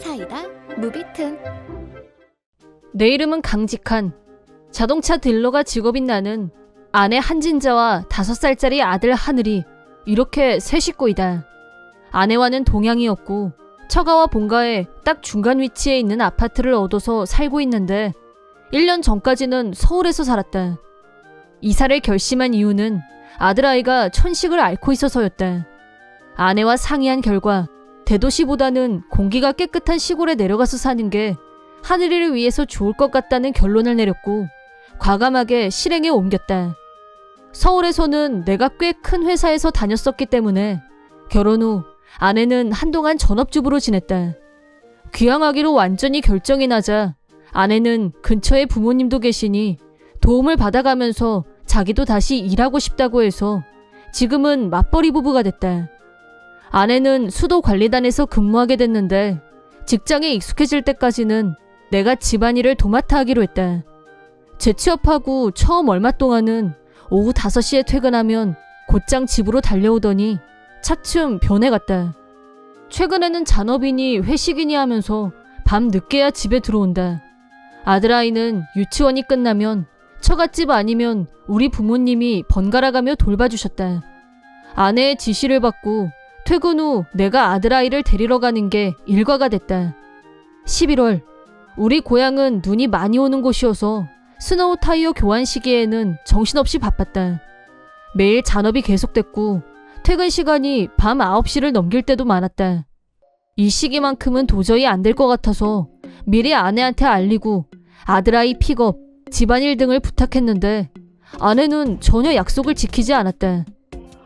사이다 무비튼. 내 이름은 강직한. 자동차 딜러가 직업인 나는 아내 한진자와 5살짜리 아들 하늘이 이렇게 세 식구이다. 아내와는 동양이었고 처가와 본가에 딱 중간 위치에 있는 아파트를 얻어서 살고 있는데 1년 전까지는 서울에서 살았다. 이사를 결심한 이유는 아들아이가 천식을 앓고 있어서였다. 아내와 상의한 결과 대도시보다는 공기가 깨끗한 시골에 내려가서 사는 게 하늘이를 위해서 좋을 것 같다는 결론을 내렸고 과감하게 실행에 옮겼다. 서울에서는 내가 꽤 큰 회사에서 다녔었기 때문에 결혼 후 아내는 한동안 전업주부로 지냈다. 귀향하기로 완전히 결정이 나자 아내는 근처에 부모님도 계시니 도움을 받아가면서 자기도 다시 일하고 싶다고 해서 지금은 맞벌이 부부가 됐다. 아내는 수도관리단에서 근무하게 됐는데 직장에 익숙해질 때까지는 내가 집안일을 도맡아 하기로 했다. 재취업하고 처음 얼마 동안은 오후 5시에 퇴근하면 곧장 집으로 달려오더니 차츰 변해갔다. 최근에는 잔업이니 회식이니 하면서 밤 늦게야 집에 들어온다. 아들아이는 유치원이 끝나면 처갓집 아니면 우리 부모님이 번갈아가며 돌봐주셨다. 아내의 지시를 받고 퇴근 후 내가 아들아이를 데리러 가는 게 일과가 됐다. 11월, 우리 고향은 눈이 많이 오는 곳이어서 스노우 타이어 교환 시기에는 정신없이 바빴다. 매일 잔업이 계속됐고 퇴근 시간이 밤 9시를 넘길 때도 많았다. 이 시기만큼은 도저히 안 될 것 같아서 미리 아내한테 알리고 아들아이 픽업, 집안일 등을 부탁했는데 아내는 전혀 약속을 지키지 않았다.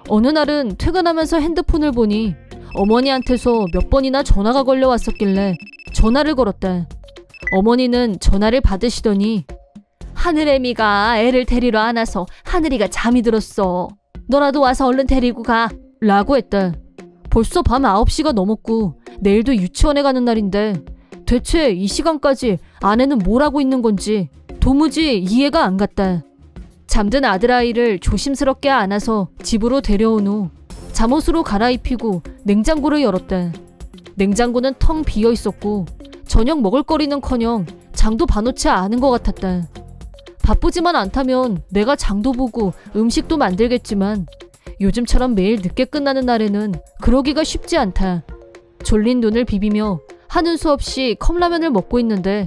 어느 날은 퇴근하면서 핸드폰을 보니 어머니한테서 몇 번이나 전화가 걸려왔었길래 전화를 걸었다. 어머니는 전화를 받으시더니 하늘애미가 애를 데리러 안 와서 하늘이가 잠이 들었어. 너라도 와서 얼른 데리고 가. 라고 했다. 벌써 밤 9시가 넘었고 내일도 유치원에 가는 날인데 대체 이 시간까지 아내는 뭘 하고 있는 건지 도무지 이해가 안 갔다. 잠든 아들아이를 조심스럽게 안아서 집으로 데려온 후 잠옷으로 갈아입히고 냉장고를 열었다. 냉장고는 텅 비어 있었고 저녁 먹을거리는커녕 장도 봐놓지 않은 것 같았다. 바쁘지만 않다면 내가 장도 보고 음식도 만들겠지만 요즘처럼 매일 늦게 끝나는 날에는 그러기가 쉽지 않다. 졸린 눈을 비비며 하는 수 없이 컵라면을 먹고 있는데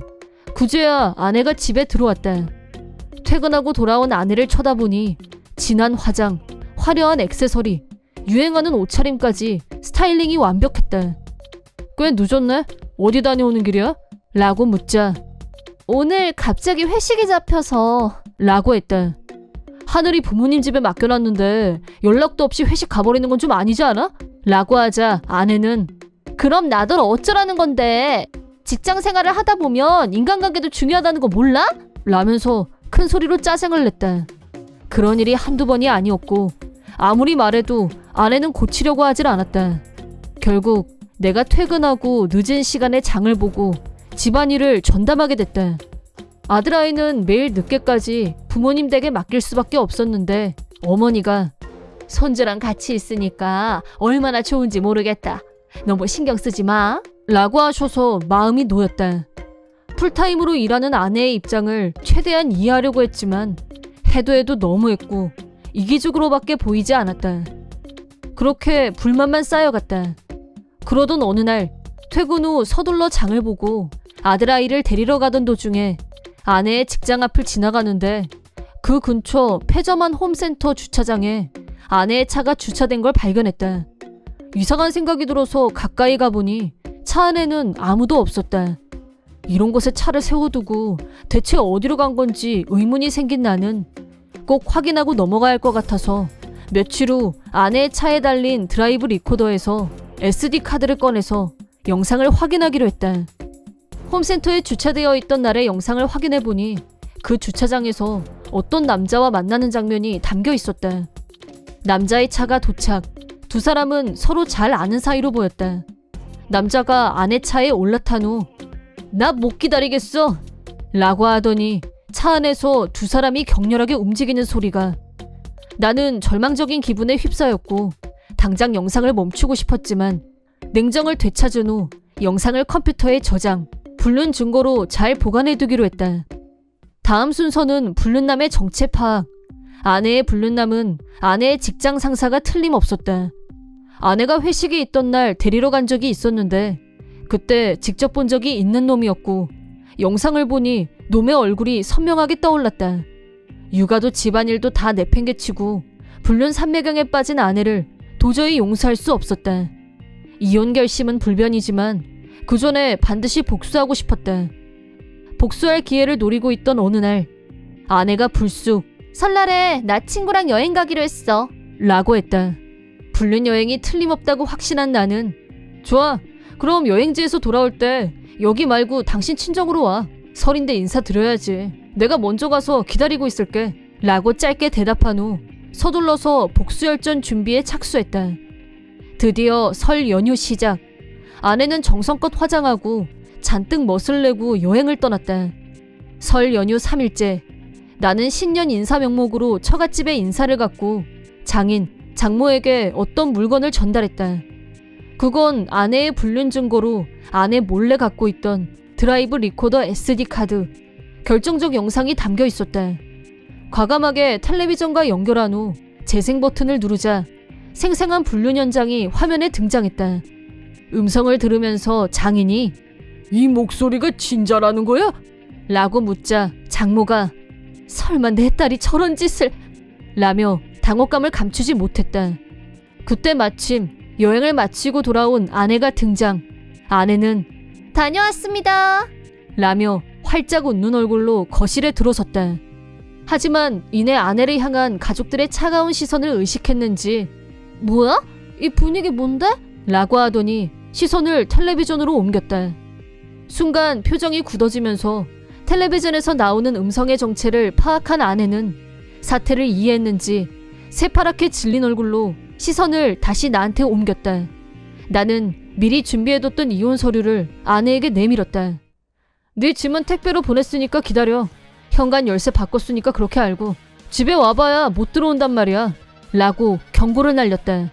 그제야 아내가 집에 들어왔다. 퇴근하고 돌아온 아내를 쳐다보니 진한 화장, 화려한 액세서리, 유행하는 옷차림까지 스타일링이 완벽했다. 꽤 늦었네? 어디 다녀오는 길이야? 라고 묻자 오늘 갑자기 회식이 잡혀서 라고 했다. 하늘이 부모님 집에 맡겨놨는데 연락도 없이 회식 가버리는 건 좀 아니지 않아? 라고 하자 아내는 그럼 나더러 어쩌라는 건데 직장 생활을 하다 보면 인간관계도 중요하다는 거 몰라? 라면서 큰 소리로 짜증을 냈다. 그런 일이 한두 번이 아니었고 아무리 말해도 아내는 고치려고 하질 않았다. 결국 내가 퇴근하고 늦은 시간에 장을 보고 집안일을 전담하게 됐다. 아들아이는 매일 늦게까지 부모님 댁에 맡길 수밖에 없었는데 어머니가 손주랑 같이 있으니까 얼마나 좋은지 모르겠다. 너무 신경 쓰지 마. 라고 하셔서 마음이 놓였다. 풀타임으로 일하는 아내의 입장을 최대한 이해하려고 했지만 해도 너무했고 이기적으로밖에 보이지 않았다. 그렇게 불만만 쌓여갔다. 그러던 어느 날 퇴근 후 서둘러 장을 보고 아들아이를 데리러 가던 도중에 아내의 직장 앞을 지나가는데 그 근처 폐점한 홈센터 주차장에 아내의 차가 주차된 걸 발견했다. 이상한 생각이 들어서 가까이 가보니 차 안에는 아무도 없었다. 이런 곳에 차를 세워두고 대체 어디로 간 건지 의문이 생긴 나는 꼭 확인하고 넘어가야 할 것 같아서 며칠 후 아내의 차에 달린 드라이브 리코더에서 SD 카드를 꺼내서 영상을 확인하기로 했다. 홈센터에 주차되어 있던 날의 영상을 확인해보니 그 주차장에서 어떤 남자와 만나는 장면이 담겨 있었다. 남자의 차가 도착, 두 사람은 서로 잘 아는 사이로 보였다. 남자가 아내 차에 올라탄 후 나 못 기다리겠어 라고 하더니 차 안에서 두 사람이 격렬하게 움직이는 소리가. 나는 절망적인 기분에 휩싸였고 당장 영상을 멈추고 싶었지만 냉정을 되찾은 후 영상을 컴퓨터에 저장, 불륜 증거로 잘 보관해두기로 했다. 다음 순서는 불륜남의 정체 파악. 아내의 불륜남은 아내의 직장 상사가 틀림없었다. 아내가 회식에 있던 날 데리러 간 적이 있었는데 그때 직접 본 적이 있는 놈이었고 영상을 보니 놈의 얼굴이 선명하게 떠올랐다. 육아도 집안일도 다 내팽개치고 불륜 삼매경에 빠진 아내를 도저히 용서할 수 없었다. 이혼 결심은 불변이지만 그 전에 반드시 복수하고 싶었다. 복수할 기회를 노리고 있던 어느 날 아내가 불쑥 설날에 나 친구랑 여행 가기로 했어 라고 했다. 불륜 여행이 틀림없다고 확신한 나는 좋아, 그럼 여행지에서 돌아올 때 여기 말고 당신 친정으로 와. 설인데 인사드려야지. 내가 먼저 가서 기다리고 있을게 라고 짧게 대답한 후 서둘러서 복수열전 준비에 착수했다. 드디어 설 연휴 시작. 아내는 정성껏 화장하고 잔뜩 멋을 내고 여행을 떠났다. 설 연휴 3일째. 나는 신년 인사 명목으로 처갓집에 인사를 갔고 장인, 장모에게 어떤 물건을 전달했다. 그건 아내의 불륜 증거로 아내 몰래 갖고 있던 드라이브 리코더 SD 카드, 결정적 영상이 담겨 있었다. 과감하게 텔레비전과 연결한 후 재생 버튼을 누르자 생생한 불륜 현장이 화면에 등장했다. 음성을 들으면서 장인이 이 목소리가 진짜라는 거야? 라고 묻자 장모가 설마 내 딸이 저런 짓을 라며 당혹감을 감추지 못했다. 그때 마침 여행을 마치고 돌아온 아내가 등장. 아내는 다녀왔습니다 라며 활짝 웃는 얼굴로 거실에 들어섰다. 하지만 이내 아내를 향한 가족들의 차가운 시선을 의식했는지 뭐야? 이 분위기 뭔데? 라고 하더니 시선을 텔레비전으로 옮겼다. 순간 표정이 굳어지면서 텔레비전에서 나오는 음성의 정체를 파악한 아내는 사태를 이해했는지 새파랗게 질린 얼굴로 시선을 다시 나한테 옮겼다. 나는 미리 준비해뒀던 이혼 서류를 아내에게 내밀었다. 네 짐은 택배로 보냈으니까 기다려. 현관 열쇠 바꿨으니까 그렇게 알고 집에 와봐야 못 들어온단 말이야 라고 경고를 날렸다.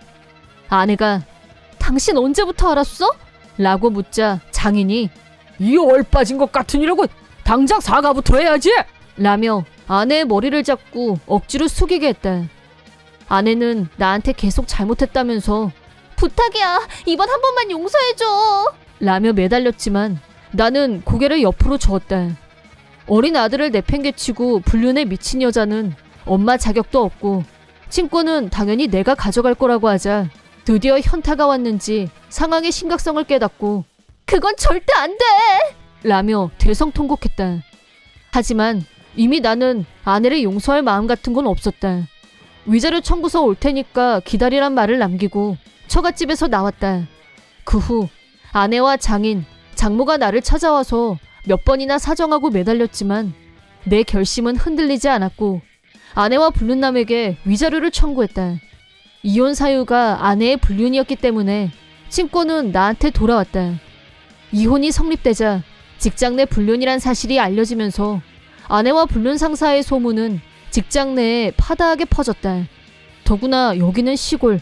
아내가 당신 언제부터 알았어? 라고 묻자 장인이 이 얼빠진 것 같으니라고 당장 사과부터 해야지! 라며 아내의 머리를 잡고 억지로 숙이게 했다. 아내는 나한테 계속 잘못했다면서 부탁이야, 이번 한 번만 용서해줘 라며 매달렸지만 나는 고개를 옆으로 저었다. 어린 아들을 내팽개치고 불륜에 미친 여자는 엄마 자격도 없고 친권은 당연히 내가 가져갈 거라고 하자 드디어 현타가 왔는지 상황의 심각성을 깨닫고 그건 절대 안 돼! 라며 대성통곡했다. 하지만 이미 나는 아내를 용서할 마음 같은 건 없었다. 위자료 청구서 올 테니까 기다리란 말을 남기고 처갓집에서 나왔다. 그 후 아내와 장인, 장모가 나를 찾아와서 몇 번이나 사정하고 매달렸지만 내 결심은 흔들리지 않았고 아내와 불륜남에게 위자료를 청구했다. 이혼 사유가 아내의 불륜이었기 때문에 친권은 나한테 돌아왔다. 이혼이 성립되자 직장 내 불륜이란 사실이 알려지면서 아내와 불륜 상사의 소문은 직장 내에 파다하게 퍼졌다. 더구나 여기는 시골.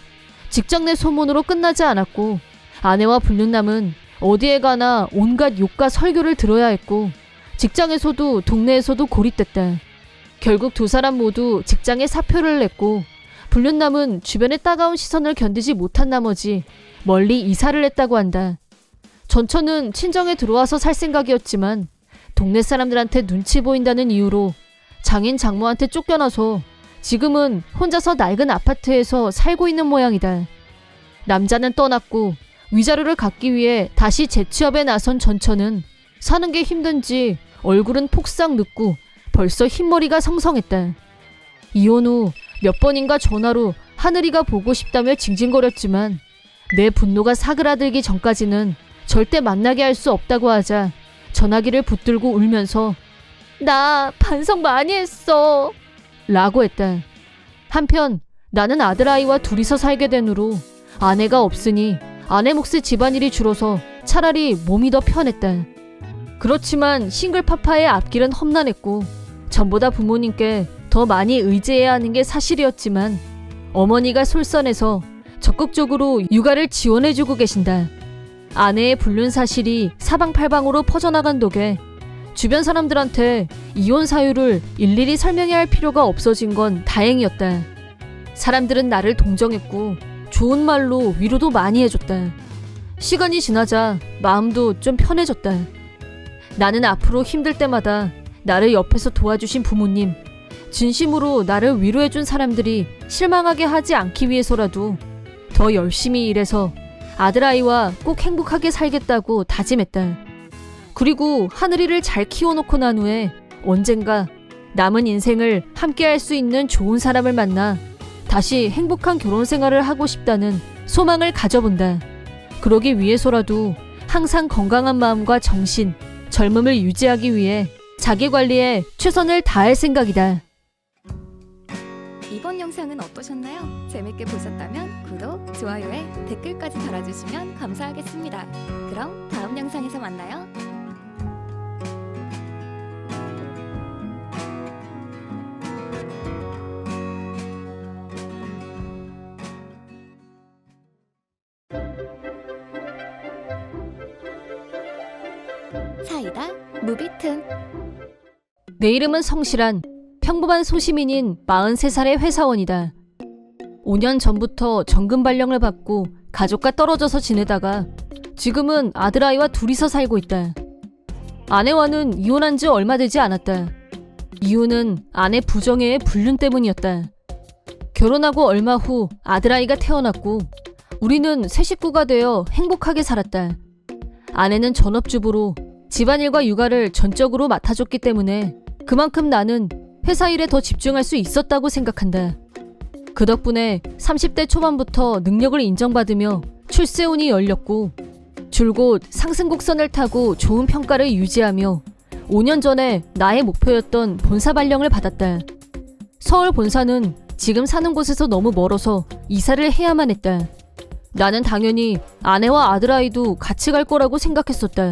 직장 내 소문으로 끝나지 않았고 아내와 불륜남은 어디에 가나 온갖 욕과 설교를 들어야 했고 직장에서도 동네에서도 고립됐다. 결국 두 사람 모두 직장에 사표를 냈고 불륜남은 주변의 따가운 시선을 견디지 못한 나머지 멀리 이사를 했다고 한다. 전처는 친정에 들어와서 살 생각이었지만 동네 사람들한테 눈치 보인다는 이유로 장인 장모한테 쫓겨나서 지금은 혼자서 낡은 아파트에서 살고 있는 모양이다. 남자는 떠났고 위자료를 갚기 위해 다시 재취업에 나선 전처는 사는 게 힘든지 얼굴은 폭삭 늙고 벌써 흰머리가 성성했다. 이혼 후 몇 번인가 전화로 하늘이가 보고 싶다며 징징거렸지만 내 분노가 사그라들기 전까지는 절대 만나게 할 수 없다고 하자 전화기를 붙들고 울면서 나 반성 많이 했어 라고 했다. 한편 나는 아들아이와 둘이서 살게 된 후로 아내가 없으니 아내 몫의 집안일이 줄어서 차라리 몸이 더 편했다. 그렇지만 싱글파파의 앞길은 험난했고 전보다 부모님께 더 많이 의지해야 하는 게 사실이었지만 어머니가 솔선해서 적극적으로 육아를 지원해주고 계신다. 아내의 불륜 사실이 사방팔방으로 퍼져나간 덕에 주변 사람들한테 이혼 사유를 일일이 설명해야 할 필요가 없어진 건 다행이었다. 사람들은 나를 동정했고 좋은 말로 위로도 많이 해줬다. 시간이 지나자 마음도 좀 편해졌다. 나는 앞으로 힘들 때마다 나를 옆에서 도와주신 부모님, 진심으로 나를 위로해준 사람들이 실망하게 하지 않기 위해서라도 더 열심히 일해서 아들아이와 꼭 행복하게 살겠다고 다짐했다. 그리고 하늘이를 잘 키워놓고 난 후에 언젠가 남은 인생을 함께할 수 있는 좋은 사람을 만나 다시 행복한 결혼 생활을 하고 싶다는 소망을 가져본다. 그러기 위해서라도 항상 건강한 마음과 정신, 젊음을 유지하기 위해 자기 관리에 최선을 다할 생각이다. 이번 영상은 어떠셨나요? 재밌게 보셨다면 구독, 좋아요에 댓글까지 달아주시면 감사하겠습니다. 그럼 다음 영상에서 만나요. 사이다 무비튼. 내 이름은 성실한 평범한 소시민인 43살의 회사원이다. 5년 전부터 정금 발령을 받고 가족과 떨어져서 지내다가 지금은 아들아이와 둘이서 살고 있다. 아내와는 이혼한 지 얼마 되지 않았다. 이유는 아내 부정의 불륜 때문이었다. 결혼하고 얼마 후 아들아이가 태어났고 우리는 새 식구가 되어 행복하게 살았다. 아내는 전업주부로 집안일과 육아를 전적으로 맡아줬기 때문에 그만큼 나는 회사 일에 더 집중할 수 있었다고 생각한다. 그 덕분에 30대 초반부터 능력을 인정받으며 출세운이 열렸고 줄곧 상승 곡선을 타고 좋은 평가를 유지하며 5년 전에 나의 목표였던 본사 발령을 받았다. 서울 본사는 지금 사는 곳에서 너무 멀어서 이사를 해야만 했다. 나는 당연히 아내와 아들아이도 같이 갈 거라고 생각했었다.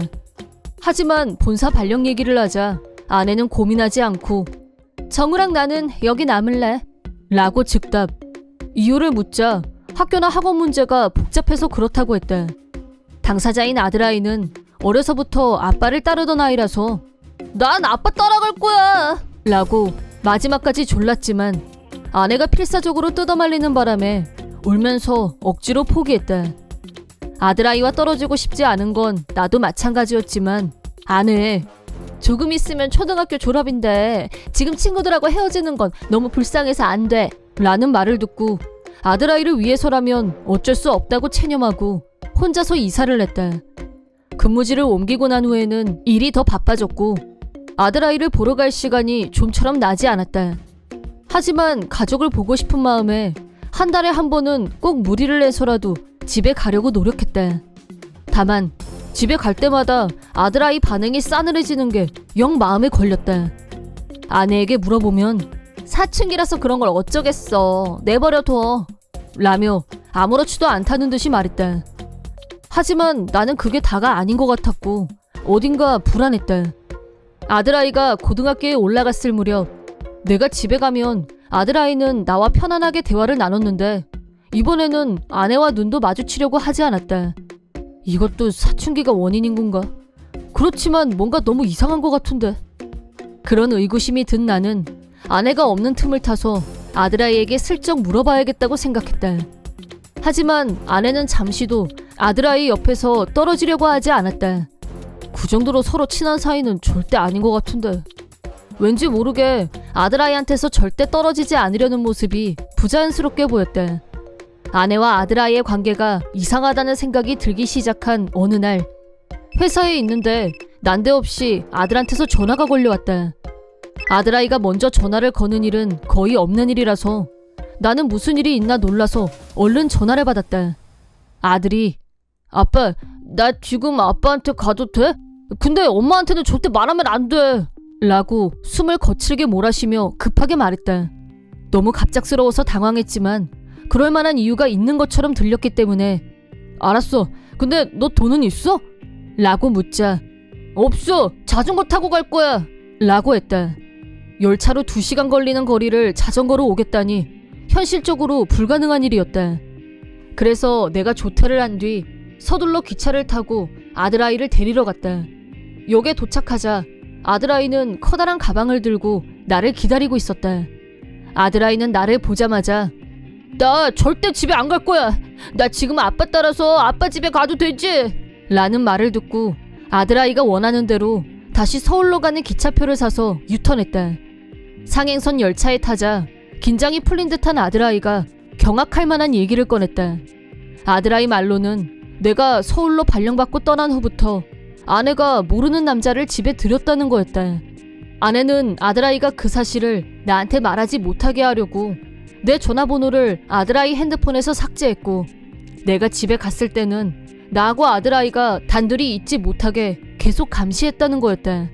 하지만 본사 발령 얘기를 하자 아내는 고민하지 않고 정우랑 나는 여기 남을래? 라고 즉답. 이유를 묻자 학교나 학원 문제가 복잡해서 그렇다고 했다. 당사자인 아들아이는 어려서부터 아빠를 따르던 아이라서 난 아빠 따라갈 거야! 라고 마지막까지 졸랐지만 아내가 필사적으로 뜯어말리는 바람에 울면서 억지로 포기했다. 아들아이와 떨어지고 싶지 않은 건 나도 마찬가지였지만 아내, 조금 있으면 초등학교 졸업인데 지금 친구들하고 헤어지는 건 너무 불쌍해서 안 돼 라는 말을 듣고 아들아이를 위해서라면 어쩔 수 없다고 체념하고 혼자서 이사를 했다. 근무지를 옮기고 난 후에는 일이 더 바빠졌고 아들아이를 보러 갈 시간이 좀처럼 나지 않았다. 하지만 가족을 보고 싶은 마음에 한 달에 한 번은 꼭 무리를 내서라도 집에 가려고 노력했다. 다만 집에 갈 때마다 아들아이 반응이 싸늘해지는 게 영 마음에 걸렸다. 아내에게 물어보면 사춘기라서 그런 걸 어쩌겠어. 내버려둬. 라며 아무렇지도 않다는 듯이 말했다. 하지만 나는 그게 다가 아닌 것 같았고 어딘가 불안했다. 아들아이가 고등학교에 올라갔을 무렵 내가 집에 가면 아들아이는 나와 편안하게 대화를 나눴는데 이번에는 아내와 눈도 마주치려고 하지 않았다. 이것도 사춘기가 원인인 건가? 그렇지만 뭔가 너무 이상한 것 같은데. 그런 의구심이 든 나는 아내가 없는 틈을 타서 아들아이에게 슬쩍 물어봐야겠다고 생각했다. 하지만 아내는 잠시도 아들아이 옆에서 떨어지려고 하지 않았다. 그 정도로 서로 친한 사이는 절대 아닌 것 같은데. 왠지 모르게 아들아이한테서 절대 떨어지지 않으려는 모습이 부자연스럽게 보였다. 아내와 아들아이의 관계가 이상하다는 생각이 들기 시작한 어느 날 회사에 있는데 난데없이 아들한테서 전화가 걸려왔다. 아들아이가 먼저 전화를 거는 일은 거의 없는 일이라서 나는 무슨 일이 있나 놀라서 얼른 전화를 받았다. 아들이 아빠, 나 지금 아빠한테 가도 돼? 근데 엄마한테는 절대 말하면 안 돼! 라고 숨을 거칠게 몰아쉬며 급하게 말했다. 너무 갑작스러워서 당황했지만 그럴 만한 이유가 있는 것처럼 들렸기 때문에 알았어. 근데 너 돈은 있어? 라고 묻자 없어. 자전거 타고 갈 거야. 라고 했다. 열차로 2시간 걸리는 거리를 자전거로 오겠다니 현실적으로 불가능한 일이었다. 그래서 내가 조퇴를 한 뒤 서둘러 기차를 타고 아들아이를 데리러 갔다. 역에 도착하자 아들아이는 커다란 가방을 들고 나를 기다리고 있었다. 아들아이는 나를 보자마자 나 절대 집에 안 갈 거야. 나 지금 아빠 따라서 아빠 집에 가도 되지? 라는 말을 듣고 아들아이가 원하는 대로 다시 서울로 가는 기차표를 사서 유턴했다. 상행선 열차에 타자 긴장이 풀린 듯한 아들아이가 경악할 만한 얘기를 꺼냈다. 아들아이 말로는 내가 서울로 발령받고 떠난 후부터 아내가 모르는 남자를 집에 들였다는 거였다. 아내는 아들아이가 그 사실을 나한테 말하지 못하게 하려고 내 전화번호를 아들아이 핸드폰에서 삭제했고, 내가 집에 갔을 때는 나하고 아들아이가 단둘이 있지 못하게 계속 감시했다는 거였다.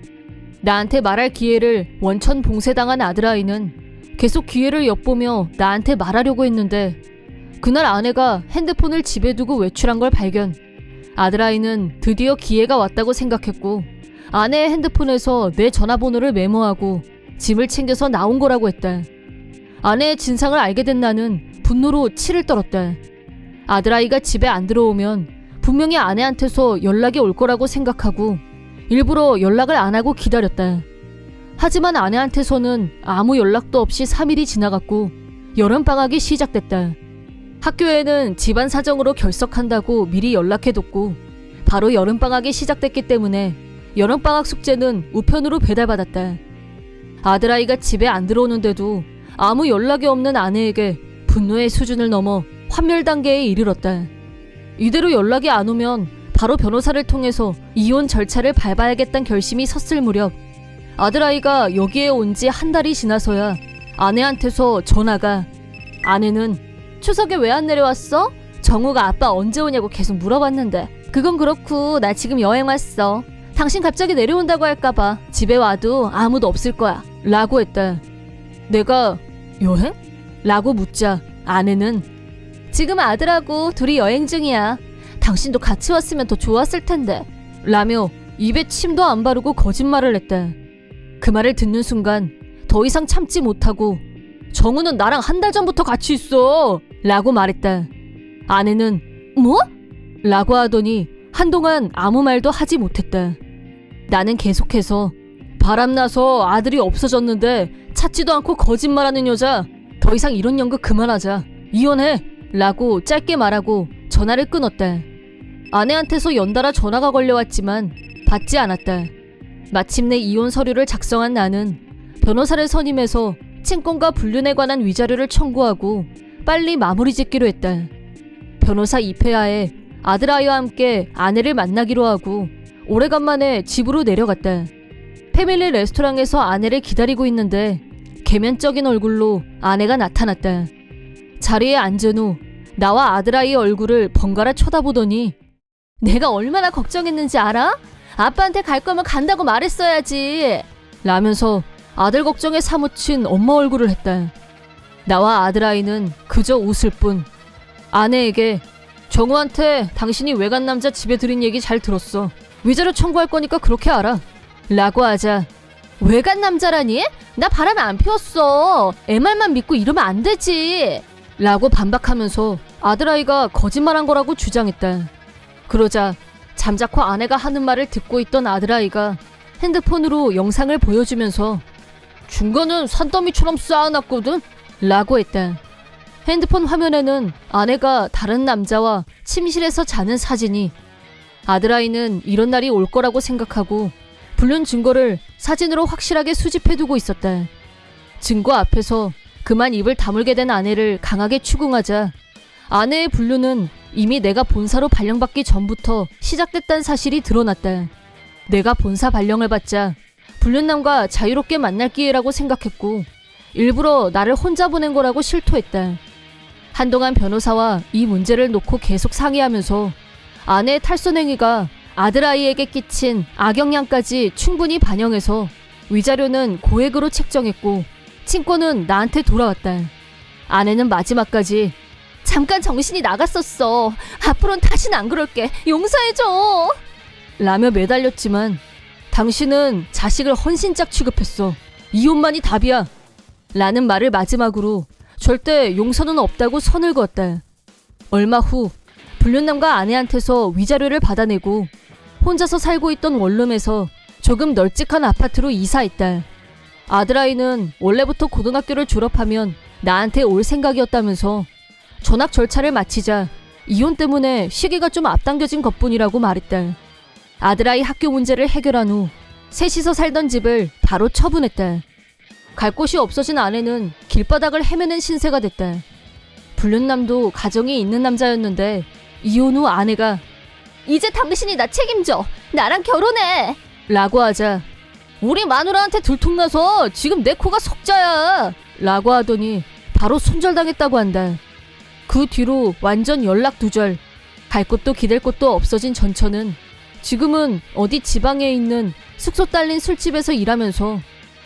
나한테 말할 기회를 원천 봉쇄당한 아들아이는 계속 기회를 엿보며 나한테 말하려고 했는데, 그날 아내가 핸드폰을 집에 두고 외출한 걸 발견. 아들아이는 드디어 기회가 왔다고 생각했고 아내의 핸드폰에서 내 전화번호를 메모하고 짐을 챙겨서 나온 거라고 했다. 아내의 진상을 알게 된 나는 분노로 치를 떨었다. 아들아이가 집에 안 들어오면 분명히 아내한테서 연락이 올 거라고 생각하고 일부러 연락을 안 하고 기다렸다. 하지만 아내한테서는 아무 연락도 없이 3일이 지나갔고 여름방학이 시작됐다. 학교에는 집안 사정으로 결석한다고 미리 연락해뒀고 바로 여름방학이 시작됐기 때문에 여름방학 숙제는 우편으로 배달받았다. 아들아이가 집에 안 들어오는데도 아무 연락이 없는 아내에게 분노의 수준을 넘어 환멸 단계에 이르렀다. 이대로 연락이 안 오면 바로 변호사를 통해서 이혼 절차를 밟아야겠다는 결심이 섰을 무렵 아들아이가 여기에 온 지 한 달이 지나서야 아내한테서 전화가 아내는 추석에 왜 안 내려왔어? 정우가 아빠 언제 오냐고 계속 물어봤는데 그건 그렇고 나 지금 여행 왔어. 당신 갑자기 내려온다고 할까봐 집에 와도 아무도 없을 거야 라고 했다. 내가 여행? 라고 묻자 아내는 지금 아들하고 둘이 여행 중이야. 당신도 같이 왔으면 더 좋았을 텐데 라며 입에 침도 안 바르고 거짓말을 했다. 그 말을 듣는 순간 더 이상 참지 못하고 정우는 나랑 한 달 전부터 같이 있어 라고 말했다. 아내는 뭐? 라고 하더니 한동안 아무 말도 하지 못했다. 나는 계속해서 바람나서 아들이 없어졌는데 찾지도 않고 거짓말하는 여자 더 이상 이런 연극 그만하자 이혼해 라고 짧게 말하고 전화를 끊었다. 아내한테서 연달아 전화가 걸려왔지만 받지 않았다. 마침내 이혼 서류를 작성한 나는 변호사를 선임해서 친권과 불륜에 관한 위자료를 청구하고 빨리 마무리 짓기로 했다. 변호사 입회하에 아들아이와 함께 아내를 만나기로 하고 오래간만에 집으로 내려갔다. 패밀리 레스토랑에서 아내를 기다리고 있는데 개면적인 얼굴로 아내가 나타났다. 자리에 앉은 후 나와 아들아이의 얼굴을 번갈아 쳐다보더니 내가 얼마나 걱정했는지 알아? 아빠한테 갈 거면 간다고 말했어야지 라면서 아들 걱정에 사무친 엄마 얼굴을 했다. 나와 아들아이는 그저 웃을 뿐. 아내에게 정우한테 당신이 외간 남자 집에 들인 얘기 잘 들었어. 위자료 청구할 거니까 그렇게 알아 라고 하자 외간 남자라니? 나 바람 안 피웠어. 애 말만 믿고 이러면 안 되지 라고 반박하면서 아들아이가 거짓말한 거라고 주장했다. 그러자 잠자코 아내가 하는 말을 듣고 있던 아들아이가 핸드폰으로 영상을 보여주면서 중간은 산더미처럼 쌓아놨거든? 라고 했다. 핸드폰 화면에는 아내가 다른 남자와 침실에서 자는 사진이. 아들아이는 이런 날이 올 거라고 생각하고 불륜 증거를 사진으로 확실하게 수집해두고 있었다. 증거 앞에서 그만 입을 다물게 된 아내를 강하게 추궁하자 아내의 불륜은 이미 내가 본사로 발령받기 전부터 시작됐다는 사실이 드러났다. 내가 본사 발령을 받자 불륜남과 자유롭게 만날 기회라고 생각했고 일부러 나를 혼자 보낸 거라고 실토했다. 한동안 변호사와 이 문제를 놓고 계속 상의하면서 아내의 탈선행위가 아들아이에게 끼친 악영향까지 충분히 반영해서 위자료는 고액으로 책정했고 친권은 나한테 돌아왔다. 아내는 마지막까지 잠깐 정신이 나갔었어. 앞으로는 다신 안 그럴게. 용서해줘. 라며 매달렸지만 당신은 자식을 헌신짝 취급했어. 이혼만이 답이야. 라는 말을 마지막으로 절대 용서는 없다고 선을 그었다. 얼마 후 불륜남과 아내한테서 위자료를 받아내고 혼자서 살고 있던 원룸에서 조금 널찍한 아파트로 이사했다. 아들아이는 원래부터 고등학교를 졸업하면 나한테 올 생각이었다면서 전학 절차를 마치자 이혼 때문에 시기가 좀 앞당겨진 것뿐이라고 말했다. 아들아이 학교 문제를 해결한 후 셋이서 살던 집을 바로 처분했다. 갈 곳이 없어진 아내는 길바닥을 헤매는 신세가 됐다. 불륜남도 가정이 있는 남자였는데 이혼 후 아내가 이제 당신이 나 책임져. 나랑 결혼해. 라고 하자 우리 마누라한테 들통나서 지금 내 코가 석자야. 라고 하더니 바로 손절당했다고 한다. 그 뒤로 완전 연락 두절. 갈 곳도 기댈 곳도 없어진 전처는 지금은 어디 지방에 있는 숙소 딸린 술집에서 일하면서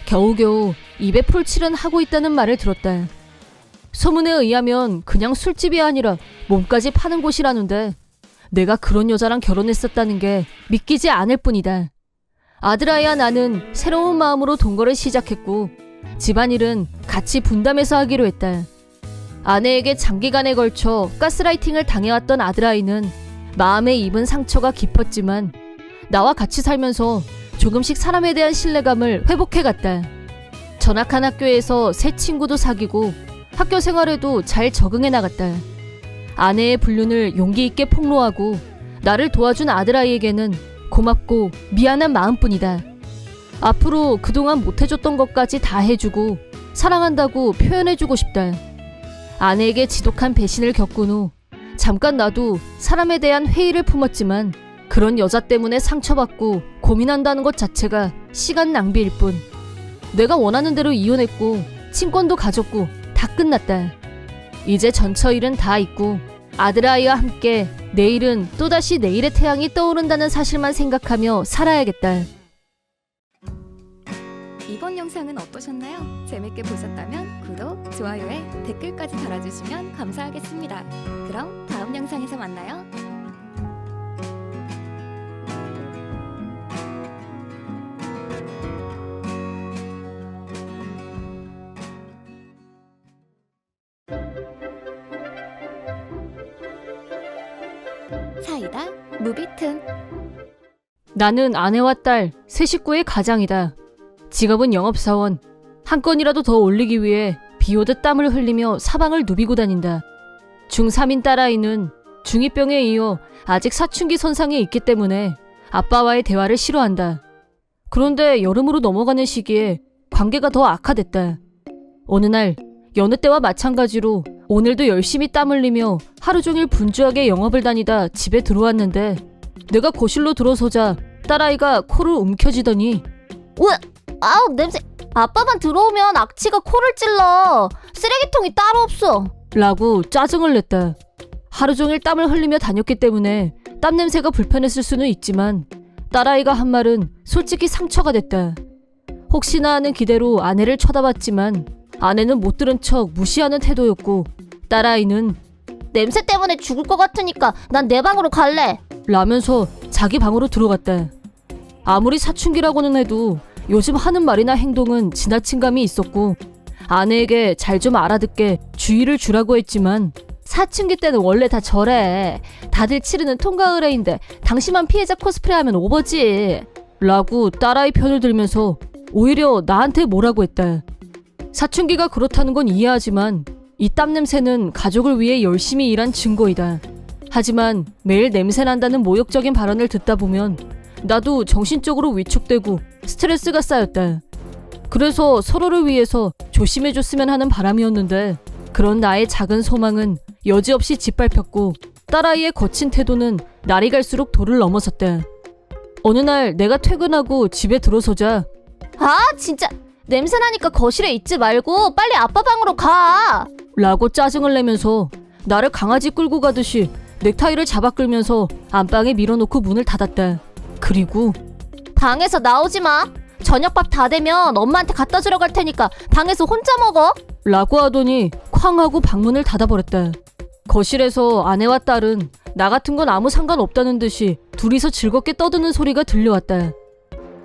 겨우겨우 입에 풀칠은 하고 있다는 말을 들었다. 소문에 의하면 그냥 술집이 아니라 몸까지 파는 곳이라는데 내가 그런 여자랑 결혼했었다는 게 믿기지 않을 뿐이다. 아들아이와 나는 새로운 마음으로 동거를 시작했고 집안일은 같이 분담해서 하기로 했다. 아내에게 장기간에 걸쳐 가스라이팅을 당해왔던 아들아이는 마음에 입은 상처가 깊었지만 나와 같이 살면서 조금씩 사람에 대한 신뢰감을 회복해갔다. 전학한 학교에서 새 친구도 사귀고 학교 생활에도 잘 적응해 나갔다. 아내의 불륜을 용기 있게 폭로하고 나를 도와준 아들아이에게는 고맙고 미안한 마음뿐이다. 앞으로 그동안 못해줬던 것까지 다 해주고 사랑한다고 표현해주고 싶다. 아내에게 지독한 배신을 겪은 후 잠깐 나도 사람에 대한 회의를 품었지만 그런 여자 때문에 상처받고 고민한다는 것 자체가 시간 낭비일 뿐. 내가 원하는 대로 이혼했고 친권도 가졌고 다 끝났다. 이제 전처 일은 다 있고 아들아이와 함께 내일은 또다시 내일의 태양이 떠오른다는 사실만 생각하며 살아야겠다. 이번 영상은 어떠셨나요? 재밌게 보셨다면 구독, 좋아요에 댓글까지 달아주시면 감사하겠습니다. 그럼 다음 영상에서 만나요. 사이다 무비튼. 나는 아내와 딸, 세 식구의 가장이다. 직업은 영업사원. 한 건이라도 더 올리기 위해 비오듯 땀을 흘리며 사방을 누비고 다닌다. 중3인 딸아이는 중2병에 이어 아직 사춘기 선상에 있기 때문에 아빠와의 대화를 싫어한다. 그런데 여름으로 넘어가는 시기에 관계가 더 악화됐다. 어느 날 여느 때와 마찬가지로 오늘도 열심히 땀 흘리며 하루 종일 분주하게 영업을 다니다 집에 들어왔는데 내가 거실로 들어서자 딸아이가 코를 움켜쥐더니 왜? 아우 냄새. 아빠만 들어오면 악취가 코를 찔러. 쓰레기통이 따로 없어. 라고 짜증을 냈다. 하루 종일 땀을 흘리며 다녔기 때문에 땀 냄새가 불편했을 수는 있지만 딸아이가 한 말은 솔직히 상처가 됐다. 혹시나 하는 기대로 아내를 쳐다봤지만 아내는 못 들은 척 무시하는 태도였고 딸아이는 냄새 때문에 죽을 것 같으니까 난 내 방으로 갈래. 라면서 자기 방으로 들어갔다. 아무리 사춘기라고는 해도 요즘 하는 말이나 행동은 지나친 감이 있었고 아내에게 잘 좀 알아듣게 주의를 주라고 했지만 사춘기 때는 원래 다 저래. 다들 치르는 통과 의뢰인데 당신만 피해자 코스프레하면 오버지. 라고 딸아이 편을 들면서 오히려 나한테 뭐라고 했다. 사춘기가 그렇다는 건 이해하지만 이 땀 냄새는 가족을 위해 열심히 일한 증거이다. 하지만 매일 냄새 난다는 모욕적인 발언을 듣다 보면 나도 정신적으로 위축되고 스트레스가 쌓였다. 그래서 서로를 위해서 조심해줬으면 하는 바람이었는데 그런 나의 작은 소망은 여지없이 짓밟혔고 딸아이의 거친 태도는 날이 갈수록 도를 넘어섰다. 어느 날 내가 퇴근하고 집에 들어서자 아 진짜 냄새 나니까 거실에 있지 말고 빨리 아빠 방으로 가. 라고 짜증을 내면서 나를 강아지 끌고 가듯이 넥타이를 잡아 끌면서 안방에 밀어놓고 문을 닫았다. 그리고 방에서 나오지 마. 저녁밥 다 되면 엄마한테 갖다 주러 갈 테니까 방에서 혼자 먹어. 라고 하더니 쾅 하고 방문을 닫아버렸다. 거실에서 아내와 딸은 나 같은 건 아무 상관없다는 듯이 둘이서 즐겁게 떠드는 소리가 들려왔다.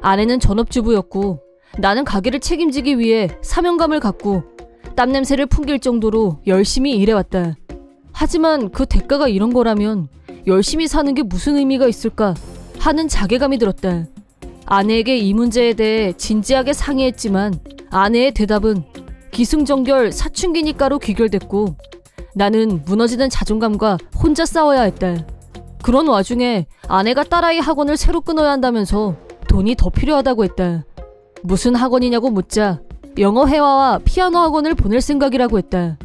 아내는 전업주부였고 나는 가게를 책임지기 위해 사명감을 갖고 땀 냄새를 풍길 정도로 열심히 일해왔다. 하지만 그 대가가 이런 거라면 열심히 사는 게 무슨 의미가 있을까 하는 자괴감이 들었다. 아내에게 이 문제에 대해 진지하게 상의했지만 아내의 대답은 기승전결 사춘기니까로 귀결됐고 나는 무너지는 자존감과 혼자 싸워야 했다. 그런 와중에 아내가 딸아이 학원을 새로 끊어야 한다면서 돈이 더 필요하다고 했다. 무슨 학원이냐고 묻자 영어 회화와 피아노 학원을 보낼 생각이라고 했다.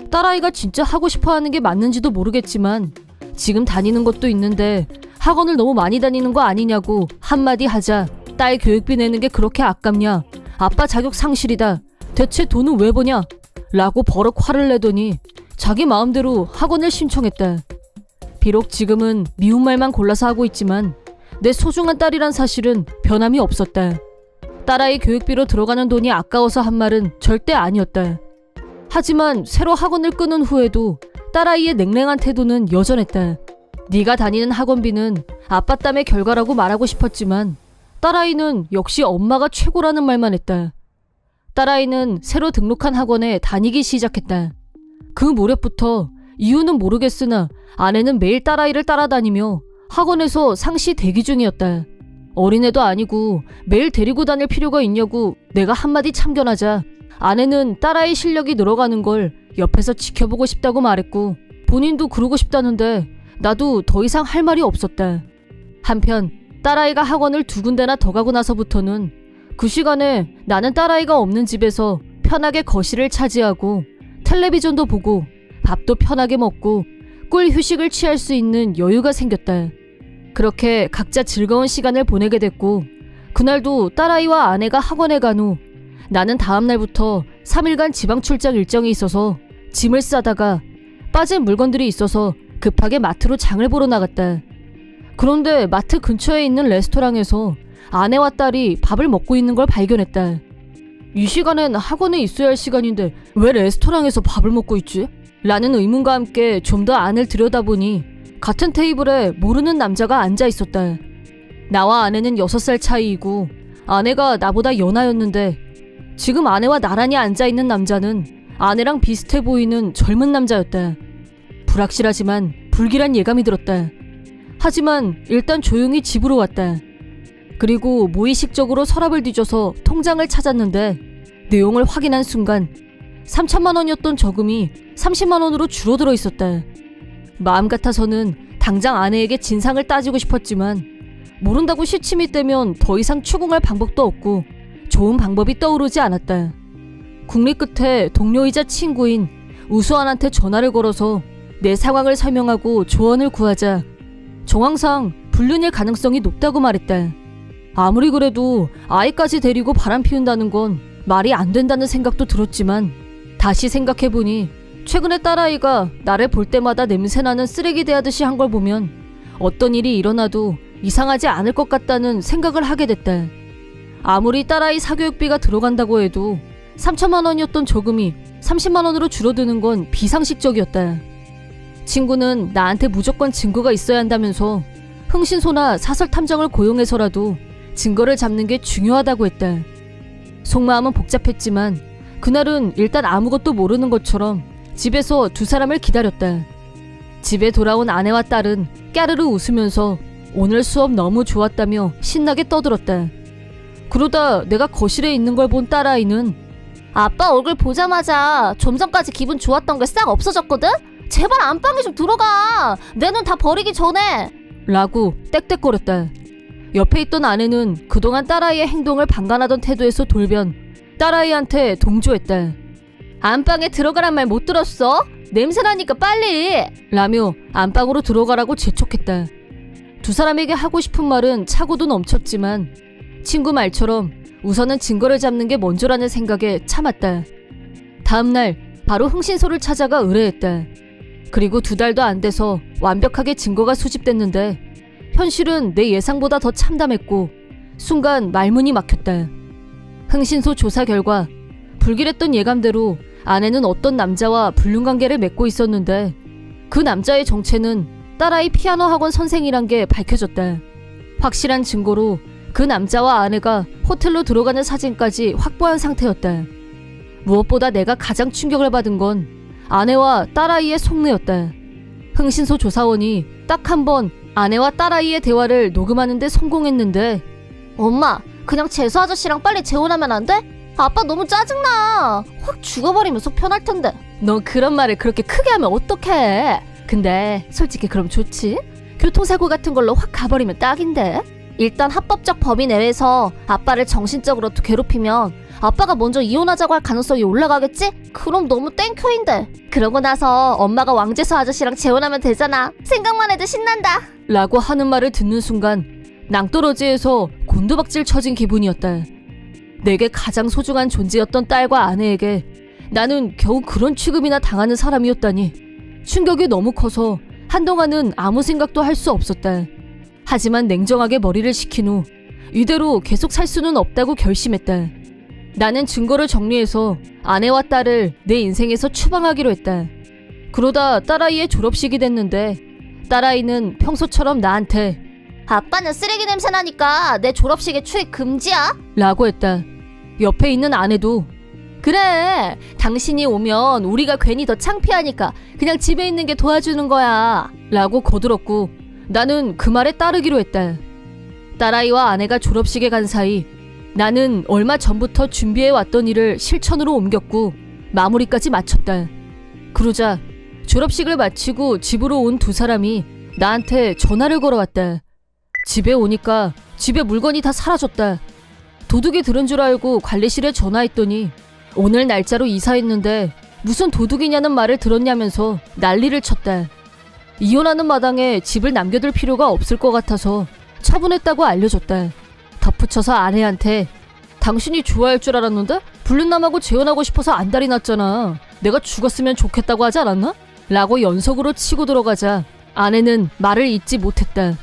딸아이가 진짜 하고 싶어 하는 게 맞는지도 모르겠지만 지금 다니는 것도 있는데 학원을 너무 많이 다니는 거 아니냐고 한마디 하자 딸 교육비 내는 게 그렇게 아깝냐? 아빠 자격 상실이다. 대체 돈은 왜 버냐? 라고 버럭 화를 내더니 자기 마음대로 학원을 신청했다. 비록 지금은 미운 말만 골라서 하고 있지만 내 소중한 딸이란 사실은 변함이 없었다. 딸아이 교육비로 들어가는 돈이 아까워서 한 말은 절대 아니었다. 하지만 새로 학원을 끊은 후에도 딸아이의 냉랭한 태도는 여전했다. 네가 다니는 학원비는 아빠 땀의 결과라고 말하고 싶었지만 딸아이는 역시 엄마가 최고라는 말만 했다. 딸아이는 새로 등록한 학원에 다니기 시작했다. 그 무렵부터 이유는 모르겠으나 아내는 매일 딸아이를 따라다니며 학원에서 상시 대기 중이었다. 어린애도 아니고 매일 데리고 다닐 필요가 있냐고 내가 한마디 참견하자 아내는 딸아이 실력이 늘어가는 걸 옆에서 지켜보고 싶다고 말했고 본인도 그러고 싶다는데 나도 더 이상 할 말이 없었다. 한편 딸아이가 학원을 2군데나 더 가고 나서부터는 그 시간에 나는 딸아이가 없는 집에서 편하게 거실을 차지하고 텔레비전도 보고 밥도 편하게 먹고 꿀 휴식을 취할 수 있는 여유가 생겼다. 그렇게 각자 즐거운 시간을 보내게 됐고 그날도 딸아이와 아내가 학원에 간 후 나는 다음 날부터 3일간 지방 출장 일정이 있어서 짐을 싸다가 빠진 물건들이 있어서 급하게 마트로 장을 보러 나갔다. 그런데 마트 근처에 있는 레스토랑에서 아내와 딸이 밥을 먹고 있는 걸 발견했다. 이 시간엔 학원에 있어야 할 시간인데 왜 레스토랑에서 밥을 먹고 있지? 라는 의문과 함께 좀 더 안을 들여다보니 같은 테이블에 모르는 남자가 앉아 있었다. 나와 아내는 6살 차이이고 아내가 나보다 연하였는데 지금 아내와 나란히 앉아있는 남자는 아내랑 비슷해 보이는 젊은 남자였다. 불확실하지만 불길한 예감이 들었다. 하지만 일단 조용히 집으로 왔다. 그리고 무의식적으로 서랍을 뒤져서 통장을 찾았는데 내용을 확인한 순간 3천만 원이었던 저금이 30만 원으로 줄어들어 있었다. 마음 같아서는 당장 아내에게 진상을 따지고 싶었지만 모른다고 시침이 떼면 더 이상 추궁할 방법도 없고 좋은 방법이 떠오르지 않았다. 국리 끝에 동료이자 친구인 우수한한테 전화를 걸어서 내 상황을 설명하고 조언을 구하자 정황상 불륜일 가능성이 높다고 말했다. 아무리 그래도 아이까지 데리고 바람 피운다는 건 말이 안 된다는 생각도 들었지만 다시 생각해보니 최근에 딸아이가 나를 볼 때마다 냄새나는 쓰레기 대하듯이 한 걸 보면 어떤 일이 일어나도 이상하지 않을 것 같다는 생각을 하게 됐다. 아무리 딸아이 사교육비가 들어간다고 해도 3천만 원이었던 저금이 30만 원으로 줄어드는 건 비상식적이었다. 친구는 나한테 무조건 증거가 있어야 한다면서 흥신소나 사설탐정을 고용해서라도 증거를 잡는 게 중요하다고 했다. 속마음은 복잡했지만 그날은 일단 아무것도 모르는 것처럼 집에서 2사람을 기다렸다. 집에 돌아온 아내와 딸은 까르르 웃으면서 오늘 수업 너무 좋았다며 신나게 떠들었다. 그러다 내가 거실에 있는 걸 본 딸아이는 아빠 얼굴 보자마자 좀 전까지 기분 좋았던 게 싹 없어졌거든? 제발 안방에 좀 들어가. 내 눈 다 버리기 전에. 라고 떽떽거렸다. 옆에 있던 아내는 그동안 딸아이의 행동을 방관하던 태도에서 돌변 딸아이한테 동조했다. 안방에 들어가란 말 못 들었어? 냄새나니까 빨리. 라며 안방으로 들어가라고 재촉했다. 2사람에게 하고 싶은 말은 차고도 넘쳤지만 친구 말처럼 우선은 증거를 잡는 게 먼저라는 생각에 참았다. 다음날 바로 흥신소를 찾아가 의뢰했다. 그리고 2달도 안 돼서 완벽하게 증거가 수집됐는데 현실은 내 예상보다 더 참담했고 순간 말문이 막혔다. 흥신소 조사 결과 불길했던 예감대로 아내는 어떤 남자와 불륜관계를 맺고 있었는데 그 남자의 정체는 딸아이 피아노 학원 선생이란 게 밝혀졌다. 확실한 증거로 그 남자와 아내가 호텔로 들어가는 사진까지 확보한 상태였다. 무엇보다 내가 가장 충격을 받은 건 아내와 딸아이의 속내였다. 흥신소 조사원이 딱 한 번 아내와 딸아이의 대화를 녹음하는 데 성공했는데 엄마, 그냥 재수 아저씨랑 빨리 재혼하면 안 돼? 아빠 너무 짜증나. 확 죽어버리면 속 편할 텐데. 너 그런 말을 그렇게 크게 하면 어떡해. 근데 솔직히 그럼 좋지? 교통사고 같은 걸로 확 가버리면 딱인데. 일단 합법적 범위 내에서 아빠를 정신적으로 괴롭히면 아빠가 먼저 이혼하자고 할 가능성이 올라가겠지? 그럼 너무 땡큐인데. 그러고 나서 엄마가 왕재수 아저씨랑 재혼하면 되잖아. 생각만 해도 신난다. 라고 하는 말을 듣는 순간 낭떠러지에서 곤두박질 쳐진 기분이었다. 내게 가장 소중한 존재였던 딸과 아내에게 나는 겨우 그런 취급이나 당하는 사람이었다니. 충격이 너무 커서 한동안은 아무 생각도 할 수 없었다. 하지만 냉정하게 머리를 식힌 후 이대로 계속 살 수는 없다고 결심했다. 나는 증거를 정리해서 아내와 딸을 내 인생에서 추방하기로 했다. 그러다 딸아이의 졸업식이 됐는데 딸아이는 평소처럼 나한테 아빠는 쓰레기 냄새 나니까 내 졸업식에 출입 금지야. 라고 했다. 옆에 있는 아내도 그래, 당신이 오면 우리가 괜히 더 창피하니까 그냥 집에 있는 게 도와주는 거야 라고 거들었고 나는 그 말에 따르기로 했다. 딸아이와 아내가 졸업식에 간 사이 나는 얼마 전부터 준비해왔던 일을 실천으로 옮겼고 마무리까지 마쳤다. 그러자 졸업식을 마치고 집으로 온 두 사람이 나한테 전화를 걸어왔다. 집에 오니까 집에 물건이 다 사라졌다. 도둑이 들은 줄 알고 관리실에 전화했더니 오늘 날짜로 이사했는데 무슨 도둑이냐는 말을 들었냐면서 난리를 쳤다. 이혼하는 마당에 집을 남겨둘 필요가 없을 것 같아서 처분했다고 알려줬다. 덧붙여서 아내한테 당신이 좋아할 줄 알았는데 불륜남하고 재혼하고 싶어서 안달이 났잖아. 내가 죽었으면 좋겠다고 하지 않았나? 라고 연속으로 치고 들어가자 아내는 말을 잇지 못했다.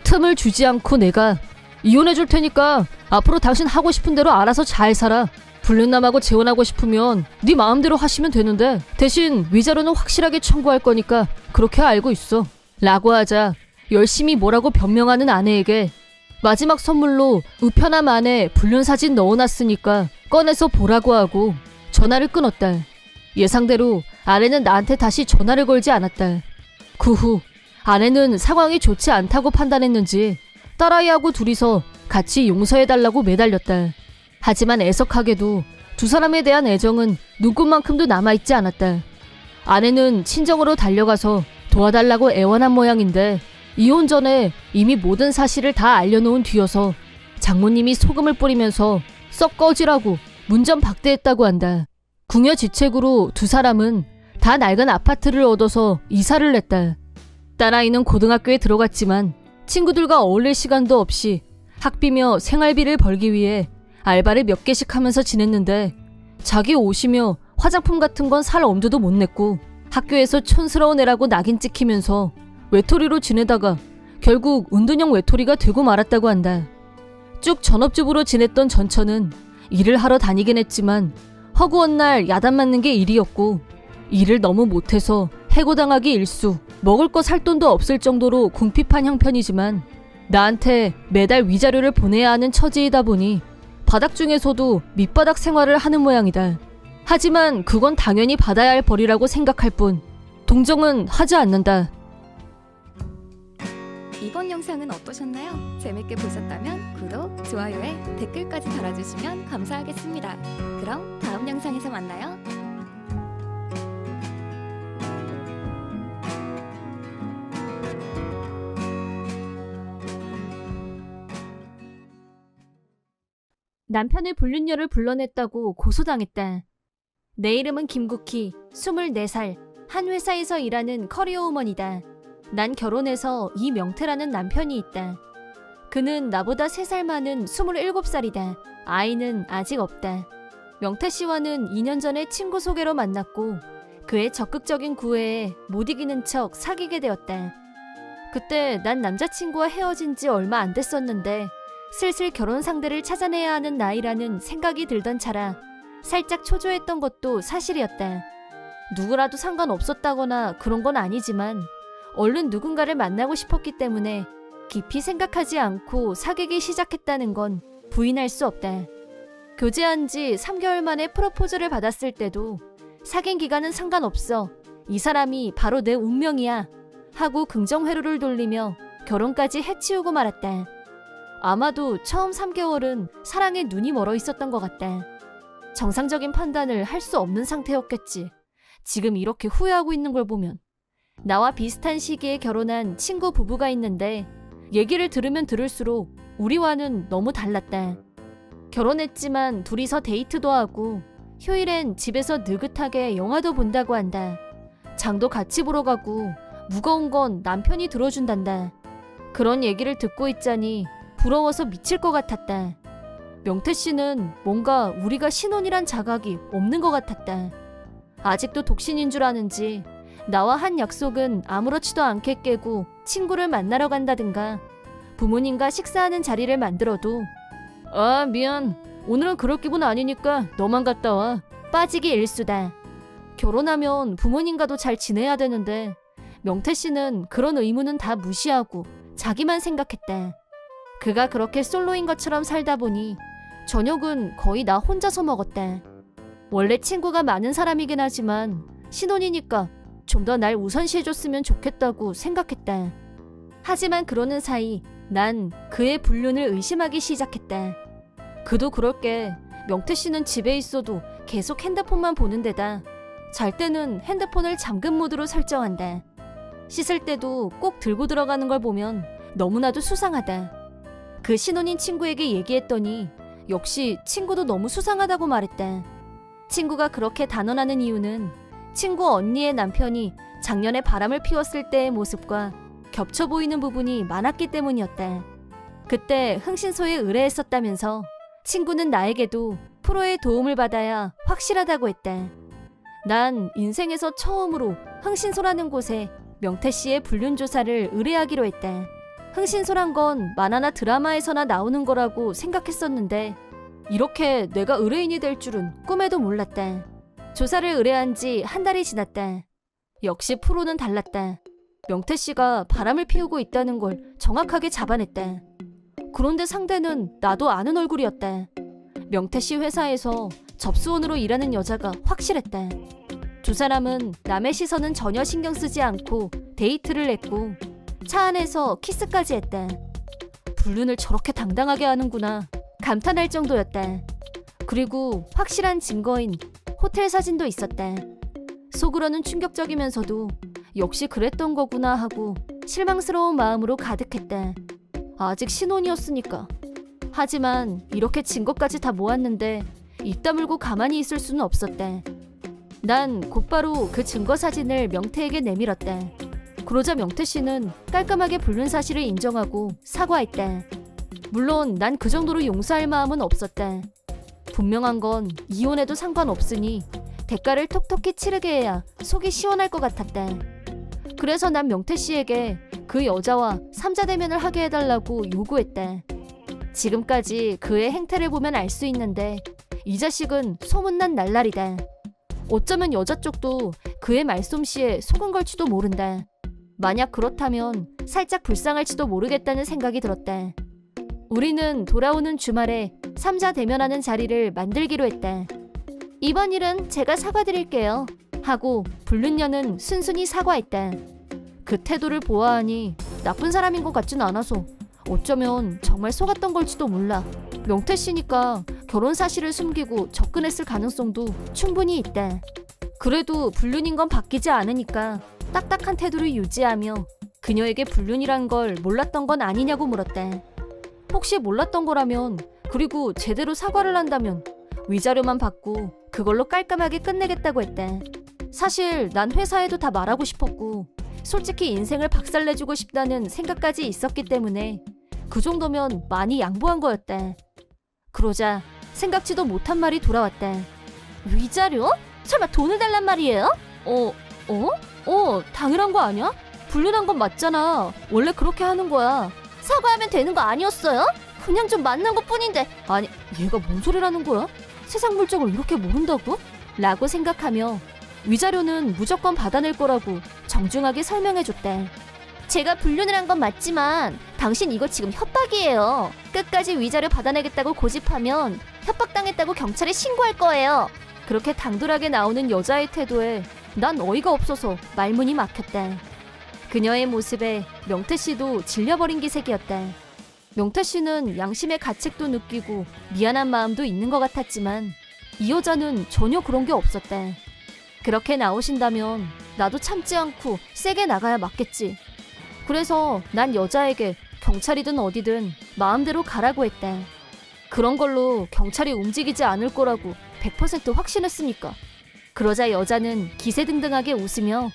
틈을 주지 않고 내가 이혼해줄 테니까 앞으로 당신 하고 싶은 대로 알아서 잘 살아. 불륜남하고 재혼하고 싶으면 네 마음대로 하시면 되는데 대신 위자료는 확실하게 청구할 거니까 그렇게 알고 있어. 라고 하자 열심히 뭐라고 변명하는 아내에게 마지막 선물로 우편함 안에 불륜 사진 넣어놨으니까 꺼내서 보라고 하고 전화를 끊었다. 예상대로 아내는 나한테 다시 전화를 걸지 않았다. 그 후 아내는 상황이 좋지 않다고 판단했는지 딸아이하고 둘이서 같이 용서해달라고 매달렸다. 하지만 애석하게도 두 사람에 대한 애정은 눈꽃만큼도 남아있지 않았다. 아내는 친정으로 달려가서 도와달라고 애원한 모양인데 이혼 전에 이미 모든 사실을 다 알려놓은 뒤여서 장모님이 소금을 뿌리면서 썩 꺼지라고 문전박대했다고 한다. 궁여지책으로 두 사람은 다 낡은 아파트를 얻어서 이사를 냈다. 딸아이는 고등학교에 들어갔지만 친구들과 어울릴 시간도 없이 학비며 생활비를 벌기 위해 알바를 몇 개씩 하면서 지냈는데 자기 옷이며 화장품 같은 건 살 엄두도 못 냈고 학교에서 촌스러운 애라고 낙인 찍히면서 외톨이로 지내다가 결국 은둔형 외톨이가 되고 말았다고 한다. 쭉 전업주부로 지냈던 전처는 일을 하러 다니긴 했지만 허구한 날 야단 맞는 게 일이었고 일을 너무 못해서 해고당하기 일쑤 먹을 거 살 돈도 없을 정도로 궁핍한 형편이지만 나한테 매달 위자료를 보내야 하는 처지이다 보니 바닥 중에서도 밑바닥 생활을 하는 모양이다. 하지만 그건 당연히 받아야 할 벌이라고 생각할 뿐 동정은 하지 않는다. 이번 영상은 어떠셨나요? 재밌게 보셨다면 구독, 좋아요에 댓글까지 달아주시면 감사하겠습니다. 그럼 다음 영상에서 만나요. 남편의 불륜녀를 불러냈다고 고소당했다. 내 이름은 김국희, 24살, 한 회사에서 일하는 커리어우먼이다. 난 결혼해서 이명태라는 남편이 있다. 그는 나보다 3살 많은 27살이다. 아이는 아직 없다. 명태 씨와는 2년 전에 친구 소개로 만났고 그의 적극적인 구애에 못 이기는 척 사귀게 되었다. 그때 난 남자친구와 헤어진 지 얼마 안 됐었는데 슬슬 결혼 상대를 찾아내야 하는 나이라는 생각이 들던 차라 살짝 초조했던 것도 사실이었다. 누구라도 상관없었다거나 그런 건 아니지만 얼른 누군가를 만나고 싶었기 때문에 깊이 생각하지 않고 사귀기 시작했다는 건 부인할 수 없다. 교제한 지 3개월 만에 프로포즈를 받았을 때도 사귄 기간은 상관없어. 이 사람이 바로 내 운명이야. 하고 긍정회로를 돌리며 결혼까지 해치우고 말았다. 아마도 처음 3개월은 사랑에 눈이 멀어 있었던 것 같다. 정상적인 판단을 할 수 없는 상태였겠지. 지금 이렇게 후회하고 있는 걸 보면. 나와 비슷한 시기에 결혼한 친구 부부가 있는데 얘기를 들으면 들을수록 우리와는 너무 달랐다. 결혼했지만 둘이서 데이트도 하고 휴일엔 집에서 느긋하게 영화도 본다고 한다. 장도 같이 보러 가고 무거운 건 남편이 들어준단다. 그런 얘기를 듣고 있자니 부러워서 미칠 것 같았다. 명태 씨는 뭔가 우리가 신혼이란 자각이 없는 것 같았다. 아직도 독신인 줄 아는지 나와 한 약속은 아무렇지도 않게 깨고 친구를 만나러 간다든가 부모님과 식사하는 자리를 만들어도 아 미안 오늘은 그럴 기분 아니니까 너만 갔다 와 빠지기 일수다. 결혼하면 부모님과도 잘 지내야 되는데 명태 씨는 그런 의무는 다 무시하고 자기만 생각했다. 그가 그렇게 솔로인 것처럼 살다 보니 저녁은 거의 나 혼자서 먹었다. 원래 친구가 많은 사람이긴 하지만 신혼이니까 좀 더 날 우선시해줬으면 좋겠다고 생각했다. 하지만 그러는 사이 난 그의 불륜을 의심하기 시작했다. 그도 그럴 게 명태 씨는 집에 있어도 계속 핸드폰만 보는 데다 잘 때는 핸드폰을 잠금 모드로 설정한다. 씻을 때도 꼭 들고 들어가는 걸 보면 너무나도 수상하다. 그 신혼인 친구에게 얘기했더니 역시 친구도 너무 수상하다고 말했다. 친구가 그렇게 단언하는 이유는 친구 언니의 남편이 작년에 바람을 피웠을 때의 모습과 겹쳐 보이는 부분이 많았기 때문이었다. 그때 흥신소에 의뢰했었다면서 친구는 나에게도 프로의 도움을 받아야 확실하다고 했다. 난 인생에서 처음으로 흥신소라는 곳에 명태 씨의 불륜 조사를 의뢰하기로 했다. 흥신소란 건 만화나 드라마에서나 나오는 거라고 생각했었는데 이렇게 내가 의뢰인이 될 줄은 꿈에도 몰랐다. 조사를 의뢰한 지 한 달이 지났다. 역시 프로는 달랐다. 명태 씨가 바람을 피우고 있다는 걸 정확하게 잡아냈다. 그런데 상대는 나도 아는 얼굴이었다. 명태 씨 회사에서 접수원으로 일하는 여자가 확실했다. 두 사람은 남의 시선은 전혀 신경 쓰지 않고 데이트를 했고 차 안에서 키스까지 했다. 불륜을 저렇게 당당하게 하는구나 감탄할 정도였다. 그리고 확실한 증거인 호텔 사진도 있었다. 속으로는 충격적이면서도 역시 그랬던 거구나 하고 실망스러운 마음으로 가득했다. 아직 신혼이었으니까. 하지만 이렇게 증거까지 다 모았는데 입 다물고 가만히 있을 수는 없었다. 난 곧바로 그 증거 사진을 명태에게 내밀었다. 그러자 명태 씨는 깔끔하게 불륜 사실을 인정하고 사과했다. 물론 난 그 정도로 용서할 마음은 없었다. 분명한 건 이혼해도 상관없으니 대가를 톡톡히 치르게 해야 속이 시원할 것 같았다. 그래서 난 명태 씨에게 그 여자와 삼자 대면을 하게 해달라고 요구했다. 지금까지 그의 행태를 보면 알 수 있는데 이 자식은 소문난 날라리다. 어쩌면 여자 쪽도 그의 말솜씨에 속은 걸지도 모른다. 만약 그렇다면 살짝 불쌍할지도 모르겠다는 생각이 들었다. 우리는 돌아오는 주말에 삼자 대면하는 자리를 만들기로 했다. 이번 일은 제가 사과드릴게요 하고 불륜녀는 순순히 사과했다. 그 태도를 보아하니 나쁜 사람인 것 같진 않아서 어쩌면 정말 속았던 걸지도 몰라. 명태 씨니까 결혼 사실을 숨기고 접근했을 가능성도 충분히 있다. 그래도 불륜인 건 바뀌지 않으니까 딱딱한 태도를 유지하며 그녀에게 불륜이란 걸 몰랐던 건 아니냐고 물었다. 혹시 몰랐던 거라면 그리고 제대로 사과를 한다면 위자료만 받고 그걸로 깔끔하게 끝내겠다고 했다. 사실 난 회사에도 다 말하고 싶었고 솔직히 인생을 박살내주고 싶다는 생각까지 있었기 때문에 그 정도면 많이 양보한 거였다. 그러자 생각지도 못한 말이 돌아왔다. 위자료? 설마 돈을 달란 말이에요? 당연한 거 아니야? 불륜한 건 맞잖아. 원래 그렇게 하는 거야. 사과하면 되는 거 아니었어요? 그냥 좀 만난 것 뿐인데. 아니, 얘가 뭔 소리라는 거야? 세상 물정을 이렇게 모른다고? 라고 생각하며 위자료는 무조건 받아낼 거라고 정중하게 설명해줬다. 제가 불륜을 한 건 맞지만 당신 이거 지금 협박이에요. 끝까지 위자료 받아내겠다고 고집하면 협박당했다고 경찰에 신고할 거예요. 그렇게 당돌하게 나오는 여자의 태도에 난 어이가 없어서 말문이 막혔다. 그녀의 모습에 명태 씨도 질려버린 기색이었다. 명태 씨는 양심의 가책도 느끼고 미안한 마음도 있는 것 같았지만 이 여자는 전혀 그런 게 없었다. 그렇게 나오신다면 나도 참지 않고 세게 나가야 맞겠지. 그래서 난 여자에게 경찰이든 어디든 마음대로 가라고 했다. 그런 걸로 경찰이 움직이지 않을 거라고 100% 확신했으니까. 그러자 여자는 기세등등하게 웃으며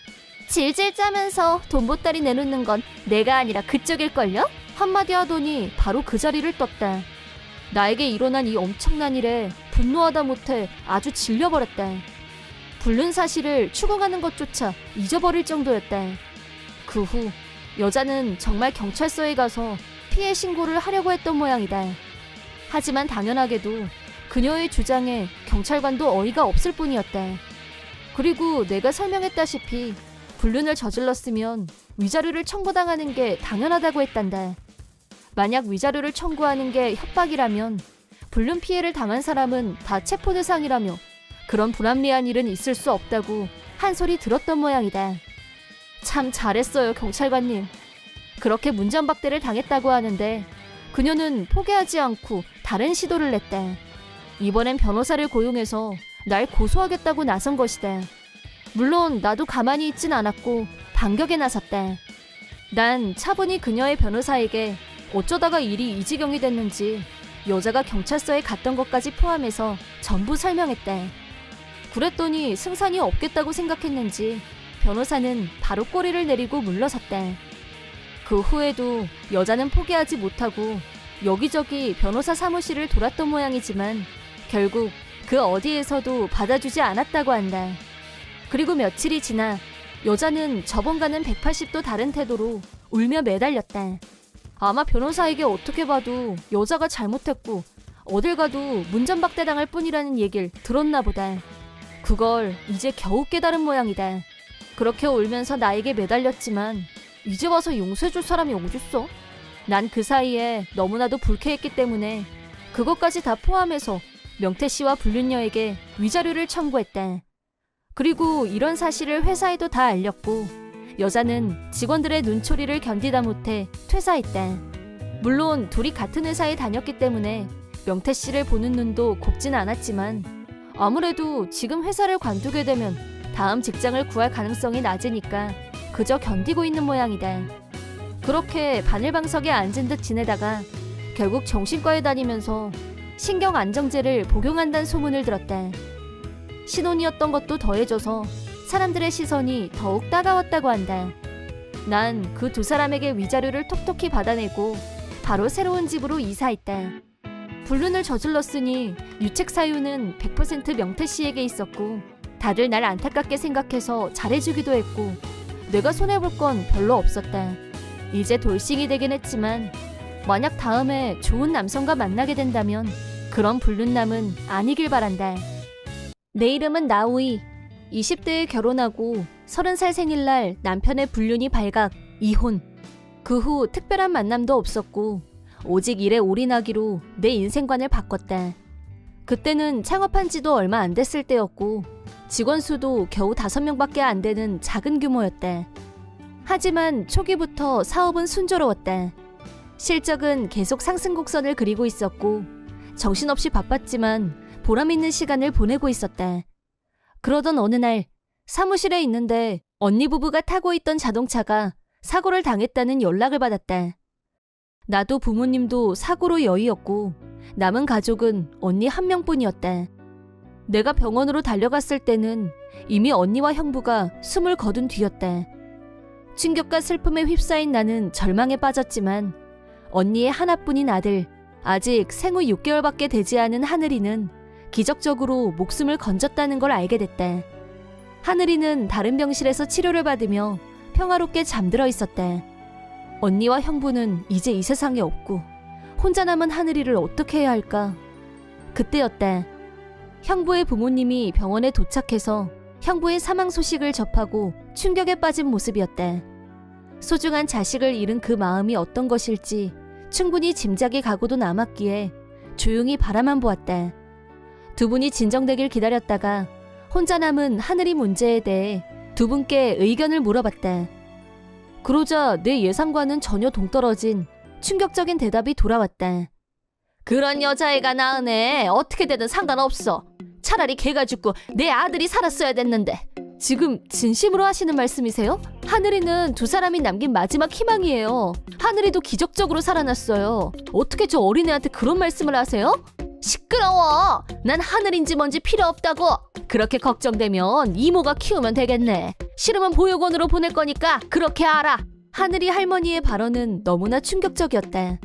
질질 짜면서 돈 보따리 내놓는 건 내가 아니라 그쪽일걸요? 한마디 하더니 바로 그 자리를 떴다. 나에게 일어난 이 엄청난 일에 분노하다 못해 아주 질려버렸다. 불륜 사실을 추궁하는 것조차 잊어버릴 정도였다. 그 후 여자는 정말 경찰서에 가서 피해 신고를 하려고 했던 모양이다. 하지만 당연하게도 그녀의 주장에 경찰관도 어이가 없을 뿐이었다. 그리고 내가 설명했다시피 불륜을 저질렀으면 위자료를 청구당하는 게 당연하다고 했단다. 만약 위자료를 청구하는 게 협박이라면 불륜 피해를 당한 사람은 다 체포 대상이라며 그런 불합리한 일은 있을 수 없다고 한 소리 들었던 모양이다. 참 잘했어요, 경찰관님. 그렇게 문전박대를 당했다고 하는데 그녀는 포기하지 않고 다른 시도를 냈다. 이번엔 변호사를 고용해서 날 고소하겠다고 나선 것이다. 물론 나도 가만히 있진 않았고 반격에 나섰다. 난 차분히 그녀의 변호사에게 어쩌다가 일이 이 지경이 됐는지 여자가 경찰서에 갔던 것까지 포함해서 전부 설명했다. 그랬더니 승산이 없겠다고 생각했는지 변호사는 바로 꼬리를 내리고 물러섰다. 그 후에도 여자는 포기하지 못하고 여기저기 변호사 사무실을 돌았던 모양이지만 결국 그 어디에서도 받아주지 않았다고 한다. 그리고 며칠이 지나 여자는 저번과는 180도 다른 태도로 울며 매달렸다. 아마 변호사에게 어떻게 봐도 여자가 잘못했고 어딜 가도 문전박대 당할 뿐이라는 얘기를 들었나 보다. 그걸 이제 겨우 깨달은 모양이다. 그렇게 울면서 나에게 매달렸지만 이제 와서 용서해줄 사람이 어딨어? 난 그 사이에 너무나도 불쾌했기 때문에 그것까지 다 포함해서 명태 씨와 불륜녀에게 위자료를 청구했다. 그리고 이런 사실을 회사에도 다 알렸고 여자는 직원들의 눈초리를 견디다 못해 퇴사했다. 물론 둘이 같은 회사에 다녔기 때문에 명태 씨를 보는 눈도 곱진 않았지만 아무래도 지금 회사를 관두게 되면 다음 직장을 구할 가능성이 낮으니까 그저 견디고 있는 모양이다. 그렇게 바늘방석에 앉은 듯 지내다가 결국 정신과에 다니면서 신경안정제를 복용한다는 소문을 들었다. 신혼이었던 것도 더해져서 사람들의 시선이 더욱 따가웠다고 한다. 난 그 두 사람에게 위자료를 톡톡히 받아내고 바로 새로운 집으로 이사했다. 불륜을 저질렀으니 유책 사유는 100% 명태 씨에게 있었고 다들 날 안타깝게 생각해서 잘해주기도 했고 내가 손해볼 건 별로 없었다. 이제 돌싱이 되긴 했지만 만약 다음에 좋은 남성과 만나게 된다면 그런 불륜남은 아니길 바란다. 내 이름은 나우이. 20대에 결혼하고 30살 생일날 남편의 불륜이 발각, 이혼. 그 후 특별한 만남도 없었고 오직 일에 올인하기로 내 인생관을 바꿨다. 그때는 창업한 지도 얼마 안 됐을 때였고 직원 수도 겨우 5명밖에 안 되는 작은 규모였다. 하지만 초기부터 사업은 순조로웠다. 실적은 계속 상승 곡선을 그리고 있었고 정신없이 바빴지만 보람있는 시간을 보내고 있었다. 그러던 어느 날 사무실에 있는데 언니 부부가 타고 있던 자동차가 사고를 당했다는 연락을 받았다. 나도 부모님도 사고로 여의었고 남은 가족은 언니 한 명뿐이었다. 내가 병원으로 달려갔을 때는 이미 언니와 형부가 숨을 거둔 뒤였다. 충격과 슬픔에 휩싸인 나는 절망에 빠졌지만 언니의 하나뿐인 아들, 아직 생후 6개월밖에 되지 않은 하늘이는 기적적으로 목숨을 건졌다는 걸 알게 됐다. 하늘이는 다른 병실에서 치료를 받으며 평화롭게 잠들어 있었다. 언니와 형부는 이제 이 세상에 없고 혼자 남은 하늘이를 어떻게 해야 할까? 그때였다. 형부의 부모님이 병원에 도착해서 형부의 사망 소식을 접하고 충격에 빠진 모습이었다. 소중한 자식을 잃은 그 마음이 어떤 것일지 충분히 짐작이 가고도 남았기에 조용히 바라만 보았다. 두 분이 진정되길 기다렸다가 혼자 남은 하늘이 문제에 대해 두 분께 의견을 물어봤다. 그러자 내 예상과는 전혀 동떨어진 충격적인 대답이 돌아왔다. 그런 여자애가 낳으네. 어떻게 되든 상관없어. 차라리 걔가 죽고 내 아들이 살았어야 됐는데. 지금 진심으로 하시는 말씀이세요? 하늘이는 두 사람이 남긴 마지막 희망이에요. 하늘이도 기적적으로 살아났어요. 어떻게 저 어린애한테 그런 말씀을 하세요? 시끄러워. 난 하늘인지 뭔지 필요 없다고. 그렇게 걱정되면 이모가 키우면 되겠네. 싫으면 보육원으로 보낼 거니까 그렇게 알아. 하늘이 할머니의 발언은 너무나 충격적이었다.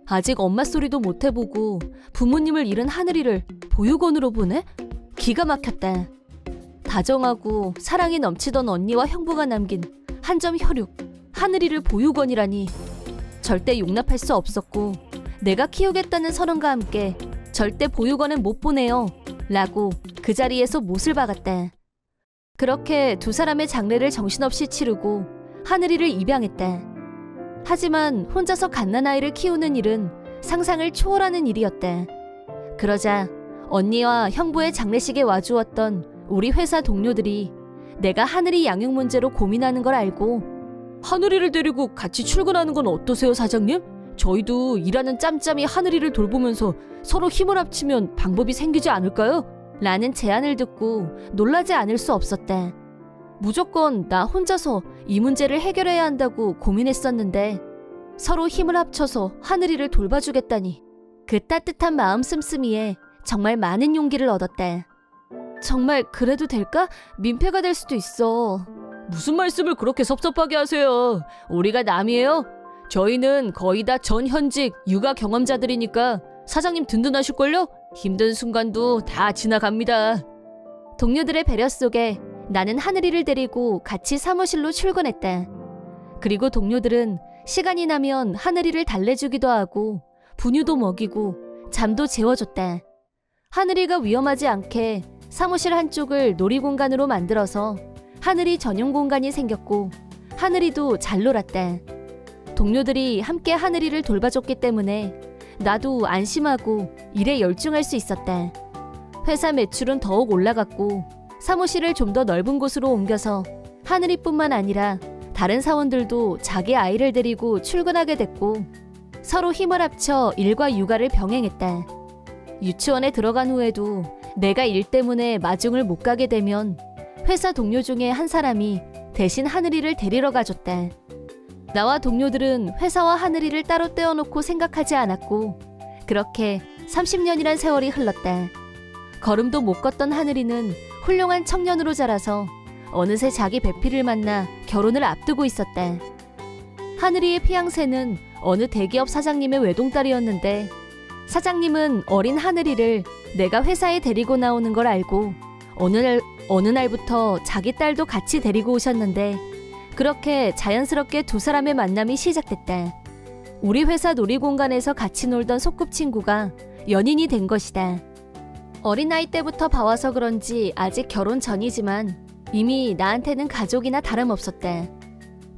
아직 엄마 소리도 못 해보고 부모님을 잃은 하늘이를 보육원으로 보내? 기가 막혔다. 다정하고 사랑이 넘치던 언니와 형부가 남긴 한 점 혈육, 하늘이를 보육원이라니. 절대 용납할 수 없었고 내가 키우겠다는 선언과 함께 절대 보육원은 못 보내요 라고 그 자리에서 못을 박았다. 그렇게 두 사람의 장례를 정신없이 치르고 하늘이를 입양했다. 하지만 혼자서 갓난아이를 키우는 일은 상상을 초월하는 일이었다. 그러자 언니와 형부의 장례식에 와주었던 우리 회사 동료들이 내가 하늘이 양육 문제로 고민하는 걸 알고 하늘이를 데리고 같이 출근하는 건 어떠세요, 사장님? 저희도 일하는 짬짬이 하늘이를 돌보면서 서로 힘을 합치면 방법이 생기지 않을까요? 라는 제안을 듣고 놀라지 않을 수 없었다. 무조건 나 혼자서 이 문제를 해결해야 한다고 고민했었는데 서로 힘을 합쳐서 하늘이를 돌봐주겠다니. 그 따뜻한 마음 씀씀이에 정말 많은 용기를 얻었다. 정말 그래도 될까? 민폐가 될 수도 있어. 무슨 말씀을 그렇게 섭섭하게 하세요. 우리가 남이에요? 저희는 거의 다 전현직 육아 경험자들이니까 사장님 든든하실걸요? 힘든 순간도 다 지나갑니다. 동료들의 배려 속에 나는 하늘이를 데리고 같이 사무실로 출근했다. 그리고 동료들은 시간이 나면 하늘이를 달래주기도 하고 분유도 먹이고 잠도 재워줬다. 하늘이가 위험하지 않게 사무실 한쪽을 놀이공간으로 만들어서 하늘이 전용 공간이 생겼고 하늘이도 잘 놀았다. 동료들이 함께 하늘이를 돌봐줬기 때문에 나도 안심하고 일에 열중할 수 있었다. 회사 매출은 더욱 올라갔고 사무실을 좀 더 넓은 곳으로 옮겨서 하늘이뿐만 아니라 다른 사원들도 자기 아이를 데리고 출근하게 됐고 서로 힘을 합쳐 일과 육아를 병행했다. 유치원에 들어간 후에도 내가 일 때문에 마중을 못 가게 되면 회사 동료 중에 한 사람이 대신 하늘이를 데리러 가줬다. 나와 동료들은 회사와 하늘이를 따로 떼어놓고 생각하지 않았고 그렇게 30년이란 세월이 흘렀다. 걸음도 못 걷던 하늘이는 훌륭한 청년으로 자라서 어느새 자기 배필을 만나 결혼을 앞두고 있었다. 하늘이의 피양새는 어느 대기업 사장님의 외동딸이었는데 사장님은 어린 하늘이를 내가 회사에 데리고 나오는 걸 알고 어느 날부터 자기 딸도 같이 데리고 오셨는데 그렇게 자연스럽게 두 사람의 만남이 시작됐다. 우리 회사 놀이공간에서 같이 놀던 소꿉친구가 연인이 된 것이다. 어린아이 때부터 봐와서 그런지 아직 결혼 전이지만 이미 나한테는 가족이나 다름없었다.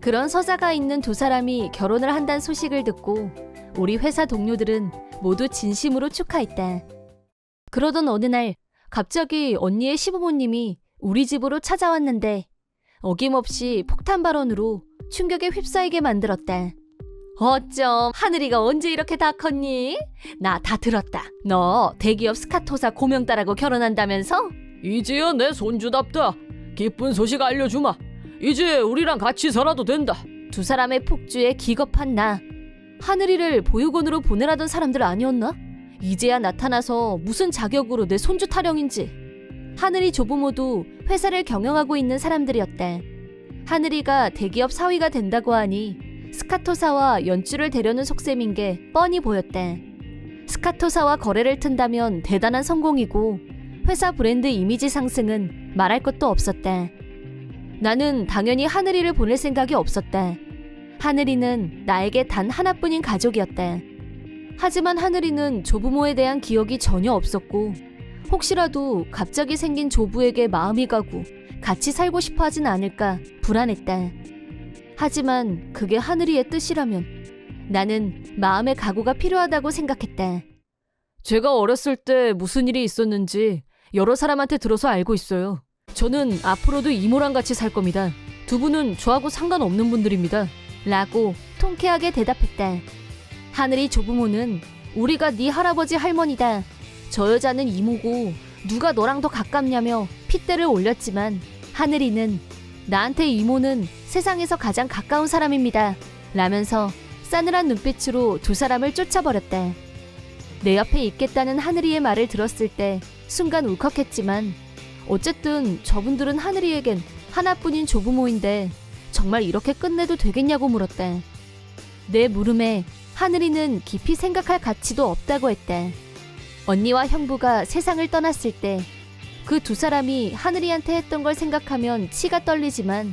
그런 서사가 있는 두 사람이 결혼을 한다는 소식을 듣고 우리 회사 동료들은 모두 진심으로 축하했다. 그러던 어느 날 갑자기 언니의 시부모님이 우리 집으로 찾아왔는데 어김없이 폭탄 발언으로 충격에 휩싸이게 만들었다. 어쩜 하늘이가 언제 이렇게 다 컸니? 나 다 들었다. 너 대기업 스카토사 고명딸하고 결혼한다면서? 이제야 내 손주답다. 기쁜 소식 알려주마. 이제 우리랑 같이 살아도 된다. 두 사람의 폭주에 기겁한 나. 하늘이를 보육원으로 보내라던 사람들 아니었나? 이제야 나타나서 무슨 자격으로 내 손주 타령인지. 하늘이 조부모도 회사를 경영하고 있는 사람들이었다. 하늘이가 대기업 사위가 된다고 하니 스카토사와 연주를 대려는 속셈인 게 뻔히 보였다. 스카토사와 거래를 튼다면 대단한 성공이고 회사 브랜드 이미지 상승은 말할 것도 없었다. 나는 당연히 하늘이를 보낼 생각이 없었다. 하늘이는 나에게 단 하나뿐인 가족이었다. 하지만 하늘이는 조부모에 대한 기억이 전혀 없었고 혹시라도 갑자기 생긴 조부에게 마음이 가고 같이 살고 싶어 하진 않을까 불안했다. 하지만 그게 하늘이의 뜻이라면 나는 마음의 각오가 필요하다고 생각했다. 제가 어렸을 때 무슨 일이 있었는지 여러 사람한테 들어서 알고 있어요. 저는 앞으로도 이모랑 같이 살 겁니다. 두 분은 저하고 상관없는 분들입니다. 라고 통쾌하게 대답했다. 하늘이 조부모는 우리가 네 할아버지 할머니다. 저 여자는 이모고 누가 너랑 더 가깝냐며 핏대를 올렸지만 하늘이는 나한테 이모는 세상에서 가장 가까운 사람입니다. 라면서 싸늘한 눈빛으로 두 사람을 쫓아버렸다. 내 옆에 있겠다는 하늘이의 말을 들었을 때 순간 울컥했지만 어쨌든 저분들은 하늘이에겐 하나뿐인 조부모인데 정말 이렇게 끝내도 되겠냐고 물었다. 내 물음에 하늘이는 깊이 생각할 가치도 없다고 했다. 언니와 형부가 세상을 떠났을 때 그 두 사람이 하늘이한테 했던 걸 생각하면 치가 떨리지만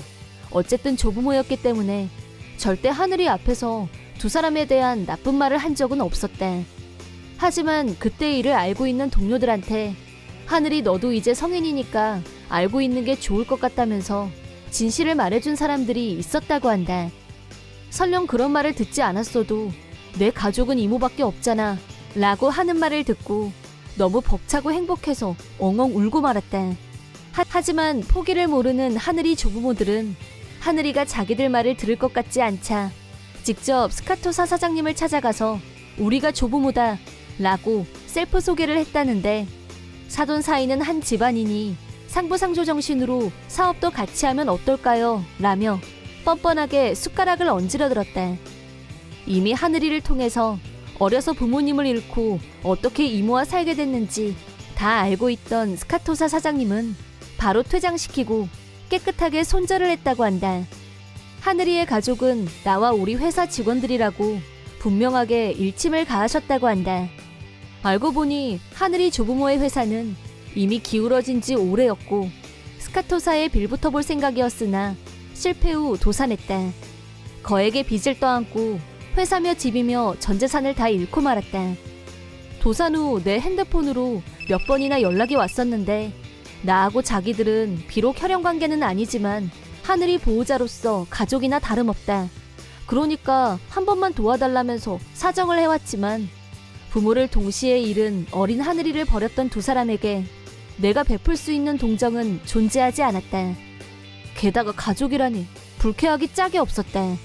어쨌든 조부모였기 때문에 절대 하늘이 앞에서 두 사람에 대한 나쁜 말을 한 적은 없었다. 하지만 그때 일을 알고 있는 동료들한테 하늘이 너도 이제 성인이니까 알고 있는 게 좋을 것 같다면서 진실을 말해준 사람들이 있었다고 한다. 설령 그런 말을 듣지 않았어도 내 가족은 이모밖에 없잖아 라고 하는 말을 듣고 너무 벅차고 행복해서 엉엉 울고 말았다. 하지만 포기를 모르는 하늘이 조부모들은 하늘이가 자기들 말을 들을 것 같지 않자 직접 스카토사 사장님을 찾아가서 우리가 조부모다 라고 셀프 소개를 했다는데 사돈 사이는 한 집안이니 상부상조 정신으로 사업도 같이 하면 어떨까요? 라며 뻔뻔하게 숟가락을 얹으려 들었다. 이미 하늘이를 통해서 어려서 부모님을 잃고 어떻게 이모와 살게 됐는지 다 알고 있던 스카토사 사장님은 바로 퇴장시키고 깨끗하게 손절을 했다고 한다. 하늘이의 가족은 나와 우리 회사 직원들이라고 분명하게 일침을 가하셨다고 한다. 알고 보니 하늘이 조부모의 회사는 이미 기울어진 지 오래였고 스카토사에 빌붙어 볼 생각이었으나 실패 후 도산했다. 거액의 빚을 떠안고 회사며 집이며 전 재산을 다 잃고 말았다. 도산 후 내 핸드폰으로 몇 번이나 연락이 왔었는데 나하고 자기들은 비록 혈연관계는 아니지만 하늘이 보호자로서 가족이나 다름없다. 그러니까 한 번만 도와달라면서 사정을 해왔지만 부모를 동시에 잃은 어린 하늘이를 버렸던 두 사람에게 내가 베풀 수 있는 동정은 존재하지 않았다. 게다가 가족이라니 불쾌하기 짝이 없었다.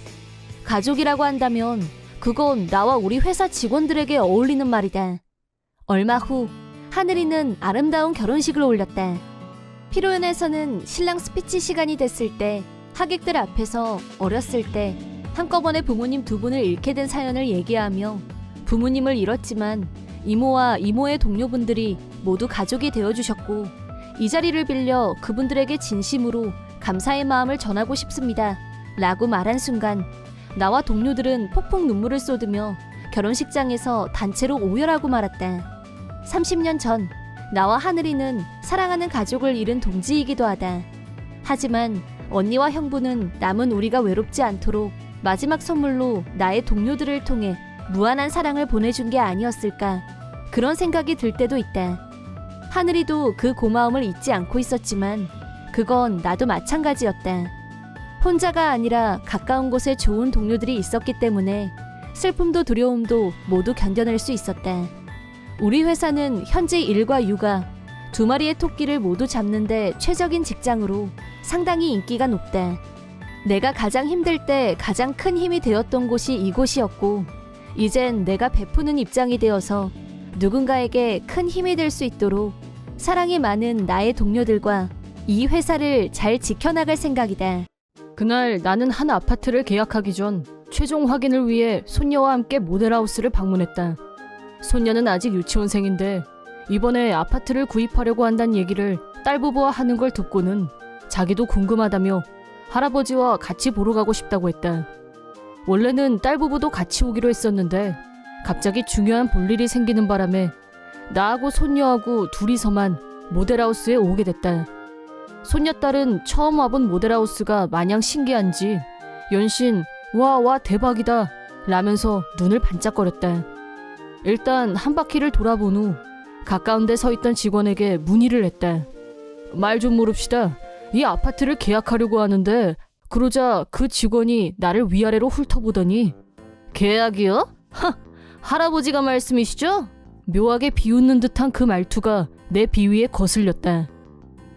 가족이라고 한다면 그건 나와 우리 회사 직원들에게 어울리는 말이다. 얼마 후 하늘이는 아름다운 결혼식을 올렸다. 피로연에서는 신랑 스피치 시간이 됐을 때 하객들 앞에서 어렸을 때 한꺼번에 부모님 두 분을 잃게 된 사연을 얘기하며 부모님을 잃었지만 이모와 이모의 동료분들이 모두 가족이 되어주셨고 이 자리를 빌려 그분들에게 진심으로 감사의 마음을 전하고 싶습니다. 라고 말한 순간 나와 동료들은 폭풍 눈물을 쏟으며 결혼식장에서 단체로 오열하고 말았다. 30년 전 나와 하늘이는 사랑하는 가족을 잃은 동지이기도 하다. 하지만 언니와 형부는 남은 우리가 외롭지 않도록 마지막 선물로 나의 동료들을 통해 무한한 사랑을 보내준 게 아니었을까 그런 생각이 들 때도 있다. 하늘이도 그 고마움을 잊지 않고 있었지만 그건 나도 마찬가지였다. 혼자가 아니라 가까운 곳에 좋은 동료들이 있었기 때문에 슬픔도 두려움도 모두 견뎌낼 수 있었다. 우리 회사는 현재 일과 육아, 두 마리의 토끼를 모두 잡는데 최적인 직장으로 상당히 인기가 높다. 내가 가장 힘들 때 가장 큰 힘이 되었던 곳이 이곳이었고 이젠 내가 베푸는 입장이 되어서 누군가에게 큰 힘이 될 수 있도록 사랑이 많은 나의 동료들과 이 회사를 잘 지켜나갈 생각이다. 그날 나는 한 아파트를 계약하기 전 최종 확인을 위해 손녀와 함께 모델하우스를 방문했다. 손녀는 아직 유치원생인데 이번에 아파트를 구입하려고 한다는 얘기를 딸부부와 하는 걸 듣고는 자기도 궁금하다며 할아버지와 같이 보러 가고 싶다고 했다. 원래는 딸부부도 같이 오기로 했었는데 갑자기 중요한 볼일이 생기는 바람에 나하고 손녀하고 둘이서만 모델하우스에 오게 됐다. 손녀딸은 처음 와본 모델하우스가 마냥 신기한지 연신 와 대박이다 라면서 눈을 반짝거렸다. 일단 한 바퀴를 돌아본 후 가까운 데 서 있던 직원에게 문의를 했다. 말 좀 모릅시다. 이 아파트를 계약하려고 하는데 그러자 그 직원이 나를 위아래로 훑어보더니 계약이요? 할아버지가 말씀이시죠? 묘하게 비웃는 듯한 그 말투가 내 비위에 거슬렸다.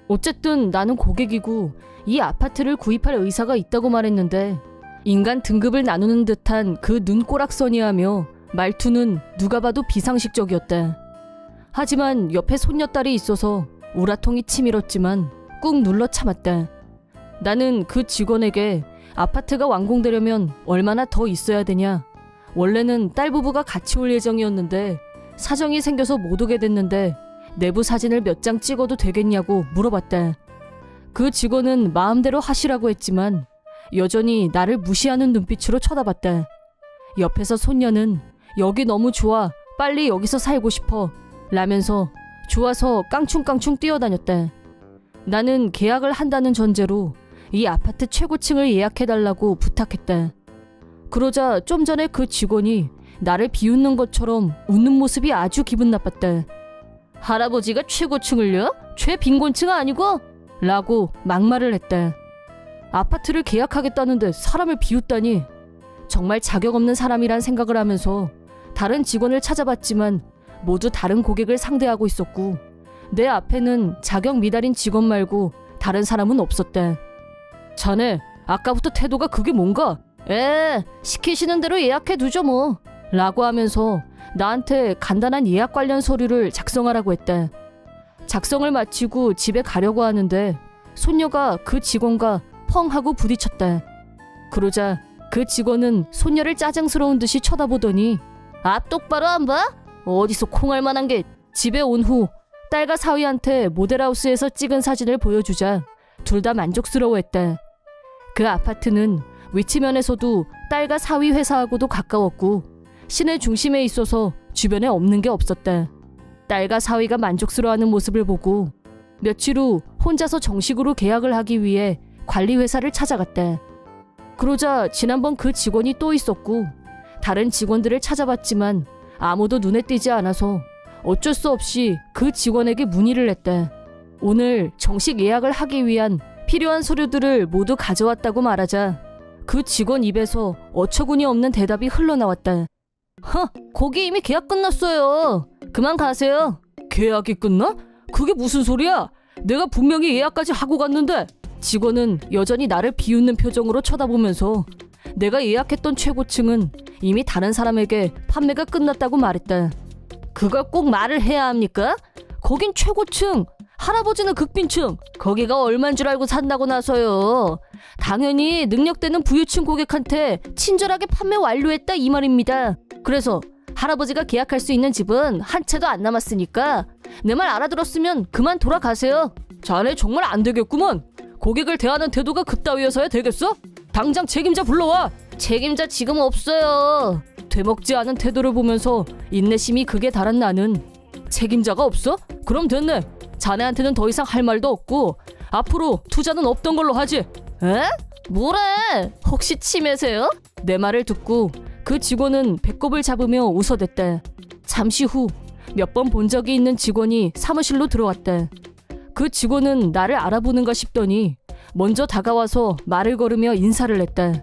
어쨌든 나는 고객이고 이 아파트를 구입할 의사가 있다고 말했는데 인간 등급을 나누는 듯한 그 눈꼬락서니하며 말투는 누가 봐도 비상식적이었다. 하지만 옆에 손녀딸이 있어서 우라통이 치밀었지만 꾹 눌러 참았다. 나는 그 직원에게 아파트가 완공되려면 얼마나 더 있어야 되냐, 원래는 딸 부부가 같이 올 예정이었는데 사정이 생겨서 못 오게 됐는데 내부 사진을 몇 장 찍어도 되겠냐고 물어봤다. 그 직원은 마음대로 하시라고 했지만 여전히 나를 무시하는 눈빛으로 쳐다봤다. 옆에서 손녀는 여기 너무 좋아, 빨리 여기서 살고 싶어 라면서 좋아서 깡충깡충 뛰어다녔다. 나는 계약을 한다는 전제로 이 아파트 최고층을 예약해달라고 부탁했다. 그러자 좀 전에 그 직원이 나를 비웃는 것처럼 웃는 모습이 아주 기분 나빴다. 할아버지가 최고층을요? 최빈곤층 아니고? 라고 막말을 했다. 아파트를 계약하겠다는데 사람을 비웃다니. 정말 자격 없는 사람이란 생각을 하면서 다른 직원을 찾아봤지만 모두 다른 고객을 상대하고 있었고 내 앞에는 자격 미달인 직원 말고 다른 사람은 없었다. 자네, 아까부터 태도가 그게 뭔가? 시키시는 대로 예약해두죠 뭐. 라고 하면서 나한테 간단한 예약 관련 서류를 작성하라고 했다. 작성을 마치고 집에 가려고 하는데 손녀가 그 직원과 펑 하고 부딪혔다. 그러자 그 직원은 손녀를 짜증스러운 듯이 쳐다보더니 앞 똑바로 안 봐? 어디서 콩할 만한 게. 집에 온 후 딸과 사위한테 모델하우스에서 찍은 사진을 보여주자 둘 다 만족스러워했다. 그 아파트는 위치면에서도 딸과 사위 회사하고도 가까웠고 시내 중심에 있어서 주변에 없는 게 없었다. 딸과 사위가 만족스러워하는 모습을 보고 며칠 후 혼자서 정식으로 계약을 하기 위해 관리회사를 찾아갔다. 그러자 지난번 그 직원이 또 있었고 다른 직원들을 찾아봤지만 아무도 눈에 띄지 않아서 어쩔 수 없이 그 직원에게 문의를 했다. 오늘 정식 예약을 하기 위한 필요한 서류들을 모두 가져왔다고 말하자 그 직원 입에서 어처구니 없는 대답이 흘러나왔다. 거기 이미 계약 끝났어요. 그만 가세요. 계약이 끝나? 그게 무슨 소리야? 내가 분명히 예약까지 하고 갔는데. 직원은 여전히 나를 비웃는 표정으로 쳐다보면서 내가 예약했던 최고층은 이미 다른 사람에게 판매가 끝났다고 말했다. 그걸 꼭 말을 해야 합니까? 거긴 최고층, 할아버지는 극빈층, 거기가 얼마인 줄 알고 산다고 나서요. 당연히 능력되는 부유층 고객한테 친절하게 판매 완료했다 이 말입니다. 그래서 할아버지가 계약할 수 있는 집은 한 채도 안 남았으니까 내 말 알아들었으면 그만 돌아가세요. 자네 정말 안 되겠구먼. 고객을 대하는 태도가 그따위여서야 되겠어? 당장 책임자 불러와. 책임자 지금 없어요. 되먹지 않은 태도를 보면서 인내심이 극에 달한 나는 책임자가 없어? 그럼 됐네. 자네한테는 더 이상 할 말도 없고 앞으로 투자는 없던 걸로 하지. 에? 뭐래? 혹시 치매세요? 내 말을 듣고 그 직원은 배꼽을 잡으며 웃어댔다. 잠시 후 몇 번 본 적이 있는 직원이 사무실로 들어왔다. 그 직원은 나를 알아보는가 싶더니 먼저 다가와서 말을 걸으며 인사를 했다.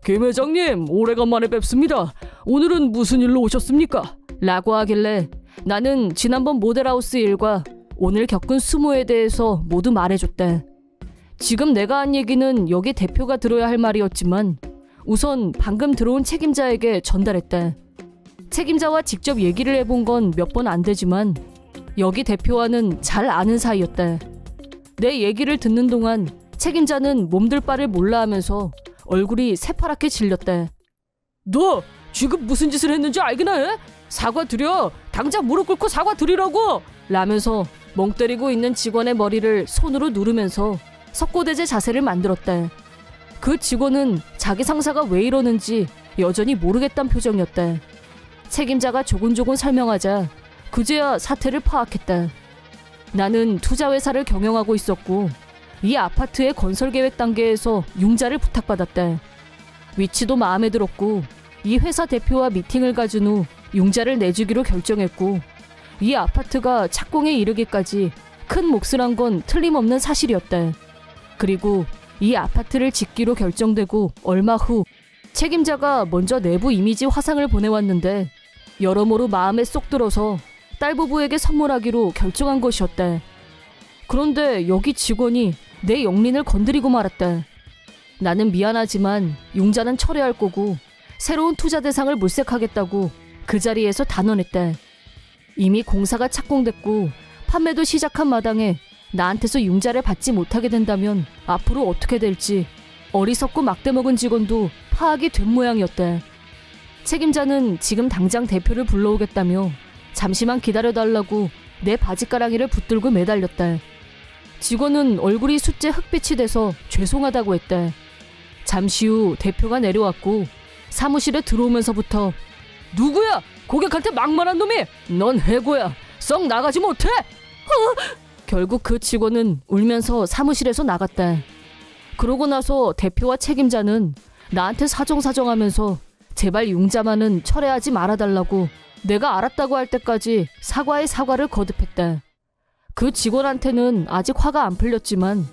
김 회장님, 오래간만에 뵙습니다. 오늘은 무슨 일로 오셨습니까? 라고 하길래 나는 지난번 모델하우스 일과 오늘 겪은 수모에 대해서 모두 말해줬다. 지금 내가 한 얘기는 여기 대표가 들어야 할 말이었지만 우선 방금 들어온 책임자에게 전달했다. 책임자와 직접 얘기를 해본 건 몇 번 안 되지만 여기 대표와는 잘 아는 사이였다. 내 얘기를 듣는 동안 책임자는 몸둘 바를 몰라 하면서 얼굴이 새파랗게 질렸다. 너 지금 무슨 짓을 했는지 알기나 해? 사과드려. 당장 무릎 꿇고 사과드리라고. 라면서 멍 때리고 있는 직원의 머리를 손으로 누르면서 석고대제 자세를 만들었다. 그 직원은 자기 상사가 왜 이러는지 여전히 모르겠다는 표정이었다. 책임자가 조곤조곤 설명하자 그제야 사태를 파악했다. 나는 투자회사를 경영하고 있었고 이 아파트의 건설 계획 단계에서 융자를 부탁받았다. 위치도 마음에 들었고 이 회사 대표와 미팅을 가진 후 융자를 내주기로 결정했고 이 아파트가 착공에 이르기까지 큰 몫을 한 건 틀림없는 사실이었다. 그리고 이 아파트를 짓기로 결정되고 얼마 후 책임자가 먼저 내부 이미지 화상을 보내왔는데 여러모로 마음에 쏙 들어서 딸 부부에게 선물하기로 결정한 것이었다. 그런데 여기 직원이 내 영린을 건드리고 말았다. 나는 미안하지만 융자는 철회할 거고 새로운 투자 대상을 물색하겠다고 그 자리에서 단언했다. 이미 공사가 착공됐고 판매도 시작한 마당에 나한테서 융자를 받지 못하게 된다면 앞으로 어떻게 될지 어리석고 막대먹은 직원도 파악이 된 모양이었다. 책임자는 지금 당장 대표를 불러오겠다며 잠시만 기다려달라고 내 바지가랑이를 붙들고 매달렸다. 직원은 얼굴이 숫제 흑빛이 돼서 죄송하다고 했다. 잠시 후 대표가 내려왔고 사무실에 들어오면서부터 누구야? 고객한테 막말한 놈이! 넌 해고야! 썩 나가지 못해! 결국 그 직원은 울면서 사무실에서 나갔다. 그러고 나서 대표와 책임자는 나한테 사정사정하면서 제발 융자만은 철회하지 말아달라고 내가 알았다고 할 때까지 사과의 사과를 거듭했다. 그 직원한테는 아직 화가 안 풀렸지만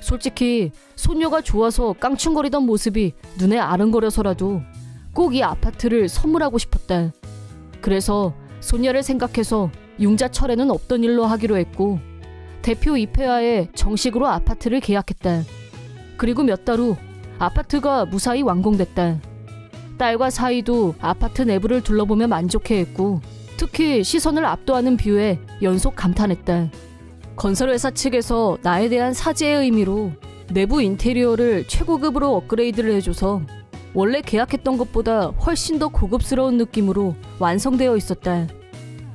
솔직히 손녀가 좋아서 깡충거리던 모습이 눈에 아른거려서라도 꼭 이 아파트를 선물하고 싶었다. 그래서 손녀를 생각해서 융자 철회는 없던 일로 하기로 했고 대표 입회하에 정식으로 아파트를 계약했다. 그리고 몇 달 후 아파트가 무사히 완공됐다. 딸과 사이도 아파트 내부를 둘러보며 만족해했고 특히 시선을 압도하는 뷰에 연속 감탄했다. 건설회사 측에서 나에 대한 사죄의 의미로 내부 인테리어를 최고급으로 업그레이드를 해줘서 원래 계약했던 것보다 훨씬 더 고급스러운 느낌으로 완성되어 있었다.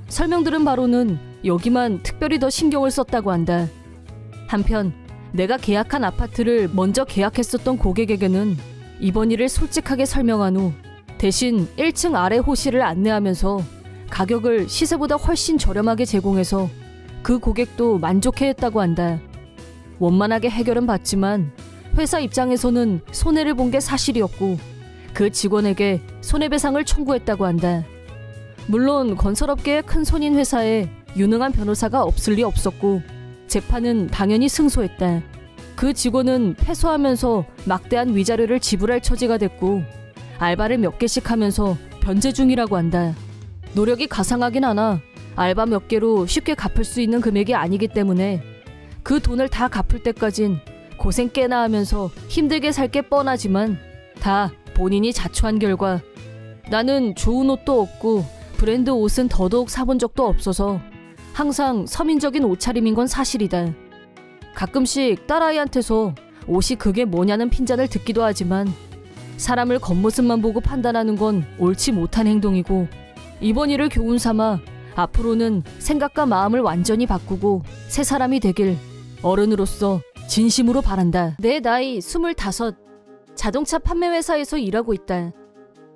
설명 들은 바로는 여기만 특별히 더 신경을 썼다고 한다. 한편 내가 계약한 아파트를 먼저 계약했었던 고객에게는 이번 일을 솔직하게 설명한 후 대신 1층 아래 호실을 안내하면서 가격을 시세보다 훨씬 저렴하게 제공해서 그 고객도 만족해했다고 한다. 원만하게 해결은 봤지만 회사 입장에서는 손해를 본 게 사실이었고 그 직원에게 손해배상을 청구했다고 한다. 물론 건설업계의 큰 손인 회사에 유능한 변호사가 없을 리 없었고 재판은 당연히 승소했다. 그 직원은 패소하면서 막대한 위자료를 지불할 처지가 됐고 알바를 몇 개씩 하면서 변제 중이라고 한다. 노력이 가상하긴 하나 알바 몇 개로 쉽게 갚을 수 있는 금액이 아니기 때문에 그 돈을 다 갚을 때까진 고생 꽤나 하면서 힘들게 살 게 뻔하지만 다 본인이 자초한 결과 나는 좋은 옷도 없고 브랜드 옷은 더더욱 사본 적도 없어서 항상 서민적인 옷차림인 건 사실이다. 가끔씩 딸아이한테서 옷이 그게 뭐냐는 핀잔을 듣기도 하지만 사람을 겉모습만 보고 판단하는 건 옳지 못한 행동이고 이번 일을 교훈 삼아 앞으로는 생각과 마음을 완전히 바꾸고 새 사람이 되길 어른으로서 진심으로 바란다. 내 나이 25. 자동차 판매 회사에서 일하고 있다.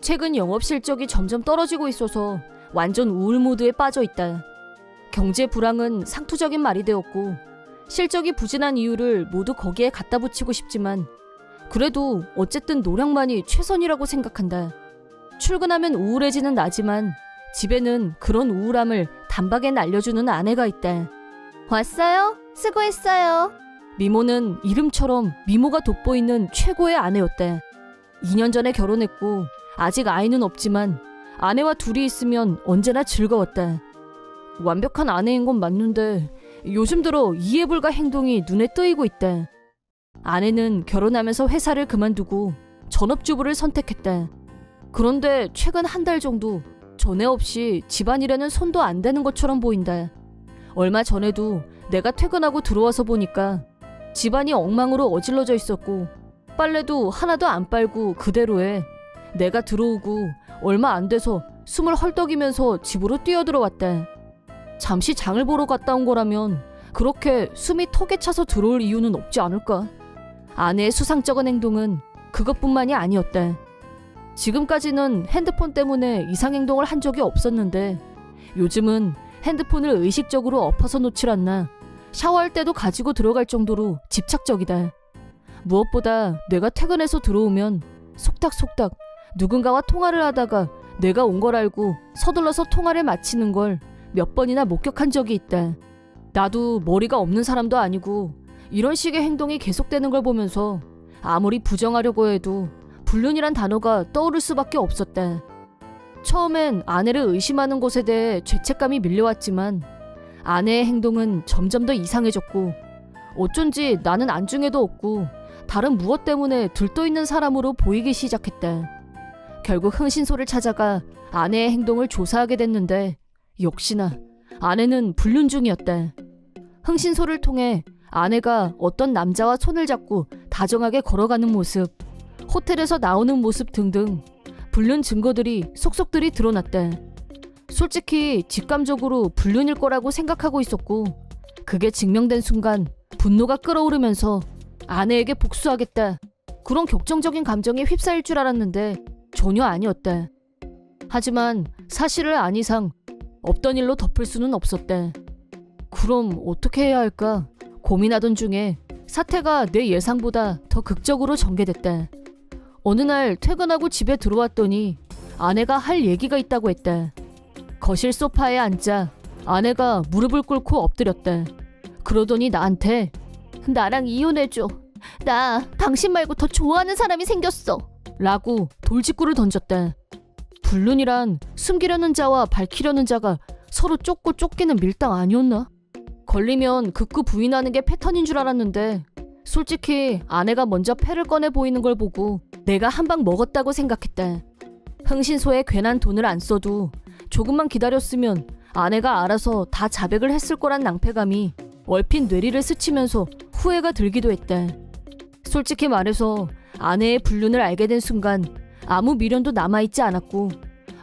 최근 영업 실적이 점점 떨어지고 있어서 완전 우울 모드에 빠져 있다. 경제 불황은 상투적인 말이 되었고 실적이 부진한 이유를 모두 거기에 갖다 붙이고 싶지만 그래도 어쨌든 노력만이 최선이라고 생각한다. 출근하면 우울해지는 나지만 집에는 그런 우울함을 단박에 날려주는 아내가 있다. 왔어요? 수고했어요. 미모는 이름처럼 미모가 돋보이는 최고의 아내였다. 2년 전에 결혼했고 아직 아이는 없지만 아내와 둘이 있으면 언제나 즐거웠다. 완벽한 아내인 건 맞는데 요즘 들어 이해불가 행동이 눈에 띄고 있다. 아내는 결혼하면서 회사를 그만두고 전업주부를 선택했다. 그런데 최근 한 달 정도 전에 없이 집안일에는 손도 안 대는 것처럼 보인다. 얼마 전에도 내가 퇴근하고 들어와서 보니까 집안이 엉망으로 어질러져 있었고 빨래도 하나도 안 빨고 그대로에 내가 들어오고 얼마 안 돼서 숨을 헐떡이면서 집으로 뛰어들어왔다. 잠시 장을 보러 갔다 온 거라면 그렇게 숨이 턱에 차서 들어올 이유는 없지 않을까? 아내의 수상쩍은 행동은 그것뿐만이 아니었다. 지금까지는 핸드폰 때문에 이상행동을 한 적이 없었는데 요즘은 핸드폰을 의식적으로 엎어서 놓질 않나 샤워할 때도 가지고 들어갈 정도로 집착적이다. 무엇보다 내가 퇴근해서 들어오면 속닥속닥 누군가와 통화를 하다가 내가 온 걸 알고 서둘러서 통화를 마치는 걸 몇 번이나 목격한 적이 있다. 나도 머리가 없는 사람도 아니고 이런 식의 행동이 계속되는 걸 보면서 아무리 부정하려고 해도 불륜이란 단어가 떠오를 수밖에 없었다. 처음엔 아내를 의심하는 것에 대해 죄책감이 밀려왔지만 아내의 행동은 점점 더 이상해졌고 어쩐지 나는 안중에도 없고 다른 무엇 때문에 들떠있는 사람으로 보이기 시작했다. 결국 흥신소를 찾아가 아내의 행동을 조사하게 됐는데 역시나 아내는 불륜 중이었다. 흥신소를 통해 아내가 어떤 남자와 손을 잡고 다정하게 걸어가는 모습, 호텔에서 나오는 모습 등등 불륜 증거들이 속속들이 드러났다. 솔직히 직감적으로 불륜일 거라고 생각하고 있었고 그게 증명된 순간 분노가 끓어오르면서 아내에게 복수하겠다. 그런 격정적인 감정에 휩싸일 줄 알았는데 전혀 아니었다. 하지만 사실을 안 이상 없던 일로 덮을 수는 없었다. 그럼 어떻게 해야 할까 고민하던 중에 사태가 내 예상보다 더 극적으로 전개됐다. 어느 날 퇴근하고 집에 들어왔더니 아내가 할 얘기가 있다고 했다. 거실 소파에 앉아 아내가 무릎을 꿇고 엎드렸다. 그러더니 나한테 나랑 이혼해줘. 나 당신 말고 더 좋아하는 사람이 생겼어. 라고 돌직구를 던졌다. 불륜이란 숨기려는 자와 밝히려는 자가 서로 쫓고 쫓기는 밀당 아니었나? 걸리면 극구 부인하는 게 패턴인 줄 알았는데 솔직히 아내가 먼저 패를 꺼내 보이는 걸 보고 내가 한 방 먹었다고 생각했다. 흥신소에 괜한 돈을 안 써도 조금만 기다렸으면 아내가 알아서 다 자백을 했을 거란 낭패감이 얼핏 뇌리를 스치면서 후회가 들기도 했다. 솔직히 말해서 아내의 불륜을 알게 된 순간 아무 미련도 남아있지 않았고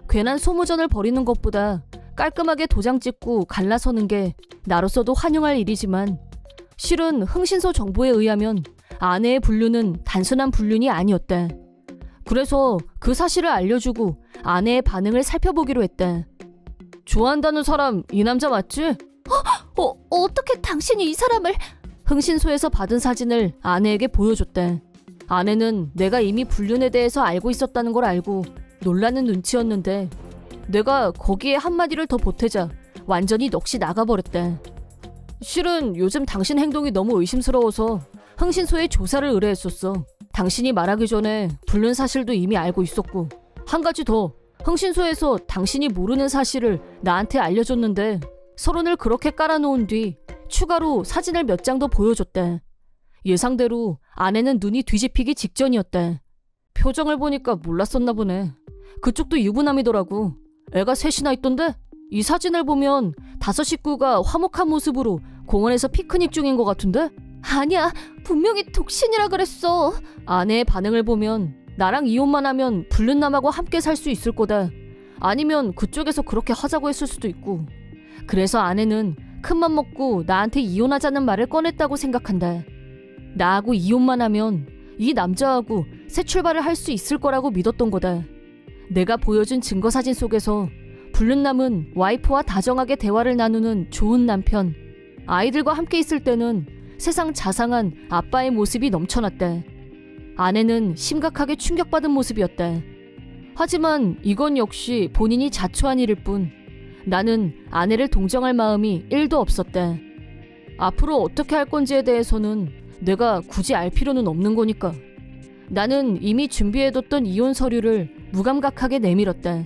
괜한 소모전을 벌이는 것보다 깔끔하게 도장 찍고 갈라서는 게 나로서도 환영할 일이지만 실은 흥신소 정보에 의하면 아내의 불륜은 단순한 불륜이 아니었다. 그래서 그 사실을 알려주고 아내의 반응을 살펴보기로 했다. 좋아한다는 사람 이 남자 맞지? 어떻게 당신이 이 사람을... 흥신소에서 받은 사진을 아내에게 보여줬다. 아내는 내가 이미 불륜에 대해서 알고 있었다는 걸 알고 놀라는 눈치였는데 내가 거기에 한마디를 더 보태자 완전히 넋이 나가버렸다. 실은 요즘 당신 행동이 너무 의심스러워서 흥신소에 조사를 의뢰했었어. 당신이 말하기 전에 불륜 사실도 이미 알고 있었고 한 가지 더 흥신소에서 당신이 모르는 사실을 나한테 알려줬는데 서론을 그렇게 깔아놓은 뒤 추가로 사진을 몇 장 더 보여줬다. 예상대로 아내는 눈이 뒤집히기 직전이었다. 표정을 보니까 몰랐었나 보네. 그쪽도 유부남이더라고. 애가 셋이나 있던데? 이 사진을 보면 다섯 식구가 화목한 모습으로 공원에서 피크닉 중인 것 같은데? 아니야, 분명히 독신이라 그랬어. 아내의 반응을 보면 나랑 이혼만 하면 불륜남하고 함께 살 수 있을 거다. 아니면 그쪽에서 그렇게 하자고 했을 수도 있고. 그래서 아내는 큰맘 먹고 나한테 이혼하자는 말을 꺼냈다고 생각한다. 나하고 이혼만 하면 이 남자하고 새 출발을 할 수 있을 거라고 믿었던 거다. 내가 보여준 증거사진 속에서 불륜남은 와이프와 다정하게 대화를 나누는 좋은 남편, 아이들과 함께 있을 때는 세상 자상한 아빠의 모습이 넘쳐났다. 아내는 심각하게 충격받은 모습이었다. 하지만 이건 역시 본인이 자초한 일일 뿐 나는 아내를 동정할 마음이 1도 없었다. 앞으로 어떻게 할 건지에 대해서는 내가 굳이 알 필요는 없는 거니까. 나는 이미 준비해뒀던 이혼 서류를 무감각하게 내밀었다.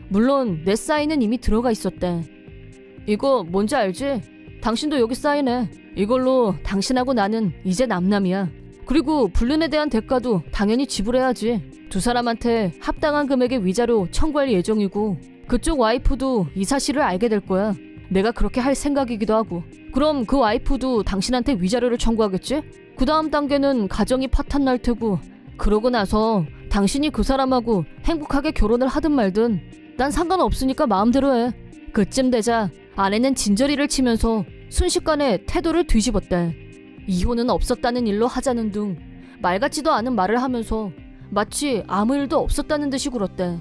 물론 내 사인은 이미 들어가 있었다. 이거 뭔지 알지? 당신도 여기 사인해. 이걸로 당신하고 나는 이제 남남이야. 그리고 불륜에 대한 대가도 당연히 지불해야지. 두 사람한테 합당한 금액의 위자료 청구할 예정이고 그쪽 와이프도 이 사실을 알게 될 거야. 내가 그렇게 할 생각이기도 하고. 그럼 그 와이프도 당신한테 위자료를 청구하겠지? 그 다음 단계는 가정이 파탄 날 테고 그러고 나서 당신이 그 사람하고 행복하게 결혼을 하든 말든 난 상관없으니까 마음대로 해. 그쯤 되자 아내는 진저리를 치면서 순식간에 태도를 뒤집었다. 이혼은 없었다는 일로 하자는 등 말 같지도 않은 말을 하면서 마치 아무 일도 없었다는 듯이 굴었다.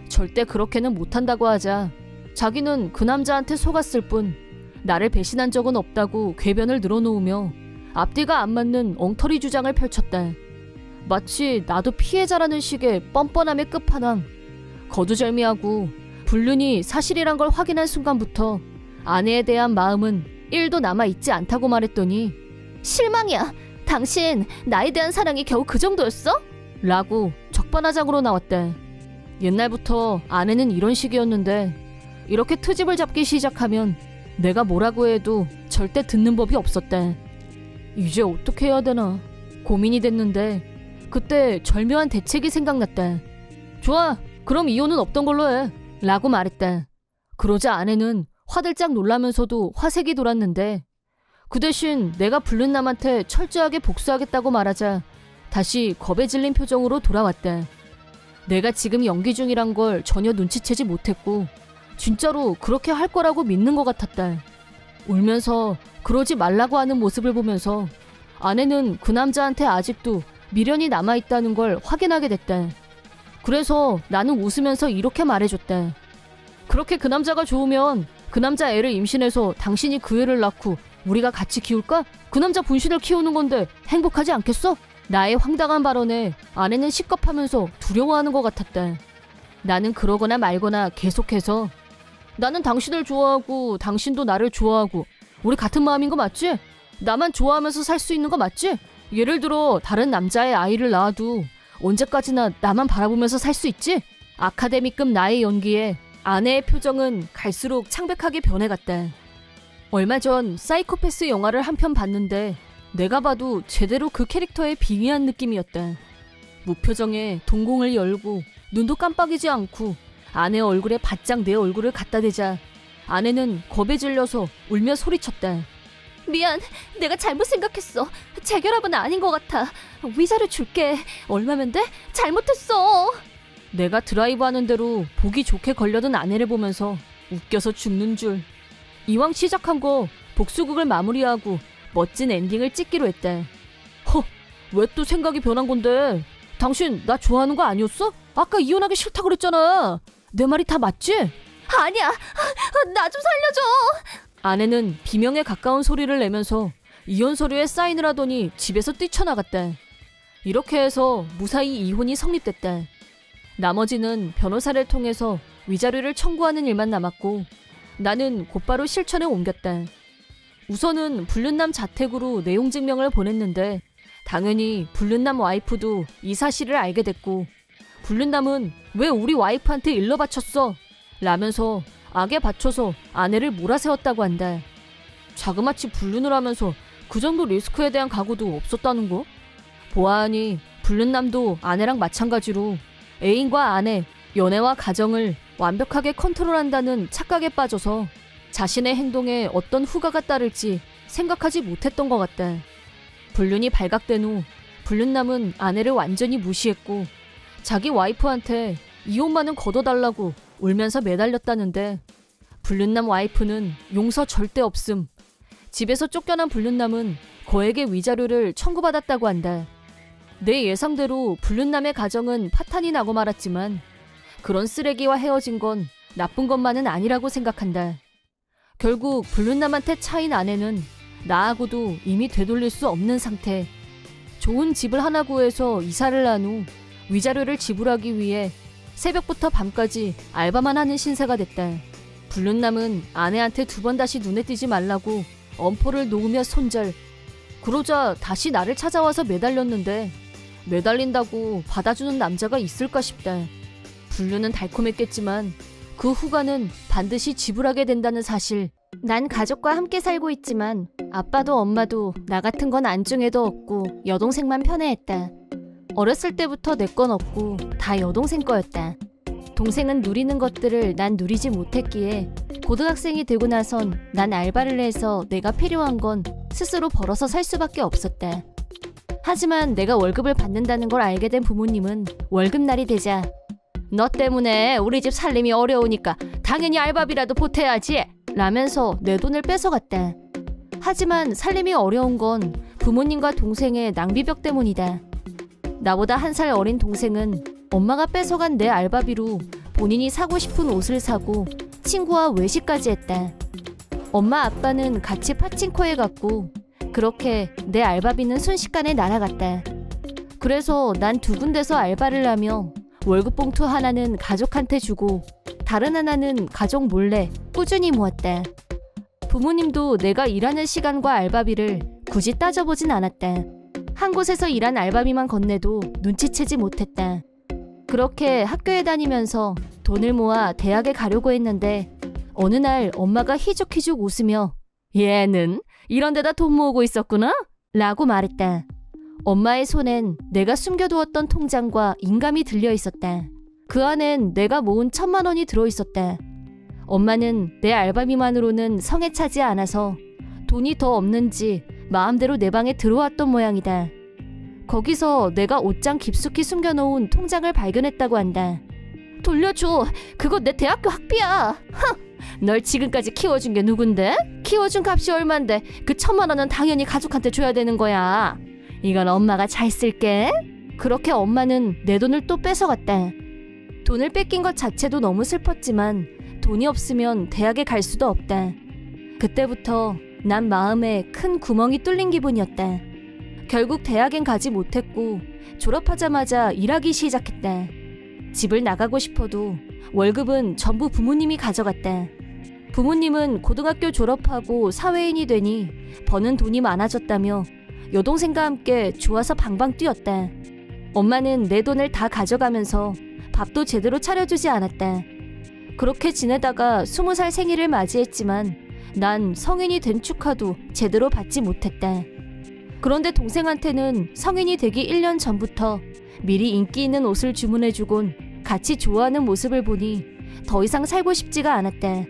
절대 그렇게는 못한다고 하자 자기는 그 남자한테 속았을 뿐 나를 배신한 적은 없다고 궤변을 늘어놓으며 앞뒤가 안 맞는 엉터리 주장을 펼쳤다. 마치 나도 피해자라는 식의 뻔뻔함의 끝판왕. 거두절미하고 불륜이 사실이란 걸 확인한 순간부터 아내에 대한 마음은 1도 남아있지 않다고 말했더니 실망이야. 당신 나에 대한 사랑이 겨우 그 정도였어? 라고 적반하장으로 나왔다. 옛날부터 아내는 이런 식이었는데 이렇게 트집을 잡기 시작하면 내가 뭐라고 해도 절대 듣는 법이 없었다. 이제 어떻게 해야 되나 고민이 됐는데 그때 절묘한 대책이 생각났다. 좋아, 그럼 이혼은 없던 걸로 해 라고 말했다. 그러자 아내는 화들짝 놀라면서도 화색이 돌았는데 그 대신 내가 부른 남한테 철저하게 복수하겠다고 말하자 다시 겁에 질린 표정으로 돌아왔다. 내가 지금 연기 중이란 걸 전혀 눈치채지 못했고 진짜로 그렇게 할 거라고 믿는 것 같았다. 울면서 그러지 말라고 하는 모습을 보면서 아내는 그 남자한테 아직도 미련이 남아있다는 걸 확인하게 됐다. 그래서 나는 웃으면서 이렇게 말해줬다. 그렇게 그 남자가 좋으면 그 남자 애를 임신해서 당신이 그 애를 낳고 우리가 같이 키울까? 그 남자 분신을 키우는 건데 행복하지 않겠어? 나의 황당한 발언에 아내는 식겁하면서 두려워하는 것 같았다. 나는 그러거나 말거나 계속해서 나는 당신을 좋아하고 당신도 나를 좋아하고 우리 같은 마음인 거 맞지? 나만 좋아하면서 살 수 있는 거 맞지? 예를 들어 다른 남자의 아이를 낳아도 언제까지나 나만 바라보면서 살 수 있지? 아카데미급 나의 연기에 아내의 표정은 갈수록 창백하게 변해갔다. 얼마 전 사이코패스 영화를 한 편 봤는데 내가 봐도 제대로 그 캐릭터에 빙의한 느낌이었다. 무표정에 동공을 열고 눈도 깜빡이지 않고 아내 얼굴에 바짝 내 얼굴을 갖다 대자 아내는 겁에 질려서 울며 소리쳤다. 미안, 내가 잘못 생각했어. 재결합은 아닌 것 같아. 위자료 줄게. 얼마면 돼? 잘못했어. 내가 드라이브 하는 대로 보기 좋게 걸려든 아내를 보면서 웃겨서 죽는 줄. 이왕 시작한 거 복수극을 마무리하고 멋진 엔딩을 찍기로 했다. 왜 또 생각이 변한 건데? 당신 나 좋아하는 거 아니었어? 아까 이혼하기 싫다 그랬잖아. 내 말이 다 맞지? 아니야. 나 좀 살려줘. 아내는 비명에 가까운 소리를 내면서 이혼 서류에 사인을 하더니 집에서 뛰쳐나갔다. 이렇게 해서 무사히 이혼이 성립됐다. 나머지는 변호사를 통해서 위자료를 청구하는 일만 남았고 나는 곧바로 실천에 옮겼다. 우선은 불륜남 자택으로 내용 증명을 보냈는데 당연히 불륜남 와이프도 이 사실을 알게 됐고 불륜남은 왜 우리 와이프한테 일러 바쳤어? 라면서 악에 받쳐서 아내를 몰아세웠다고 한다. 자그마치 불륜을 하면서 그 정도 리스크에 대한 각오도 없었다는 거? 보아하니 불륜남도 아내랑 마찬가지로 애인과 아내, 연애와 가정을 완벽하게 컨트롤한다는 착각에 빠져서 자신의 행동에 어떤 후과가 따를지 생각하지 못했던 것 같다. 불륜이 발각된 후 불륜남은 아내를 완전히 무시했고 자기 와이프한테 이혼만은 걷어달라고 울면서 매달렸다는데 불륜남 와이프는 용서 절대 없음. 집에서 쫓겨난 불륜남은 거액의 위자료를 청구받았다고 한다. 내 예상대로 불륜남의 가정은 파탄이 나고 말았지만 그런 쓰레기와 헤어진 건 나쁜 것만은 아니라고 생각한다. 결국 불륜남한테 차인 아내는 나하고도 이미 되돌릴 수 없는 상태. 좋은 집을 하나 구해서 이사를 한 후 위자료를 지불하기 위해 새벽부터 밤까지 알바만 하는 신세가 됐다. 불륜남은 아내한테 2번 다시 눈에 띄지 말라고 엄포를 놓으며 손절. 그러자 다시 나를 찾아와서 매달렸는데 매달린다고 받아주는 남자가 있을까 싶다. 불륜은 달콤했겠지만 그 후과는 반드시 지불하게 된다는 사실. 난 가족과 함께 살고 있지만 아빠도 엄마도 나 같은 건 안중에도 없고 여동생만 편애했다. 어렸을 때부터 내 건 없고 다 여동생 거였다. 동생은 누리는 것들을 난 누리지 못했기에 고등학생이 되고 나선 난 알바를 해서 내가 필요한 건 스스로 벌어서 살 수밖에 없었다. 하지만 내가 월급을 받는다는 걸 알게 된 부모님은 월급날이 되자 너 때문에 우리 집 살림이 어려우니까 당연히 알바비라도 보태야지 라면서 내 돈을 뺏어갔다. 하지만 살림이 어려운 건 부모님과 동생의 낭비벽 때문이다. 나보다 1살 어린 동생은 엄마가 뺏어간 내 알바비로 본인이 사고 싶은 옷을 사고 친구와 외식까지 했다. 엄마 아빠는 같이 파친코에 갔고 그렇게 내 알바비는 순식간에 날아갔다. 그래서 난 2군데서 알바를 하며 월급 봉투 하나는 가족한테 주고 다른 하나는 가족 몰래 꾸준히 모았다. 부모님도 내가 일하는 시간과 알바비를 굳이 따져보진 않았다. 한 곳에서 일한 알바비만 건네도 눈치채지 못했다. 그렇게 학교에 다니면서 돈을 모아 대학에 가려고 했는데 어느 날 엄마가 희죽희죽 웃으며 얘는 이런 데다 돈 모으고 있었구나? 라고 말했다. 엄마의 손엔 내가 숨겨두었던 통장과 인감이 들려 있었다. 그 안엔 내가 모은 1,000만 원이 들어있었다. 엄마는 내 알바비만으로는 성에 차지 않아서 돈이 더 없는지 마음대로 내 방에 들어왔던 모양이다. 거기서 내가 옷장 깊숙이 숨겨놓은 통장을 발견했다고 한다. 돌려줘. 그거 내 대학교 학비야. 널 지금까지 키워준 게 누군데? 키워준 값이 얼만데 그 1,000만 원은 당연히 가족한테 줘야 되는 거야. 이건 엄마가 잘 쓸게. 그렇게 엄마는 내 돈을 또 뺏어갔다. 돈을 뺏긴 것 자체도 너무 슬펐지만 돈이 없으면 대학에 갈 수도 없다. 그때부터 난 마음에 큰 구멍이 뚫린 기분이었다. 결국 대학엔 가지 못했고 졸업하자마자 일하기 시작했다. 집을 나가고 싶어도 월급은 전부 부모님이 가져갔다. 부모님은 고등학교 졸업하고 사회인이 되니 버는 돈이 많아졌다며 여동생과 함께 좋아서 방방 뛰었다. 엄마는 내 돈을 다 가져가면서 밥도 제대로 차려주지 않았다. 그렇게 지내다가 20살 생일을 맞이했지만 난 성인이 된 축하도 제대로 받지 못했다. 그런데 동생한테는 성인이 되기 1년 전부터 미리 인기 있는 옷을 주문해주곤 같이 좋아하는 모습을 보니 더 이상 살고 싶지가 않았다.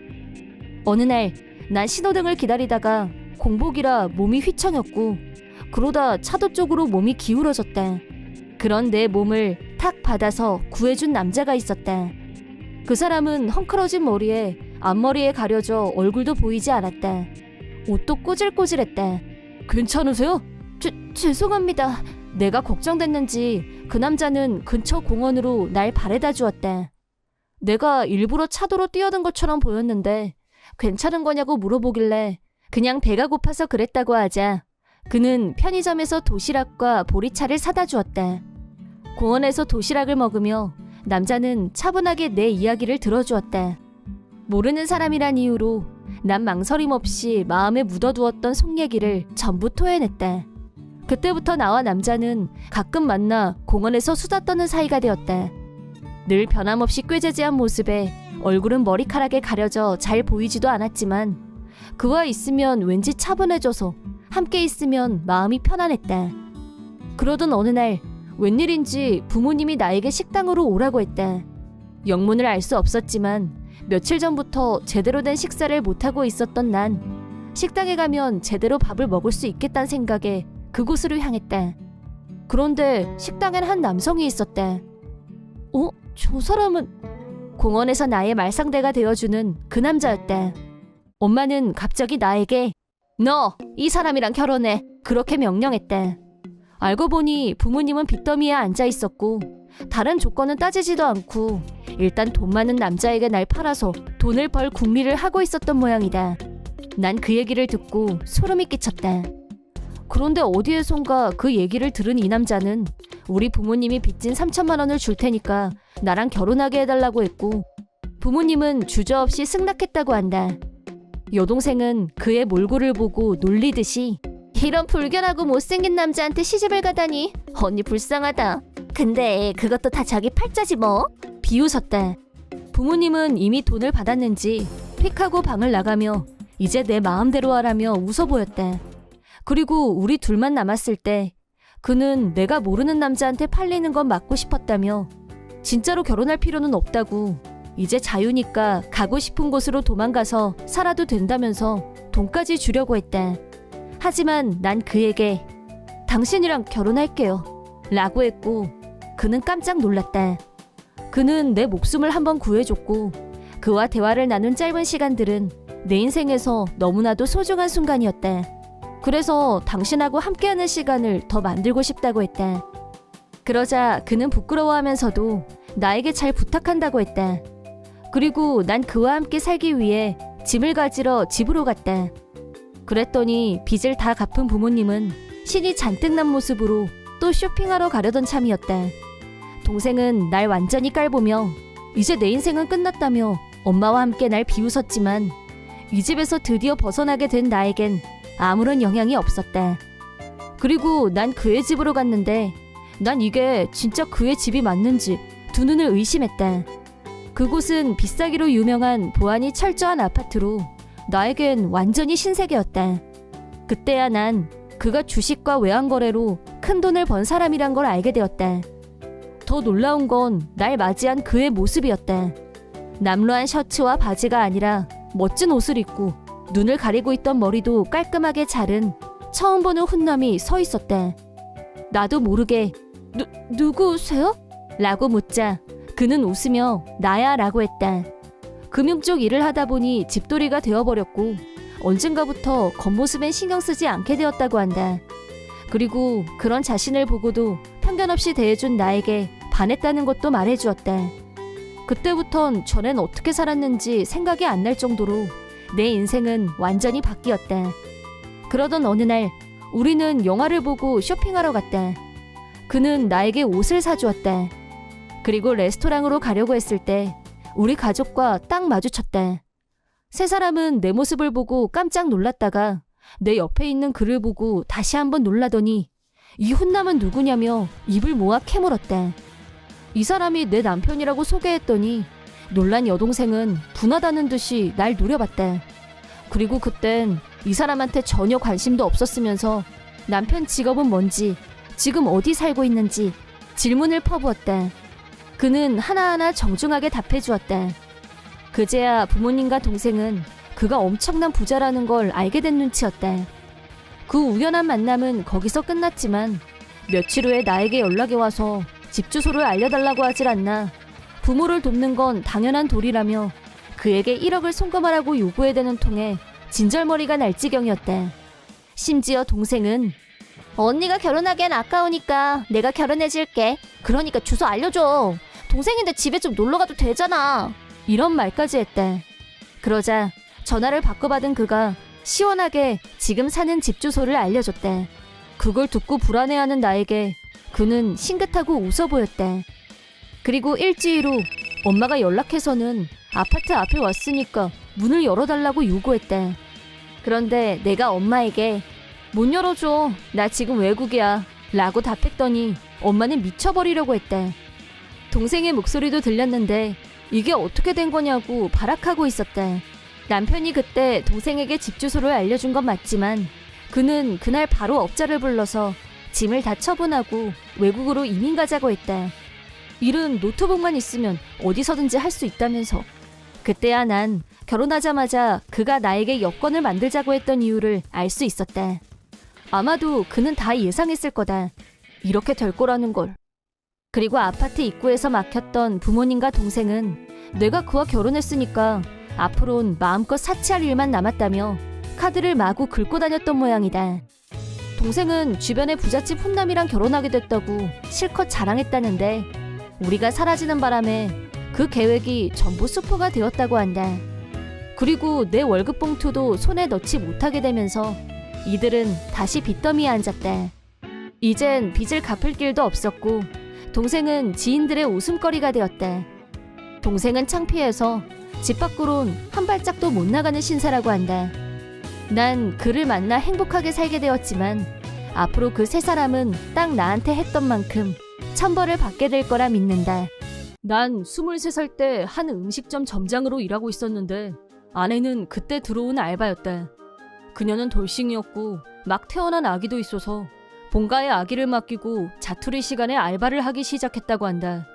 어느 날 난 신호등을 기다리다가 공복이라 몸이 휘청였고 그러다 차도 쪽으로 몸이 기울어졌다. 그런 내 몸을 탁 받아서 구해준 남자가 있었다. 그 사람은 헝클어진 머리에 앞머리에 가려져 얼굴도 보이지 않았다. 옷도 꼬질꼬질했다. 괜찮으세요? 죄송합니다. 내가 걱정됐는지 그 남자는 근처 공원으로 날 바래다 주었다. 내가 일부러 차도로 뛰어든 것처럼 보였는데 괜찮은 거냐고 물어보길래 그냥 배가 고파서 그랬다고 하자 그는 편의점에서 도시락과 보리차를 사다 주었다. 공원에서 도시락을 먹으며 남자는 차분하게 내 이야기를 들어주었다. 모르는 사람이란 이유로 난 망설임 없이 마음에 묻어두었던 속 얘기를 전부 토해냈다. 그때부터 나와 남자는 가끔 만나 공원에서 수다 떠는 사이가 되었다. 늘 변함없이 꾀재재한 모습에 얼굴은 머리카락에 가려져 잘 보이지도 않았지만 그와 있으면 왠지 차분해져서 함께 있으면 마음이 편안했다. 그러던 어느 날 웬일인지 부모님이 나에게 식당으로 오라고 했다. 영문을 알 수 없었지만 며칠 전부터 제대로 된 식사를 못하고 있었던 난 식당에 가면 제대로 밥을 먹을 수 있겠다는 생각에 그곳으로 향했다. 그런데 식당엔 한 남성이 있었다. 저 사람은... 공원에서 나의 말상대가 되어주는 그 남자였다. 엄마는 갑자기 나에게 너 이 사람이랑 결혼해 그렇게 명령했다. 알고 보니 부모님은 빚더미에 앉아 있었고 다른 조건은 따지지도 않고 일단 돈 많은 남자에게 날 팔아서 돈을 벌 궁리를 하고 있었던 모양이다. 난 그 얘기를 듣고 소름이 끼쳤다. 그런데 어디에선가 그 얘기를 들은 이 남자는 우리 부모님이 빚진 3,000만 원을 줄 테니까 나랑 결혼하게 해달라고 했고 부모님은 주저없이 승낙했다고 한다. 여동생은 그의 몰골을 보고 놀리듯이 이런 불결하고 못생긴 남자한테 시집을 가다니 언니 불쌍하다. 근데 그것도 다 자기 팔자지 뭐. 비웃었다. 부모님은 이미 돈을 받았는지 픽하고 방을 나가며 이제 내 마음대로 하라며 웃어 보였다. 그리고 우리 둘만 남았을 때 그는 내가 모르는 남자한테 팔리는 건 막고 싶었다며 진짜로 결혼할 필요는 없다고 이제 자유니까 가고 싶은 곳으로 도망가서 살아도 된다면서 돈까지 주려고 했다. 하지만 난 그에게 당신이랑 결혼할게요 라고 했고 그는 깜짝 놀랐다. 그는 내 목숨을 한번 구해줬고 그와 대화를 나눈 짧은 시간들은 내 인생에서 너무나도 소중한 순간이었다. 그래서 당신하고 함께하는 시간을 더 만들고 싶다고 했다. 그러자 그는 부끄러워하면서도 나에게 잘 부탁한다고 했다. 그리고 난 그와 함께 살기 위해 짐을 가지러 집으로 갔다. 그랬더니 빚을 다 갚은 부모님은 신이 잔뜩 난 모습으로 또 쇼핑하러 가려던 참이었다. 동생은 날 완전히 깔보며 이제 내 인생은 끝났다며 엄마와 함께 날 비웃었지만 이 집에서 드디어 벗어나게 된 나에겐 아무런 영향이 없었다. 그리고 난 그의 집으로 갔는데 난 이게 진짜 그의 집이 맞는지 두 눈을 의심했다. 그곳은 비싸기로 유명한 보안이 철저한 아파트로 나에겐 완전히 신세계였다. 그때야 난 그가 주식과 외환거래로 큰돈을 번 사람이란 걸 알게 되었다. 더 놀라운 건 날 맞이한 그의 모습이었다. 남루한 셔츠와 바지가 아니라 멋진 옷을 입고 눈을 가리고 있던 머리도 깔끔하게 자른 처음 보는 훈남이 서 있었다. 나도 모르게 누구세요? 라고 묻자 그는 웃으며 나야 라고 했다. 금융 쪽 일을 하다 보니 집돌이가 되어버렸고 언젠가부터 겉모습엔 신경 쓰지 않게 되었다고 한다. 그리고 그런 자신을 보고도 편견 없이 대해준 나에게 반했다는 것도 말해주었다. 그때부턴 전엔 어떻게 살았는지 생각이 안 날 정도로 내 인생은 완전히 바뀌었다. 그러던 어느 날 우리는 영화를 보고 쇼핑하러 갔다. 그는 나에게 옷을 사주었다. 그리고 레스토랑으로 가려고 했을 때 우리 가족과 딱 마주쳤다. 세 사람은 내 모습을 보고 깜짝 놀랐다가 내 옆에 있는 그를 보고 다시 한번 놀라더니 이 훈남은 누구냐며 입을 모아 캐물었다. 이 사람이 내 남편이라고 소개했더니 놀란 여동생은 분하다는 듯이 날 노려봤다. 그리고 그땐 이 사람한테 전혀 관심도 없었으면서 남편 직업은 뭔지, 지금 어디 살고 있는지 질문을 퍼부었다. 그는 하나하나 정중하게 답해주었다. 그제야 부모님과 동생은 그가 엄청난 부자라는 걸 알게 된 눈치였다. 그 우연한 만남은 거기서 끝났지만 며칠 후에 나에게 연락이 와서 집 주소를 알려달라고 하질 않나 부모를 돕는 건 당연한 도리라며 그에게 1억을 송금하라고 요구해대는 통에 진절머리가 날 지경이었다. 심지어 동생은 언니가 결혼하기엔 아까우니까 내가 결혼해줄게. 그러니까 주소 알려줘. 동생인데 집에 좀 놀러가도 되잖아. 이런 말까지 했다. 그러자 전화를 바꿔받은 그가 시원하게 지금 사는 집 주소를 알려줬다. 그걸 듣고 불안해하는 나에게 그는 싱긋하고 웃어 보였다. 그리고 일주일 후 엄마가 연락해서는 아파트 앞에 왔으니까 문을 열어달라고 요구했다. 그런데 내가 엄마에게 못 열어줘. 나 지금 외국이야. 라고 답했더니 엄마는 미쳐버리려고 했다. 동생의 목소리도 들렸는데 이게 어떻게 된 거냐고 발악하고 있었다. 남편이 그때 동생에게 집 주소를 알려준 건 맞지만 그는 그날 바로 업자를 불러서 짐을 다 처분하고 외국으로 이민 가자고 했다. 일은 노트북만 있으면 어디서든지 할 수 있다면서. 그때야 난 결혼하자마자 그가 나에게 여권을 만들자고 했던 이유를 알 수 있었다. 아마도 그는 다 예상했을 거다. 이렇게 될 거라는 걸. 그리고 아파트 입구에서 막혔던 부모님과 동생은 내가 그와 결혼했으니까 앞으론 마음껏 사치할 일만 남았다며 카드를 마구 긁고 다녔던 모양이다. 동생은 주변의 부잣집 훈남이랑 결혼하게 됐다고 실컷 자랑했다는데 우리가 사라지는 바람에 그 계획이 전부 수포가 되었다고 한다. 그리고 내 월급 봉투도 손에 넣지 못하게 되면서 이들은 다시 빚더미에 앉았다. 이젠 빚을 갚을 길도 없었고 동생은 지인들의 웃음거리가 되었다. 동생은 창피해서 집 밖으론 한 발짝도 못 나가는 신세라고 한다. 난 그를 만나 행복하게 살게 되었지만 앞으로 그 세 사람은 딱 나한테 했던 만큼 천벌을 받게 될 거라 믿는다. 난 23살 때 한 음식점 점장으로 일하고 있었는데 아내는 그때 들어온 알바였다. 그녀는 돌싱이었고 막 태어난 아기도 있어서 본가에 아기를 맡기고 자투리 시간에 알바를 하기 시작했다고 한다.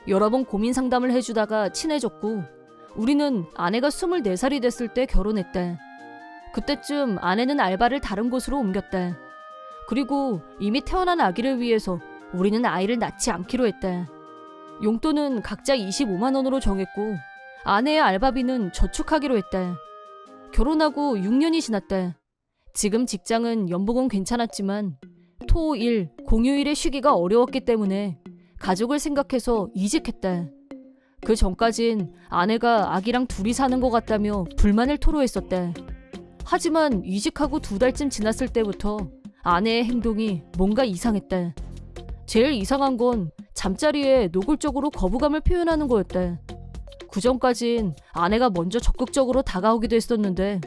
여러 번 고민 상담을 해주다가 친해졌고 우리는 아내가 24살이 됐을 때 결혼했다. 그때쯤 아내는 알바를 다른 곳으로 옮겼다. 그리고 이미 태어난 아기를 위해서 우리는 아이를 낳지 않기로 했다. 용돈은 각자 25만 원으로 정했고 아내의 알바비는 저축하기로 했다. 결혼하고 6년이 지났다. 지금 직장은 연봉은 괜찮았지만 토, 일, 공휴일에 쉬기가 어려웠기 때문에 가족을 생각해서 이직했다. 그 전까진 아내가 아기랑 둘이 사는 것 같다며 불만을 토로했었다. 하지만 이직하고 2달쯤 지났을 때부터 아내의 행동이 뭔가 이상했다. 제일 이상한 건 잠자리에 노골적으로 거부감을 표현하는 거였다. 그전까진 아내가 먼저 적극적으로 다가오기도 했었는데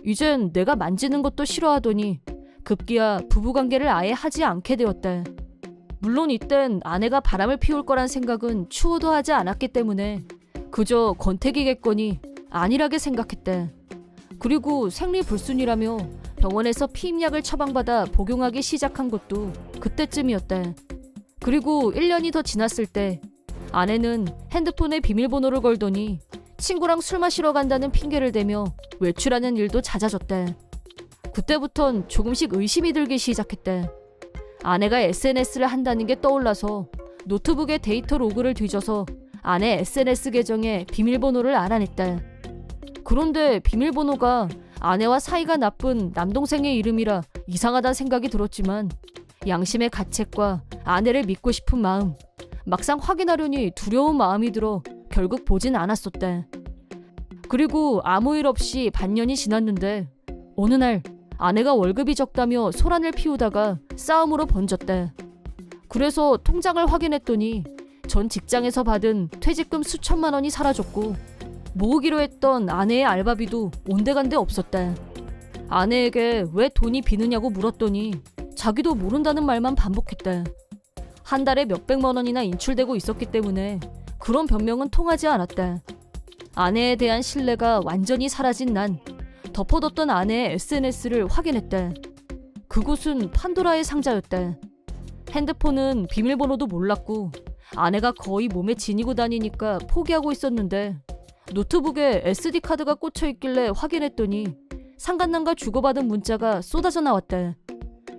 이젠 내가 만지는 것도 싫어하더니 급기야 부부관계를 아예 하지 않게 되었다. 물론 이땐 아내가 바람을 피울 거란 생각은 추호도 하지 않았기 때문에 그저 권태기겠거니 안일하게 생각했다. 그리고 생리불순이라며 병원에서 피임약을 처방받아 복용하기 시작한 것도 그때쯤이었다. 그리고 1년이 더 지났을 때 아내는 핸드폰에 비밀번호를 걸더니 친구랑 술 마시러 간다는 핑계를 대며 외출하는 일도 잦아졌다. 그때부턴 조금씩 의심이 들기 시작했다. 아내가 SNS를 한다는 게 떠올라서 노트북의 데이터 로그를 뒤져서 아내 SNS 계정에 비밀번호를 알아냈다. 그런데 비밀번호가 아내와 사이가 나쁜 남동생의 이름이라 이상하다는 생각이 들었지만 양심의 가책과 아내를 믿고 싶은 마음, 막상 확인하려니 두려운 마음이 들어 결국 보진 않았었다. 그리고 아무 일 없이 반년이 지났는데 어느 날 아내가 월급이 적다며 소란을 피우다가 싸움으로 번졌다. 그래서 통장을 확인했더니 전 직장에서 받은 퇴직금 수천만 원이 사라졌고 모으기로 했던 아내의 알바비도 온데간데 없었다. 아내에게 왜 돈이 비느냐고 물었더니 자기도 모른다는 말만 반복했다. 한 달에 몇백만 원이나 인출되고 있었기 때문에 그런 변명은 통하지 않았다. 아내에 대한 신뢰가 완전히 사라진 난 덮어뒀던 아내의 SNS를 확인했다. 그곳은 판도라의 상자였다. 핸드폰은 비밀번호도 몰랐고 아내가 거의 몸에 지니고 다니니까 포기하고 있었는데 노트북에 SD카드가 꽂혀있길래 확인했더니 상간남과 주고받은 문자가 쏟아져 나왔다.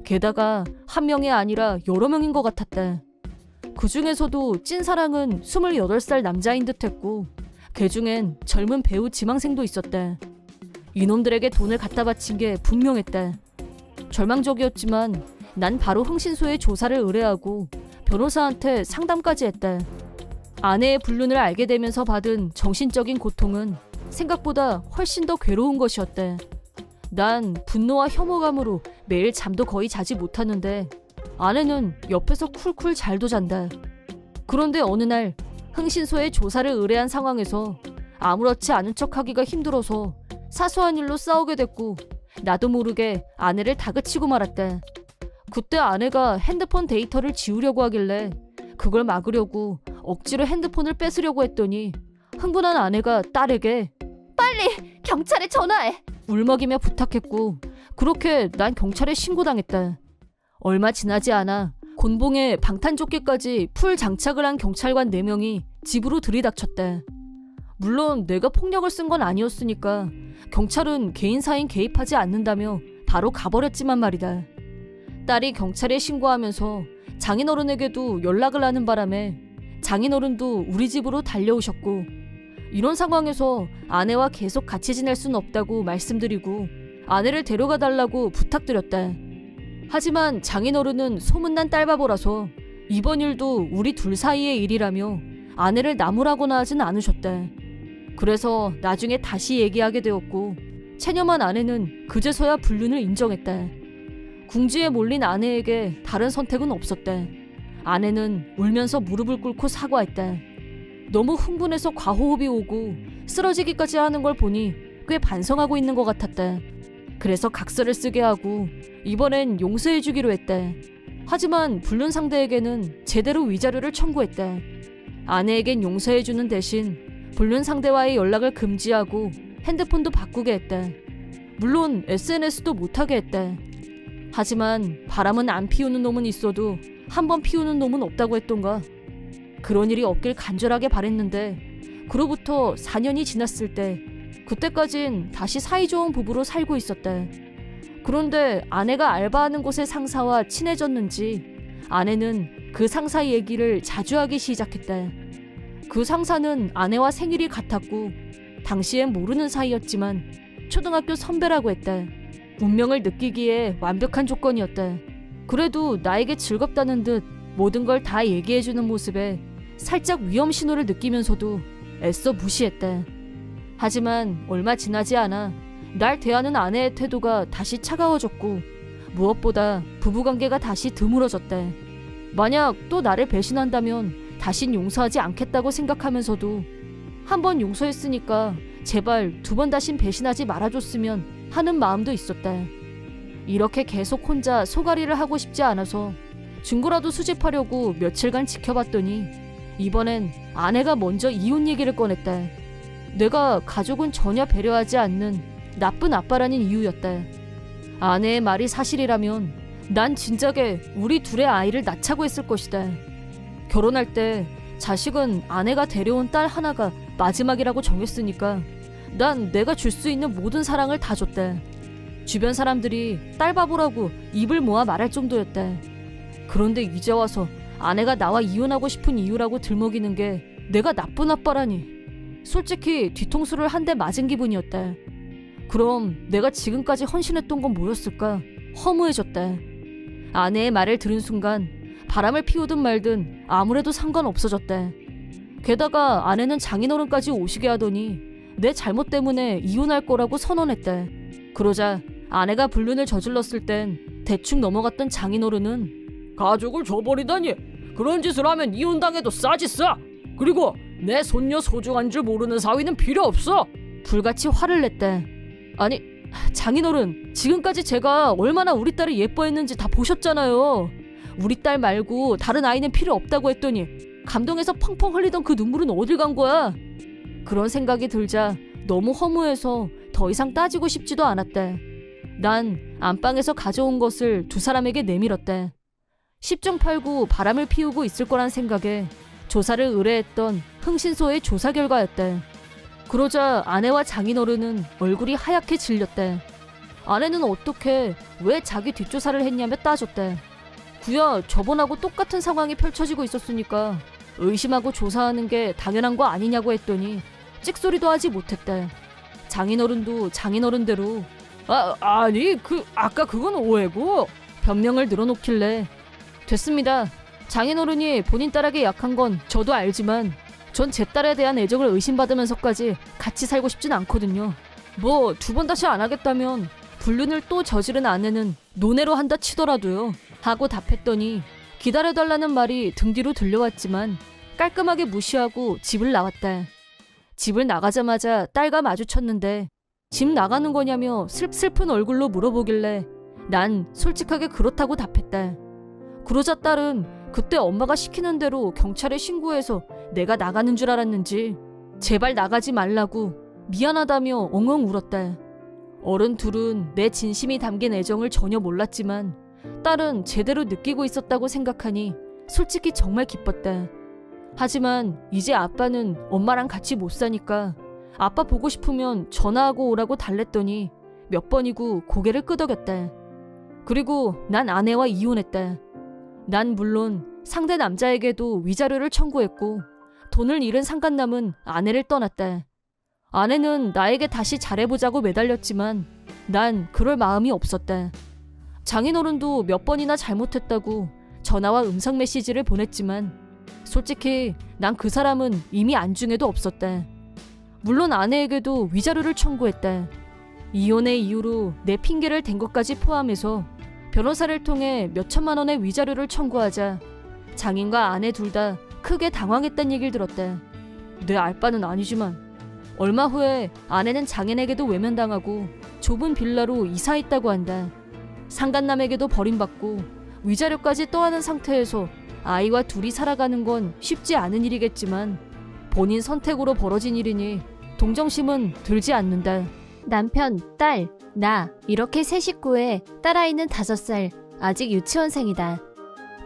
게다가 한 명이 아니라 여러 명인 것 같았다. 그 중에서도 찐사랑은 28살 남자인 듯했고 그 중엔 젊은 배우 지망생도 있었다. 이놈들에게 돈을 갖다 바친 게 분명했다. 절망적이었지만 난 바로 흥신소에 조사를 의뢰하고 변호사한테 상담까지 했다. 아내의 불륜을 알게 되면서 받은 정신적인 고통은 생각보다 훨씬 더 괴로운 것이었다. 난 분노와 혐오감으로 매일 잠도 거의 자지 못하는데 아내는 옆에서 쿨쿨 잘도 잔다. 그런데 어느 날 흥신소에 조사를 의뢰한 상황에서 아무렇지 않은 척하기가 힘들어서 사소한 일로 싸우게 됐고 나도 모르게 아내를 다그치고 말았다. 그때 아내가 핸드폰 데이터를 지우려고 하길래 그걸 막으려고 억지로 핸드폰을 뺏으려고 했더니 흥분한 아내가 딸에게 빨리 경찰에 전화해. 울먹이며 부탁했고 그렇게 난 경찰에 신고당했다. 얼마 지나지 않아 곤봉에 방탄조끼까지 풀 장착을 한 경찰관 4명이 집으로 들이닥쳤다. 물론 내가 폭력을 쓴 건 아니었으니까 경찰은 개인사인 개입하지 않는다며 바로 가버렸지만 말이다. 딸이 경찰에 신고하면서 장인어른에게도 연락을 하는 바람에 장인어른도 우리 집으로 달려오셨고 이런 상황에서 아내와 계속 같이 지낼 순 없다고 말씀드리고 아내를 데려가 달라고 부탁드렸다. 하지만 장인어른은 소문난 딸바보라서 이번 일도 우리 둘 사이의 일이라며 아내를 나무라거나 하진 않으셨다. 그래서 나중에 다시 얘기하게 되었고 체념한 아내는 그제서야 불륜을 인정했다. 궁지에 몰린 아내에게 다른 선택은 없었다. 아내는 울면서 무릎을 꿇고 사과했다. 너무 흥분해서 과호흡이 오고 쓰러지기까지 하는 걸 보니 꽤 반성하고 있는 것 같았다. 그래서 각서를 쓰게 하고 이번엔 용서해주기로 했다. 하지만 불륜 상대에게는 제대로 위자료를 청구했다. 아내에겐 용서해주는 대신 불륜 상대와의 연락을 금지하고 핸드폰도 바꾸게 했다. 물론 SNS도 못하게 했다. 하지만 바람은 안 피우는 놈은 있어도 한 번 피우는 놈은 없다고 했던가. 그런 일이 없길 간절하게 바랬는데 그로부터 4년이 지났을 때 그때까진 다시 사이좋은 부부로 살고 있었다. 그런데 아내가 알바하는 곳의 상사와 친해졌는지 아내는 그 상사 얘기를 자주 하기 시작했다. 그 상사는 아내와 생일이 같았고 당시엔 모르는 사이였지만 초등학교 선배라고 했다. 운명을 느끼기에 완벽한 조건이었다. 그래도 나에게 즐겁다는 듯 모든 걸 다 얘기해주는 모습에 살짝 위험 신호를 느끼면서도 애써 무시했다. 하지만 얼마 지나지 않아 날 대하는 아내의 태도가 다시 차가워졌고 무엇보다 부부관계가 다시 드물어졌다. 만약 또 나를 배신한다면 다신 용서하지 않겠다고 생각하면서도 한 번 용서했으니까 제발 2번 다신 배신하지 말아줬으면 하는 마음도 있었다. 이렇게 계속 혼자 소가리를 하고 싶지 않아서 증거라도 수집하려고 며칠간 지켜봤더니 이번엔 아내가 먼저 이혼 얘기를 꺼냈다. 내가 가족은 전혀 배려하지 않는 나쁜 아빠라는 이유였다. 아내의 말이 사실이라면 난 진작에 우리 둘의 아이를 낳자고 했을 것이다. 결혼할 때 자식은 아내가 데려온 딸 하나가 마지막이라고 정했으니까 난 내가 줄 수 있는 모든 사랑을 다 줬다. 주변 사람들이 딸 바보라고 입을 모아 말할 정도였다. 그런데 이제 와서 아내가 나와 이혼하고 싶은 이유라고 들먹이는 게 내가 나쁜 아빠라니. 솔직히 뒤통수를 한 대 맞은 기분이었다. 그럼 내가 지금까지 헌신했던 건 뭐였을까? 허무해졌다. 아내의 말을 들은 순간 바람을 피우든 말든 아무래도 상관없어졌다. 게다가 아내는 장인어른까지 오시게 하더니 내 잘못 때문에 이혼할 거라고 선언했다. 그러자 아내가 불륜을 저질렀을 땐 대충 넘어갔던 장인어른은 가족을 줘버리다니, 그런 짓을 하면 이혼당해도 싸지 싸. 그리고 내 손녀 소중한 줄 모르는 사위는 필요 없어. 불같이 화를 냈다. 아니, 장인어른, 지금까지 제가 얼마나 우리 딸을 예뻐했는지 다 보셨잖아요. 우리 딸 말고 다른 아이는 필요 없다고 했더니 감동해서 펑펑 흘리던 그 눈물은 어딜 간 거야? 그런 생각이 들자 너무 허무해서 더 이상 따지고 싶지도 않았다. 난 안방에서 가져온 것을 두 사람에게 내밀었다. 10중 8구 바람을 피우고 있을 거란 생각에 조사를 의뢰했던 흥신소의 조사 결과였다. 그러자 아내와 장인어른은 얼굴이 하얗게 질렸다. 아내는 어떻게 왜 자기 뒷조사를 했냐며 따졌다. 구야 저번하고 똑같은 상황이 펼쳐지고 있었으니까 의심하고 조사하는 게 당연한 거 아니냐고 했더니 찍소리도 하지 못했다. 장인어른도 장인어른대로 아니 아까 그건 오해고 변명을 늘어놓길래 됐습니다. 장인어른이 본인 딸에게 약한 건 저도 알지만 전 제 딸에 대한 애정을 의심받으면서까지 같이 살고 싶진 않거든요. 뭐 2번 다시 안 하겠다면 불륜을 또 저지른 아내는 논외로 한다 치더라도요 하고 답했더니 기다려달라는 말이 등 뒤로 들려왔지만 깔끔하게 무시하고 집을 나왔다. 집을 나가자마자 딸과 마주쳤는데 집 나가는 거냐며 슬픈 얼굴로 물어보길래 난 솔직하게 그렇다고 답했다. 그러자 딸은 그때 엄마가 시키는 대로 경찰에 신고해서 내가 나가는 줄 알았는지 제발 나가지 말라고 미안하다며 엉엉 울었다. 어른 둘은 내 진심이 담긴 애정을 전혀 몰랐지만 딸은 제대로 느끼고 있었다고 생각하니 솔직히 정말 기뻤다. 하지만 이제 아빠는 엄마랑 같이 못 사니까 아빠 보고 싶으면 전화하고 오라고 달랬더니 몇 번이고 고개를 끄덕였다. 그리고 난 아내와 이혼했다. 난 물론 상대 남자에게도 위자료를 청구했고 돈을 잃은 상간남은 아내를 떠났다. 아내는 나에게 다시 잘해보자고 매달렸지만 난 그럴 마음이 없었다. 장인어른도 몇 번이나 잘못했다고 전화와 음성 메시지를 보냈지만 솔직히 난 그 사람은 이미 안중에도 없었다. 물론 아내에게도 위자료를 청구했다. 이혼의 이유로 내 핑계를 댄 것까지 포함해서 변호사를 통해 몇 천만 원의 위자료를 청구하자 장인과 아내 둘 다 크게 당황했다는 얘기를 들었다. 내 알바는 아니지만 얼마 후에 아내는 장인에게도 외면당하고 좁은 빌라로 이사했다고 한다. 상간남에게도 버림받고 위자료까지 떠안은 상태에서 아이와 둘이 살아가는 건 쉽지 않은 일이겠지만 본인 선택으로 벌어진 일이니 동정심은 들지 않는다. 남편, 딸, 나 이렇게 세 식구에 딸아이는 5살, 아직 유치원생이다.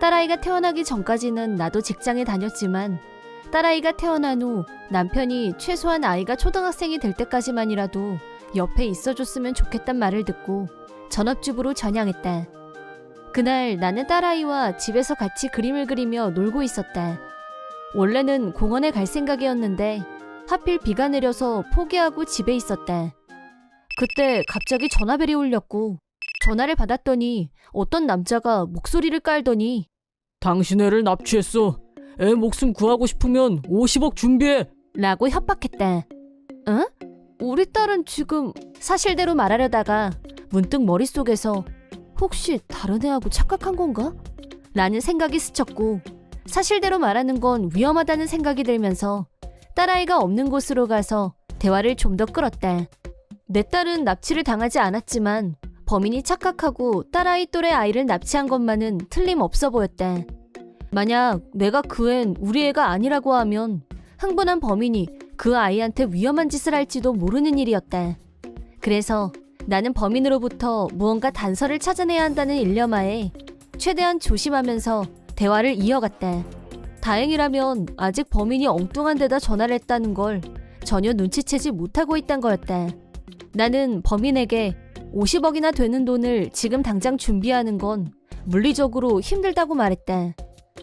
딸아이가 태어나기 전까지는 나도 직장에 다녔지만 딸아이가 태어난 후 남편이 최소한 아이가 초등학생이 될 때까지만이라도 옆에 있어줬으면 좋겠단 말을 듣고 전업주부로 전향했다. 그날 나는 딸아이와 집에서 같이 그림을 그리며 놀고 있었다. 원래는 공원에 갈 생각이었는데 하필 비가 내려서 포기하고 집에 있었다. 그때 갑자기 전화벨이 울렸고 전화를 받았더니 어떤 남자가 목소리를 깔더니 당신 애를 납치했어. 애 목숨 구하고 싶으면 50억 준비해 라고 협박했다. 응? 우리 딸은 지금 사실대로 말하려다가 문득 머릿속에서 혹시 다른 애하고 착각한 건가? 라는 생각이 스쳤고 사실대로 말하는 건 위험하다는 생각이 들면서 딸아이가 없는 곳으로 가서 대화를 좀 더 끌었다. 내 딸은 납치를 당하지 않았지만 범인이 착각하고 딸아이 또래 아이를 납치한 것만은 틀림없어 보였다. 만약 내가 그 앤 우리 애가 아니라고 하면 흥분한 범인이 그 아이한테 위험한 짓을 할지도 모르는 일이었다. 그래서 나는 범인으로부터 무언가 단서를 찾아내야 한다는 일념하에 최대한 조심하면서 대화를 이어갔다. 다행이라면 아직 범인이 엉뚱한 데다 전화를 했다는 걸 전혀 눈치채지 못하고 있단 거였다. 나는 범인에게 50억이나 되는 돈을 지금 당장 준비하는 건 물리적으로 힘들다고 말했다.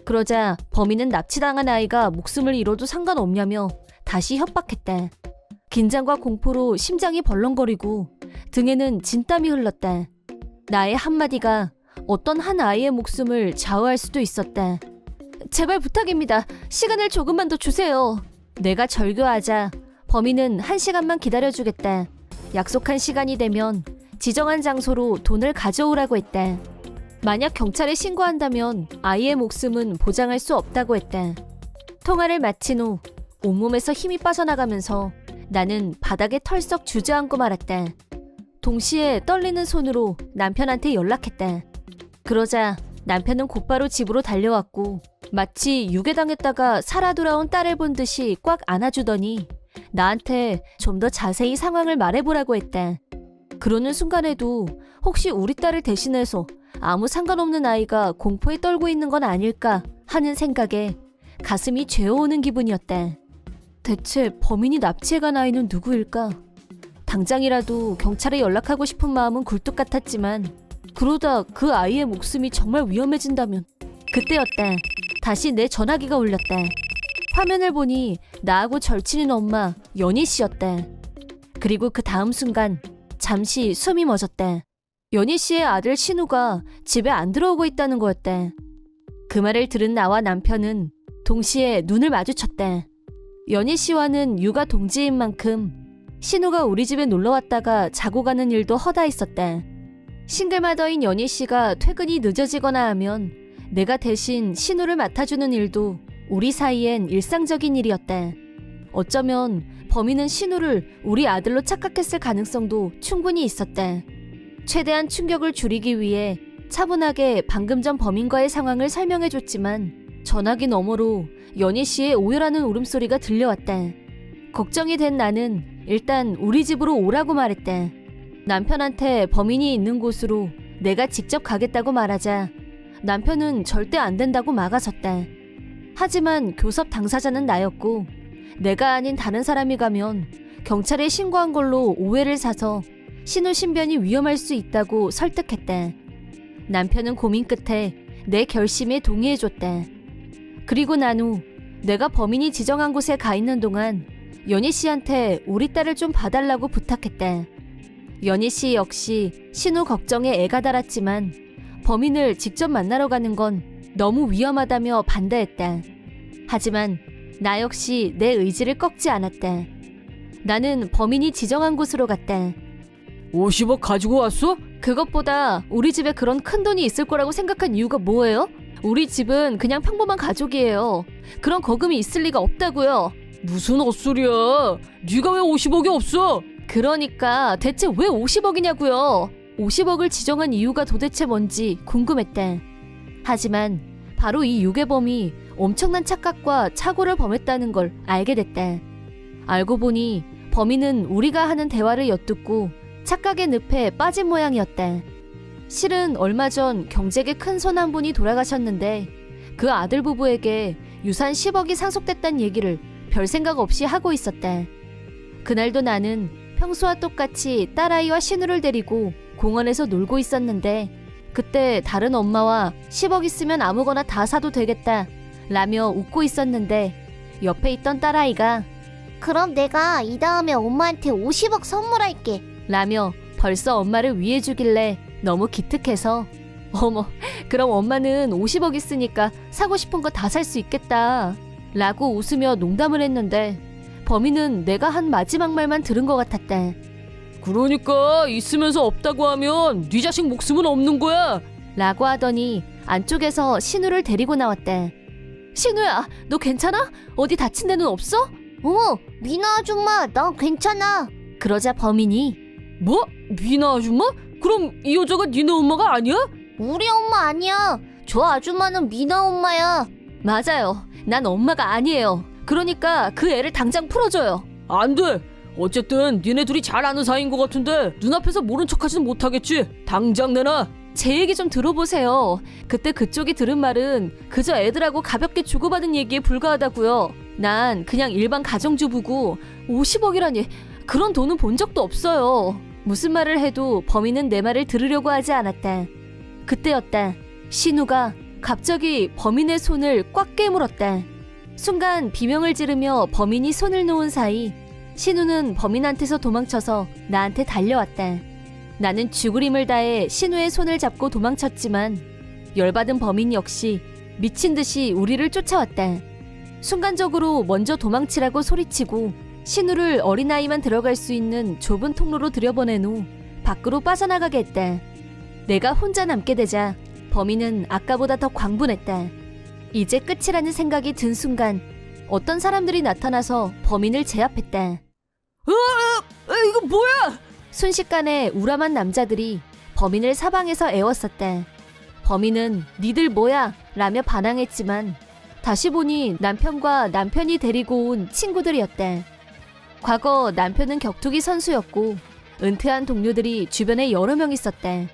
그러자 범인은 납치당한 아이가 목숨을 잃어도 상관없냐며 다시 협박했다. 긴장과 공포로 심장이 벌렁거리고 등에는 진땀이 흘렀다. 나의 한마디가 어떤 한 아이의 목숨을 좌우할 수도 있었다. 제발 부탁입니다. 시간을 조금만 더 주세요. 내가 절교하자 범인은 1시간만 기다려주겠다. 약속한 시간이 되면 지정한 장소로 돈을 가져오라고 했다. 만약 경찰에 신고한다면 아이의 목숨은 보장할 수 없다고 했다. 통화를 마친 후 온몸에서 힘이 빠져나가면서 나는 바닥에 털썩 주저앉고 말았다. 동시에 떨리는 손으로 남편한테 연락했다. 그러자 남편은 곧바로 집으로 달려왔고 마치 유괴당했다가 살아 돌아온 딸을 본 듯이 꽉 안아주더니 나한테 좀 더 자세히 상황을 말해보라고 했다. 그러는 순간에도 혹시 우리 딸을 대신해서 아무 상관없는 아이가 공포에 떨고 있는 건 아닐까 하는 생각에 가슴이 죄어오는 기분이었다. 대체 범인이 납치해간 아이는 누구일까? 당장이라도 경찰에 연락하고 싶은 마음은 굴뚝 같았지만 그러다 그 아이의 목숨이 정말 위험해진다면 그때였다. 다시 내 전화기가 울렸다. 화면을 보니 나하고 절친인 엄마 연희 씨였다. 그리고 그 다음 순간 잠시 숨이 멎었다. 연희 씨의 아들 신우가 집에 안 들어오고 있다는 거였다. 그 말을 들은 나와 남편은 동시에 눈을 마주쳤다. 연희 씨와는 육아 동지인 만큼 신우가 우리 집에 놀러 왔다가 자고 가는 일도 허다 있었다. 싱글마더인 연희 씨가 퇴근이 늦어지거나 하면 내가 대신 신우를 맡아주는 일도 우리 사이엔 일상적인 일이었다. 어쩌면 범인은 신우를 우리 아들로 착각했을 가능성도 충분히 있었다. 최대한 충격을 줄이기 위해 차분하게 방금 전 범인과의 상황을 설명해줬지만 전화기 너머로 연희 씨의 오열하는 울음소리가 들려왔다. 걱정이 된 나는 일단 우리 집으로 오라고 말했다. 남편한테 범인이 있는 곳으로 내가 직접 가겠다고 말하자 남편은 절대 안 된다고 막아섰다. 하지만 교섭 당사자는 나였고 내가 아닌 다른 사람이 가면 경찰에 신고한 걸로 오해를 사서 신우 신변이 위험할 수 있다고 설득했다. 남편은 고민 끝에 내 결심에 동의해줬다. 그리고 난 후 내가 범인이 지정한 곳에 가 있는 동안 연희 씨한테 우리 딸을 좀 봐달라고 부탁했다. 연희 씨 역시 신우 걱정에 애가 달았지만 범인을 직접 만나러 가는 건 너무 위험하다며 반대했다. 하지만 나 역시 내 의지를 꺾지 않았다. 나는 범인이 지정한 곳으로 갔다. 50억 가지고 왔어? 그것보다 우리 집에 그런 큰 돈이 있을 거라고 생각한 이유가 뭐예요? 우리 집은 그냥 평범한 가족이에요. 그런 거금이 있을 리가 없다고요. 무슨 헛소리야. 네가 왜 50억이 없어? 그러니까 대체 왜 50억이냐고요. 50억을 지정한 이유가 도대체 뭔지 궁금했다. 하지만 바로 이 유괴범이 엄청난 착각과 착오를 범했다는 걸 알게 됐다. 알고 보니 범인은 우리가 하는 대화를 엿듣고 착각의 늪에 빠진 모양이었다. 실은 얼마 전 경제계 큰 손 한 분이 돌아가셨는데 그 아들 부부에게 유산 10억이 상속됐다는 얘기를 별 생각 없이 하고 있었다. 그날도 나는 평소와 똑같이 딸아이와 신우를 데리고 공원에서 놀고 있었는데 그때 다른 엄마와 10억 있으면 아무거나 다 사도 되겠다 라며 웃고 있었는데 옆에 있던 딸아이가 그럼 내가 이 다음에 엄마한테 50억 선물할게. 라며 벌써 엄마를 위해주길래 너무 기특해서 어머 그럼 엄마는 50억 있으니까 사고 싶은 거 다 살 수 있겠다 라고 웃으며 농담을 했는데 범인은 내가 한 마지막 말만 들은 것 같았다. 그러니까 있으면서 없다고 하면 네 자식 목숨은 없는 거야. 라고 하더니 안쪽에서 신우를 데리고 나왔다. 신우야 너 괜찮아? 어디 다친 데는 없어? 미나 아줌마 난 괜찮아. 그러자 범인이 뭐? 미나 아줌마? 그럼 이 여자가 니네 엄마가 아니야? 우리 엄마 아니야. 저 아줌마는 미나 엄마야. 맞아요 난 엄마가 아니에요. 그러니까 그 애를 당장 풀어줘요. 안 돼. 어쨌든 니네 둘이 잘 아는 사이인 것 같은데 눈앞에서 모른 척하지는 못하겠지. 당장 내놔. 제 얘기 좀 들어보세요. 그때 그쪽이 들은 말은 그저 애들하고 가볍게 주고받은 얘기에 불과하다고요. 난 그냥 일반 가정주부고 50억이라니 그런 돈은 본 적도 없어요. 무슨 말을 해도 범인은 내 말을 들으려고 하지 않았다. 그때였다. 신우가 갑자기 범인의 손을 꽉 깨물었다. 순간 비명을 지르며 범인이 손을 놓은 사이 신우는 범인한테서 도망쳐서 나한테 달려왔다. 나는 죽을 힘을 다해 신우의 손을 잡고 도망쳤지만 열받은 범인 역시 미친 듯이 우리를 쫓아왔다. 순간적으로 먼저 도망치라고 소리치고 신우를 어린아이만 들어갈 수 있는 좁은 통로로 들여보낸 후 밖으로 빠져나가게 했다. 내가 혼자 남게 되자 범인은 아까보다 더 광분했다. 이제 끝이라는 생각이 든 순간 어떤 사람들이 나타나서 범인을 제압했다. 이거 뭐야? 순식간에 우람한 남자들이 범인을 사방에서 애웠었다. 범인은 니들 뭐야? 라며 반항했지만 다시 보니 남편과 남편이 데리고 온 친구들이었다. 과거 남편은 격투기 선수였고 은퇴한 동료들이 주변에 여러 명 있었다.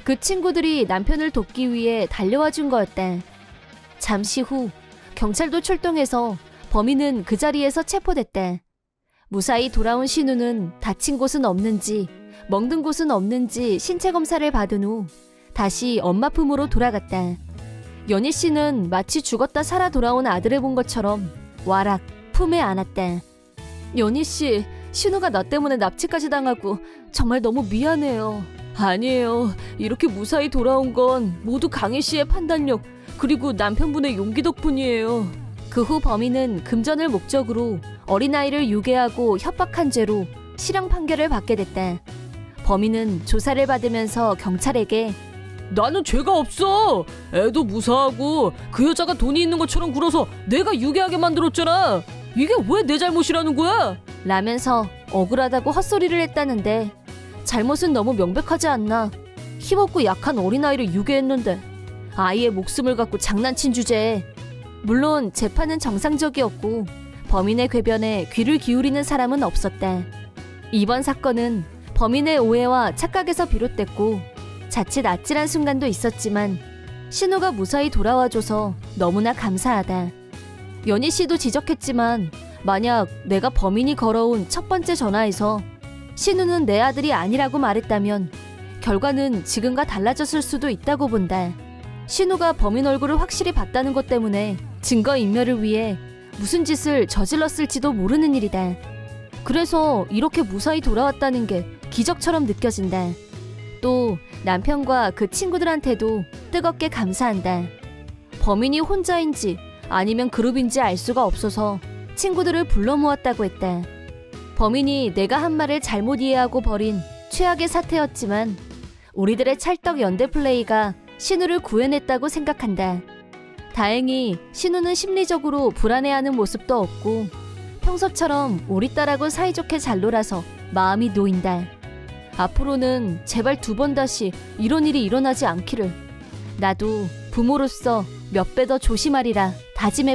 그 친구들이 남편을 돕기 위해 달려와 준 거였다. 잠시 후 경찰도 출동해서 범인은 그 자리에서 체포됐다. 무사히 돌아온 신우는 다친 곳은 없는지 멍든 곳은 없는지 신체 검사를 받은 후 다시 엄마 품으로 돌아갔다. 연희 씨는 마치 죽었다 살아 돌아온 아들을 본 것처럼 와락 품에 안았다. 연희 씨, 신우가 나 때문에 납치까지 당하고 정말 너무 미안해요. 아니에요. 이렇게 무사히 돌아온 건 모두 강희 씨의 판단력 그리고 남편분의 용기 덕분이에요. 그 후 범인은 금전을 목적으로 어린아이를 유괴하고 협박한 죄로 실형 판결을 받게 됐다. 범인은 조사를 받으면서 경찰에게 나는 죄가 없어. 애도 무사하고 그 여자가 돈이 있는 것처럼 굴어서 내가 유괴하게 만들었잖아. 이게 왜 내 잘못이라는 거야? 라면서 억울하다고 헛소리를 했다는데 잘못은 너무 명백하지 않나. 힘없고 약한 어린아이를 유괴했는데 아이의 목숨을 갖고 장난친 주제에. 물론 재판은 정상적이었고 범인의 궤변에 귀를 기울이는 사람은 없었다. 이번 사건은 범인의 오해와 착각에서 비롯됐고 자칫 아찔한 순간도 있었지만 신우가 무사히 돌아와줘서 너무나 감사하다. 연희 씨도 지적했지만 만약 내가 범인이 걸어온 첫 번째 전화에서 신우는 내 아들이 아니라고 말했다면 결과는 지금과 달라졌을 수도 있다고 본다. 신우가 범인 얼굴을 확실히 봤다는 것 때문에 증거인멸을 위해 무슨 짓을 저질렀을지도 모르는 일이다. 그래서 이렇게 무사히 돌아왔다는 게 기적처럼 느껴진다. 또 남편과 그 친구들한테도 뜨겁게 감사한다. 범인이 혼자인지 아니면 그룹인지 알 수가 없어서 친구들을 불러 모았다고 했다. 범인이 내가 한 말을 잘못 이해하고 벌인 최악의 사태였지만 우리들의 찰떡 연대 플레이가 신우를 구해냈다고 생각한다. 다행히 신우는 심리적으로 불안해하는 모습도 없고 평소처럼 우리 딸하고 사이좋게 잘 놀아서 마음이 놓인다. 앞으로는 제발 2번 다시 이런 일이 일어나지 않기를. 나도 부모로서 몇 배 더 조심하리라 다짐해